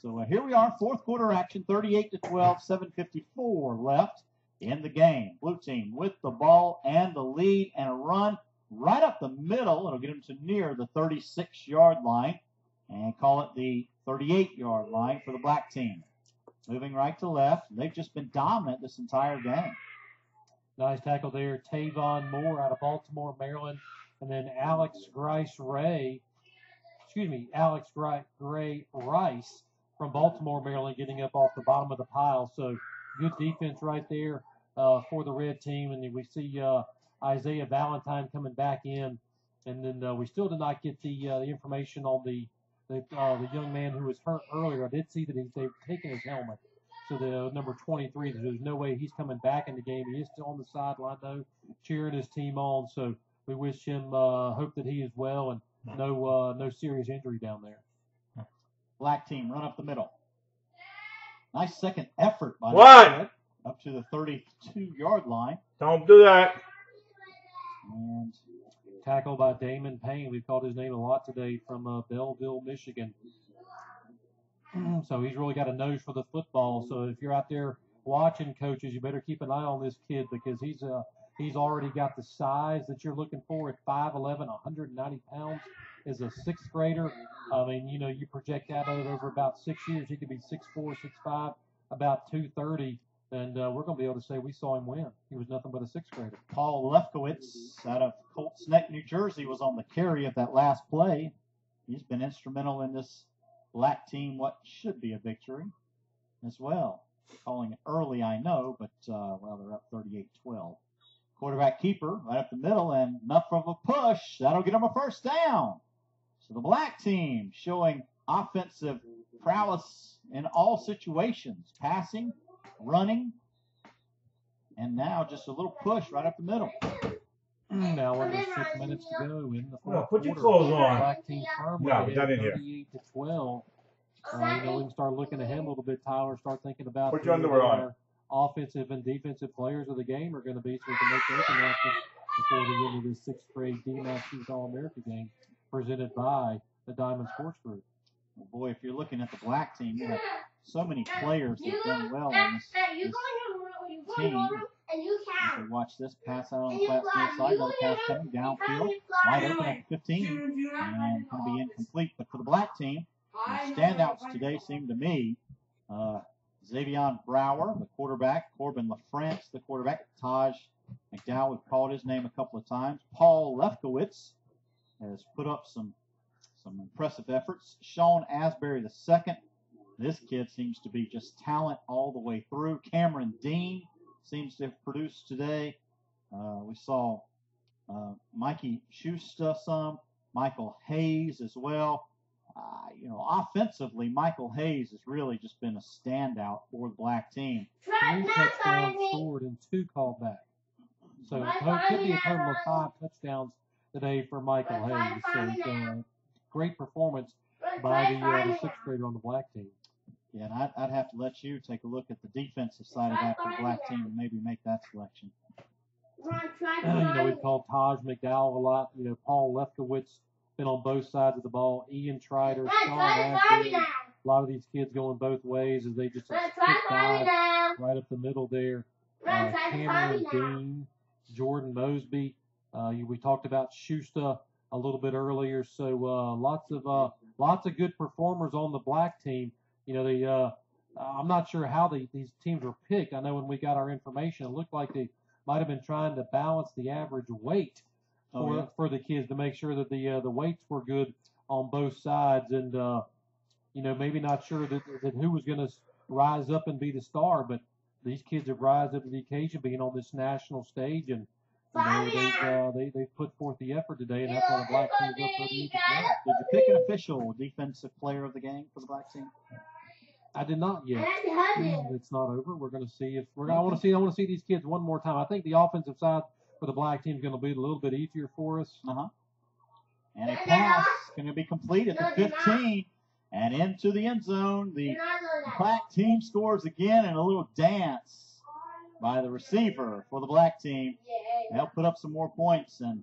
So here we are, fourth quarter action, 38-12, 7:54 left in the game. Blue team with the ball and the lead and a run right up the middle. It'll get them to near the 36-yard line and call it the 38-yard line for the black team. Moving right to left. They've just been dominant this entire game. Nice tackle there. Tavon Moore out of Baltimore, Maryland. And then Alex Gray Rice from Baltimore, Maryland, getting up off the bottom of the pile. So good defense right there for the red team. And then we see Isaiah Valentine coming back in. And then we still did not get the information on the young man who was hurt earlier. I did see that they've taken his helmet. So the number 23, there's no way he's coming back in the game. He is still on the sideline, though, cheering his team on. So we wish him, hope that he is well and no serious injury down there. Black team run up the middle. Nice second effort by the kid up to the 32-yard line. Don't do that. And tackle by Damon Payne. We've called his name a lot today from Belleville, Michigan. So he's really got a nose for the football. So if you're out there watching, coaches, you better keep an eye on this kid because he's already got the size that you're looking for at 5'11", 190 pounds. As a sixth grader, I mean, you project that out over about 6 years. He could be 6'4", 6'5", about 230. And we're going to be able to say we saw him win. He was nothing but a sixth grader. Paul Lefkowitz out of Colts Neck, New Jersey, was on the carry of that last play. He's been instrumental in this black team, what should be a victory as well. Calling it early, I know, but, they're up 38-12. Quarterback keeper right up the middle, and enough of a push. That'll get them a first down. So the black team showing offensive prowess in all situations, passing, running, and now just a little push right up the middle. Now under 6 minutes to go in the fourth put your quarter. clothes on. Black team firmly No, not in here. 38-12. We can start looking ahead a little bit, Tyler. Start thinking about Put your underwear on. Offensive and defensive players of the game are going to be, so we can make those announcements before we get into this sixth grade Dmaxx Youth All-America game presented by the Diamond Sports Group. Well, boy, if you're looking at the black team, you have so many players that have done well on this team. You can watch this pass out on the flat field side, another pass coming downfield, wide open at the 15, and going to be incomplete. But for the black team, the standouts today seem to me Xavion Brower, the quarterback, Corbin LaFrance, the quarterback, Taj McDowell, we've called his name a couple of times. Paul Lefkowitz has put up some impressive efforts. Sean Asbury II, this kid seems to be just talent all the way through. Cameron Dean seems to have produced today. We saw Mikey Schuster some, Michael Hayes as well. Offensively, Michael Hayes has really just been a standout for the black team. 3 touchdowns scored and 2 called back. So it could be a total of 5 touchdowns today for Michael Hayes. So great performance by the sixth grader on the black team. Yeah, and I'd have to let you take a look at the defensive side of that for the black team and maybe make that selection. We've called Taj McDowell a lot. Paul Lefkowitz been on both sides of the ball. Ian Trider, Sean Asbury. A lot of these kids going both ways as they just stick by right up the middle there. Cameron Dean, Jordan Mosby. We talked about Schuster a little bit earlier. So lots of good performers on the black team. I'm not sure how these teams were picked. I know when we got our information, it looked like they might have been trying to balance the average weight for the kids to make sure that the weights were good on both sides. And maybe not sure that who was going to rise up and be the star, but these kids have risen up to the occasion, being on this national stage, and they've put forth the effort today, and that's why the black team's up for the as well. Did you pick an official defensive player of the game for the black team? I did not yet. It's not over. We're going to see if I want to see these kids one more time. I think the offensive side for the black team is going to be a little bit easier for us. And a pass going to be completed at the 15 and into the end zone. The black team scores again, and a little dance by the receiver for the black team. They'll put up some more points, and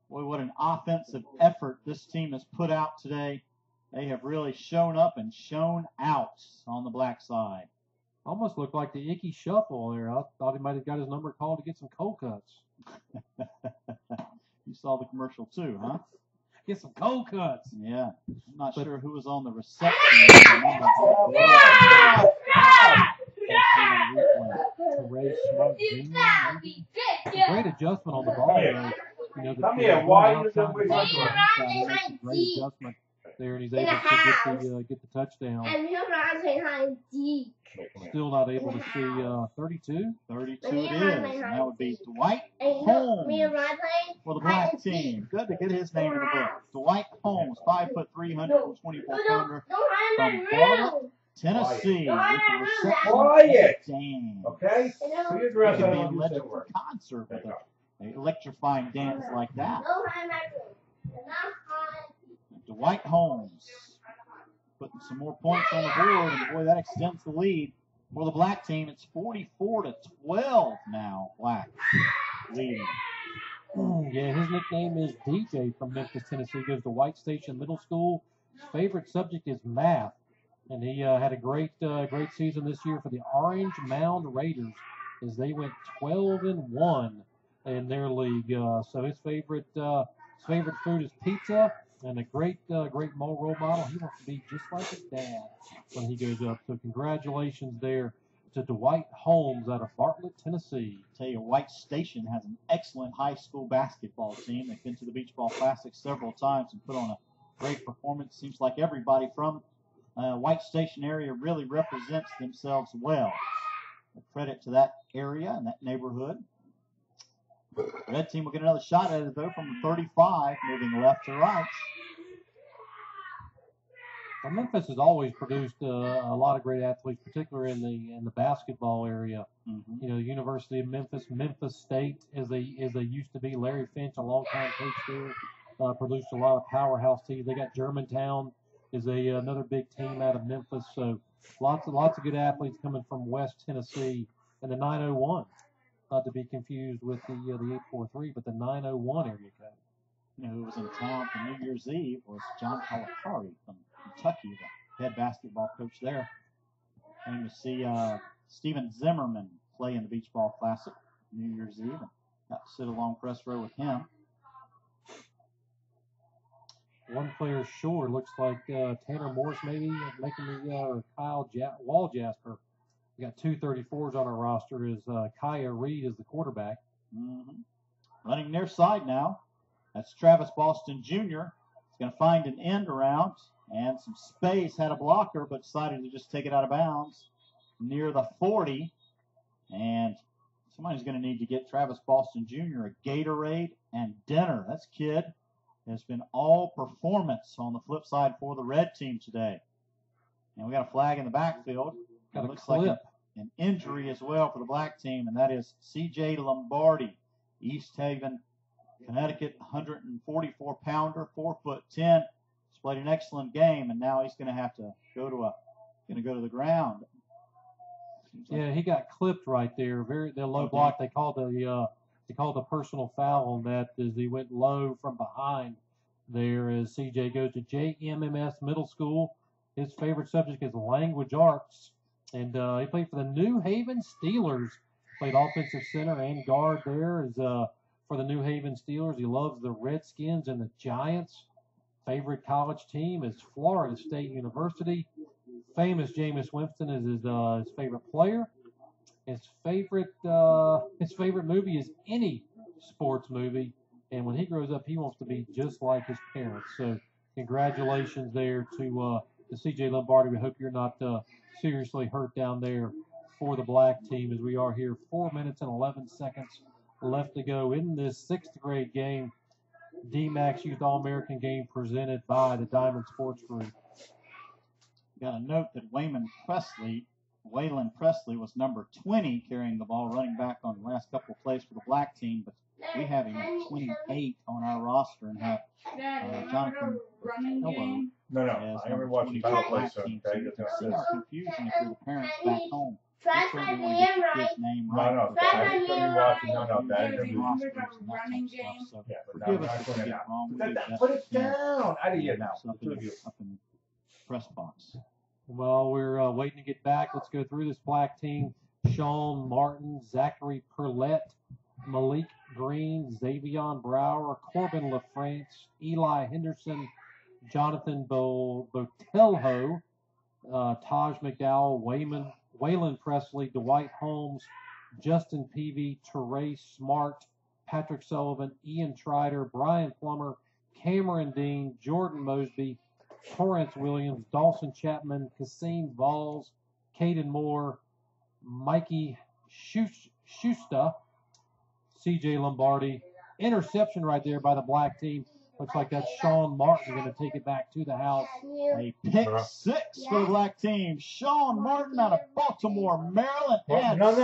boy, what an offensive effort this team has put out today. They have really shown up and shown out on the black side. Almost looked like the Icky Shuffle there. I thought he might have got his number called to get some cold cuts. You saw the commercial too, huh? Get some cold cuts. Yeah. I'm not sure who was on the reception. Great adjustment on the ball. Come here. Why you doing great adjustment there, and he's able to get the touchdown. Still not able to see 32. 32 it is. And that would be Dwight Holmes for the black team. Good to get his name in the book. Dwight Holmes, 5'3", 124-pounder from Florida, Tennessee, with the reception game. Okay? So you could be in legend for concert with an electrifying dance like that. Dwight Holmes putting some more points on the board, and boy, that extends the lead for the black team. It's 44-12 now. Black leading. Yeah, his nickname is DJ from Memphis, Tennessee. He goes to White Station Middle School. His favorite subject is math, and he had a great season this year for the Orange Mound Raiders as they went 12-1 in their league. So his favorite food is pizza. And a great role model. He wants to be just like his dad when he goes up. So congratulations there to Dwight Holmes out of Bartlett, Tennessee. I tell you, White Station has an excellent high school basketball team. They've been to the Beach Ball Classic several times and put on a great performance. Seems like everybody from White Station area really represents themselves well. A credit to that area and that neighborhood. Red team will get another shot at it, though, from the 35, moving left to right. Well, Memphis has always produced a lot of great athletes, particularly in the basketball area. Mm-hmm. The University of Memphis, Memphis State, as they used to be. Larry Finch, a longtime coach there, produced a lot of powerhouse teams. They got Germantown is another big team out of Memphis. So lots of good athletes coming from West Tennessee and the 901. Not to be confused with the 843, but the 901 area code. Who was in town for New Year's Eve was John Calipari from Kentucky, the head basketball coach there. Came to see Steven Zimmerman play in the Beach Ball Classic New Year's Eve, and got to sit along press row with him. One player short, looks like Tanner Morris maybe making the Kyle Waljasper. We got 2 34s on our roster. Is Kaya Reed is the quarterback. Mm-hmm. Running near side now. That's Travis Boston Jr. He's going to find an end around and some space. Had a blocker, but decided to just take it out of bounds near the 40. And somebody's going to need to get Travis Boston Jr. a Gatorade and dinner. That's kid has been all performance on the flip side for the red team today. And we got a flag in the backfield. It looks like an injury as well for the black team, and that is C.J. Lombardi, East Haven, Connecticut, 144-pounder, 4'10". He's played an excellent game, and now he's going to have to go to the ground. Yeah, he got clipped right there. The low block. They called the personal foul on that as he went low from behind. There as C.J. goes to JMMS Middle School. His favorite subject is language arts. And he played for the New Haven Steelers. Played offensive center and guard there. For the New Haven Steelers. He loves the Redskins and the Giants. Favorite college team is Florida State University. Famous Jameis Winston is his favorite player. His favorite movie is any sports movie. And when he grows up, he wants to be just like his parents. So congratulations there to to C.J. Lombardi. We hope you're not seriously hurt down there for the black team as we are here. 4 minutes and 11 seconds left to go in this sixth grade game. Dmaxx Youth All-American game presented by the Diamond Sports Group. Got a note that Waylon Presley was number 20 carrying the ball, running back on the last couple of plays for the black team, but we have him at 28 on our roster and have Jonathan Hello. No, I remember watching title play, so okay. So you can see our confusion if you're the parents back home. I No, I didn't be watching none of that. Forgive us if we get wrong. Put it down. Out of here now. Up in the press box. While we're waiting to get back, let's go through this black team. Sean Martin, Zachary Perlette, Malik Green, Xavion Brower, Corbin LaFrance, Eli Henderson, Jonathan Botelho, Taj McDowell, Waylon Presley, Dwight Holmes, Justin Peavy, Teray Smart, Patrick Sullivan, Ian Trider, Brian Plummer, Cameron Dean, Jordan Mosby, Torrance Williams, Dawson Chapman, Kasim Vols, Caden Moore, Mikey Schuster, C.J. Lombardi. Interception right there by the black team. Looks like that's Sean Martin going to take it back to the house. A pick six for the black team. Sean Martin out of Baltimore, Maryland.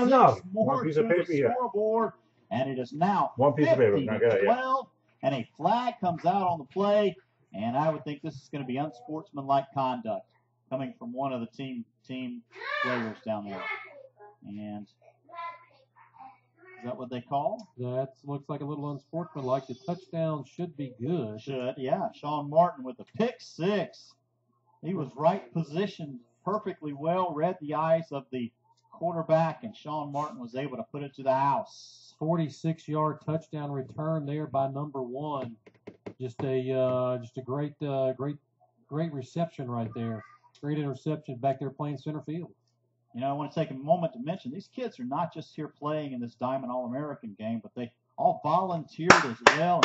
No. One piece of paper here. Scoreboard, and it is now one piece of paper. 12, and a flag comes out on the play. And I would think this is going to be unsportsmanlike conduct coming from one of the team players down there. And is that what they call? That looks like a little unsportsmanlike. The touchdown should be good. Yeah. Sean Martin with the pick six. He was right positioned perfectly well, read the eyes of the quarterback, and Sean Martin was able to put it to the house. 46-yard touchdown return there by number one. Just a great reception right there. Great interception back there playing center field. You know, I want to take a moment to mention these kids are not just here playing in this Diamond All-American game, but they all volunteered as well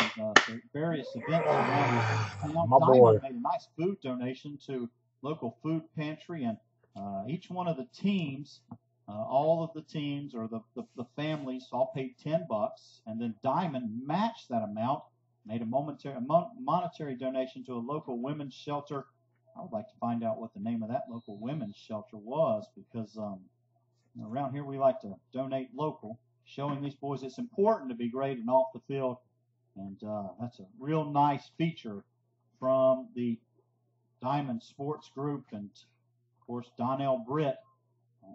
in various events around town. Diamond made a nice food donation to local food pantry, and each one of the teams, all of the teams or the families all paid $10, and then Diamond matched that amount, made a monetary donation to a local women's shelter. I would like to find out what the name of that local women's shelter was, because around here we like to donate local, showing these boys it's important to be great and off the field. And that's a real nice feature from the Diamond Sports Group. And, of course, Donnell Britt,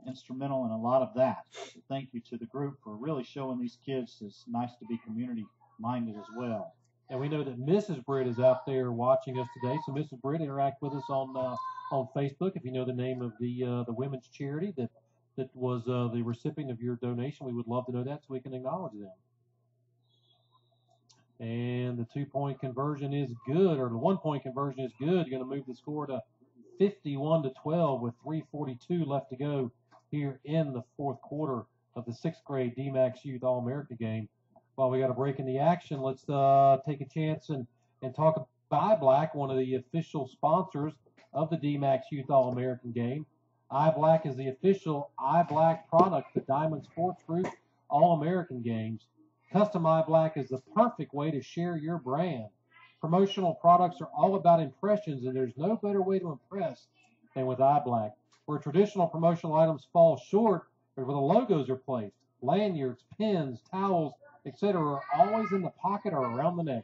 instrumental in a lot of that. So thank you to the group for really showing these kids it's nice to be community-minded as well. And we know that Mrs. Britt is out there watching us today. So, Mrs. Britt, interact with us on Facebook. If you know the name of the women's charity that was the recipient of your donation, we would love to know that so we can acknowledge them. And the 2-point conversion is good, or the 1-point conversion is good. You're going to move the score to 51-12 with 3:42 left to go here in the fourth quarter of the sixth grade Dmaxx Youth All-America game. While we got a break in the action, let's take a chance and talk about iBlack, one of the official sponsors of the Dmaxx Youth All-American game. iBlack is the official iBlack product, the Diamond Sports Group All-American games. Custom iBlack is the perfect way to share your brand. Promotional products are all about impressions, and there's no better way to impress than with iBlack. Where traditional promotional items fall short, but where the logos are placed, lanyards, pins, towels, etc. are always in the pocket or around the neck.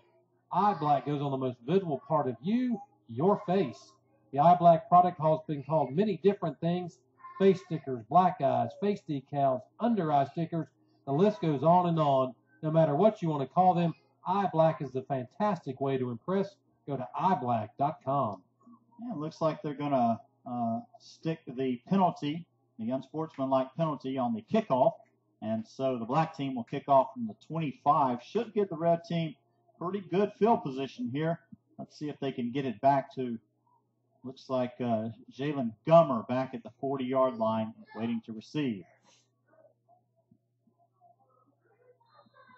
iBlack goes on the most visible part of you, your face. The iBlack product has been called many different things: face stickers, black eyes, face decals, under eye stickers. The list goes on and on. No matter what you want to call them, iBlack is the fantastic way to impress. Go to iblack.com. Yeah, it looks like they're going to stick the penalty, the unsportsmanlike penalty, on the kickoff. And so the black team will kick off from the 25. Should give the red team pretty good field position here. Let's see if they can get it back to, looks like Jalen Gummer back at the 40-yard line waiting to receive.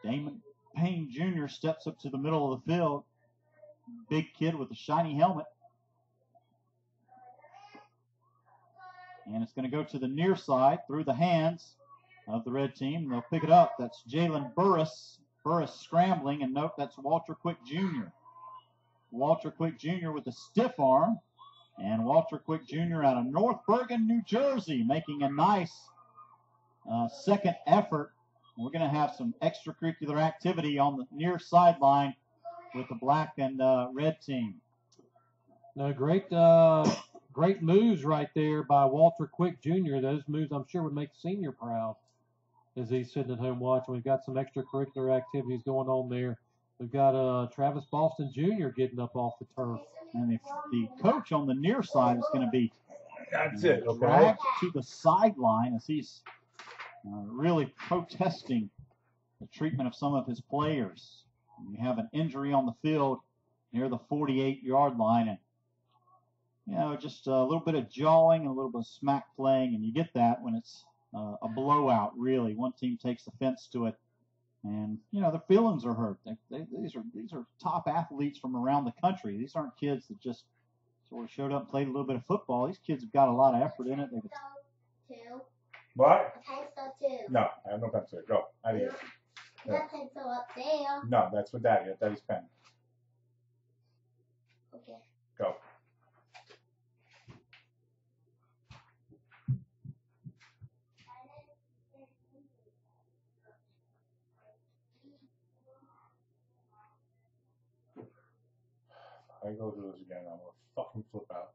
Damon Payne Jr. steps up to the middle of the field. Big kid with a shiny helmet. And it's going to go to the near side through the hands of the red team. They'll pick it up. That's Jalen Burris. Burris scrambling, and note that's Walter Quick Jr. Walter Quick Jr. with a stiff arm. And Walter Quick Jr. out of North Bergen, New Jersey, making a nice second effort. We're going to have some extracurricular activity on the near sideline with the black and red team. No, great moves right there by Walter Quick Jr. Those moves, I'm sure, would make Senior proud as he's sitting at home watching. We've got some extracurricular activities going on there. We've got Travis Boston Jr. getting up off the turf. And the coach on the near side is going to be okay. dragged to the sideline as he's really protesting the treatment of some of his players. We have an injury on the field near the 48-yard line, and just a little bit of jawing and a little bit of smack playing, and you get that when it's a blowout. Really, one team takes offense to it, and their feelings are hurt. These are top athletes from around the country. These aren't kids that just sort of showed up and played a little bit of football. These kids have got a lot of effort in it. What? A pencil too. No, I have no pencil. Go. Out of here. That pencil up there. No, that's for Daddy. That's Daddy's pen. Okay. Go. I go do this again, I'm gonna fucking flip out.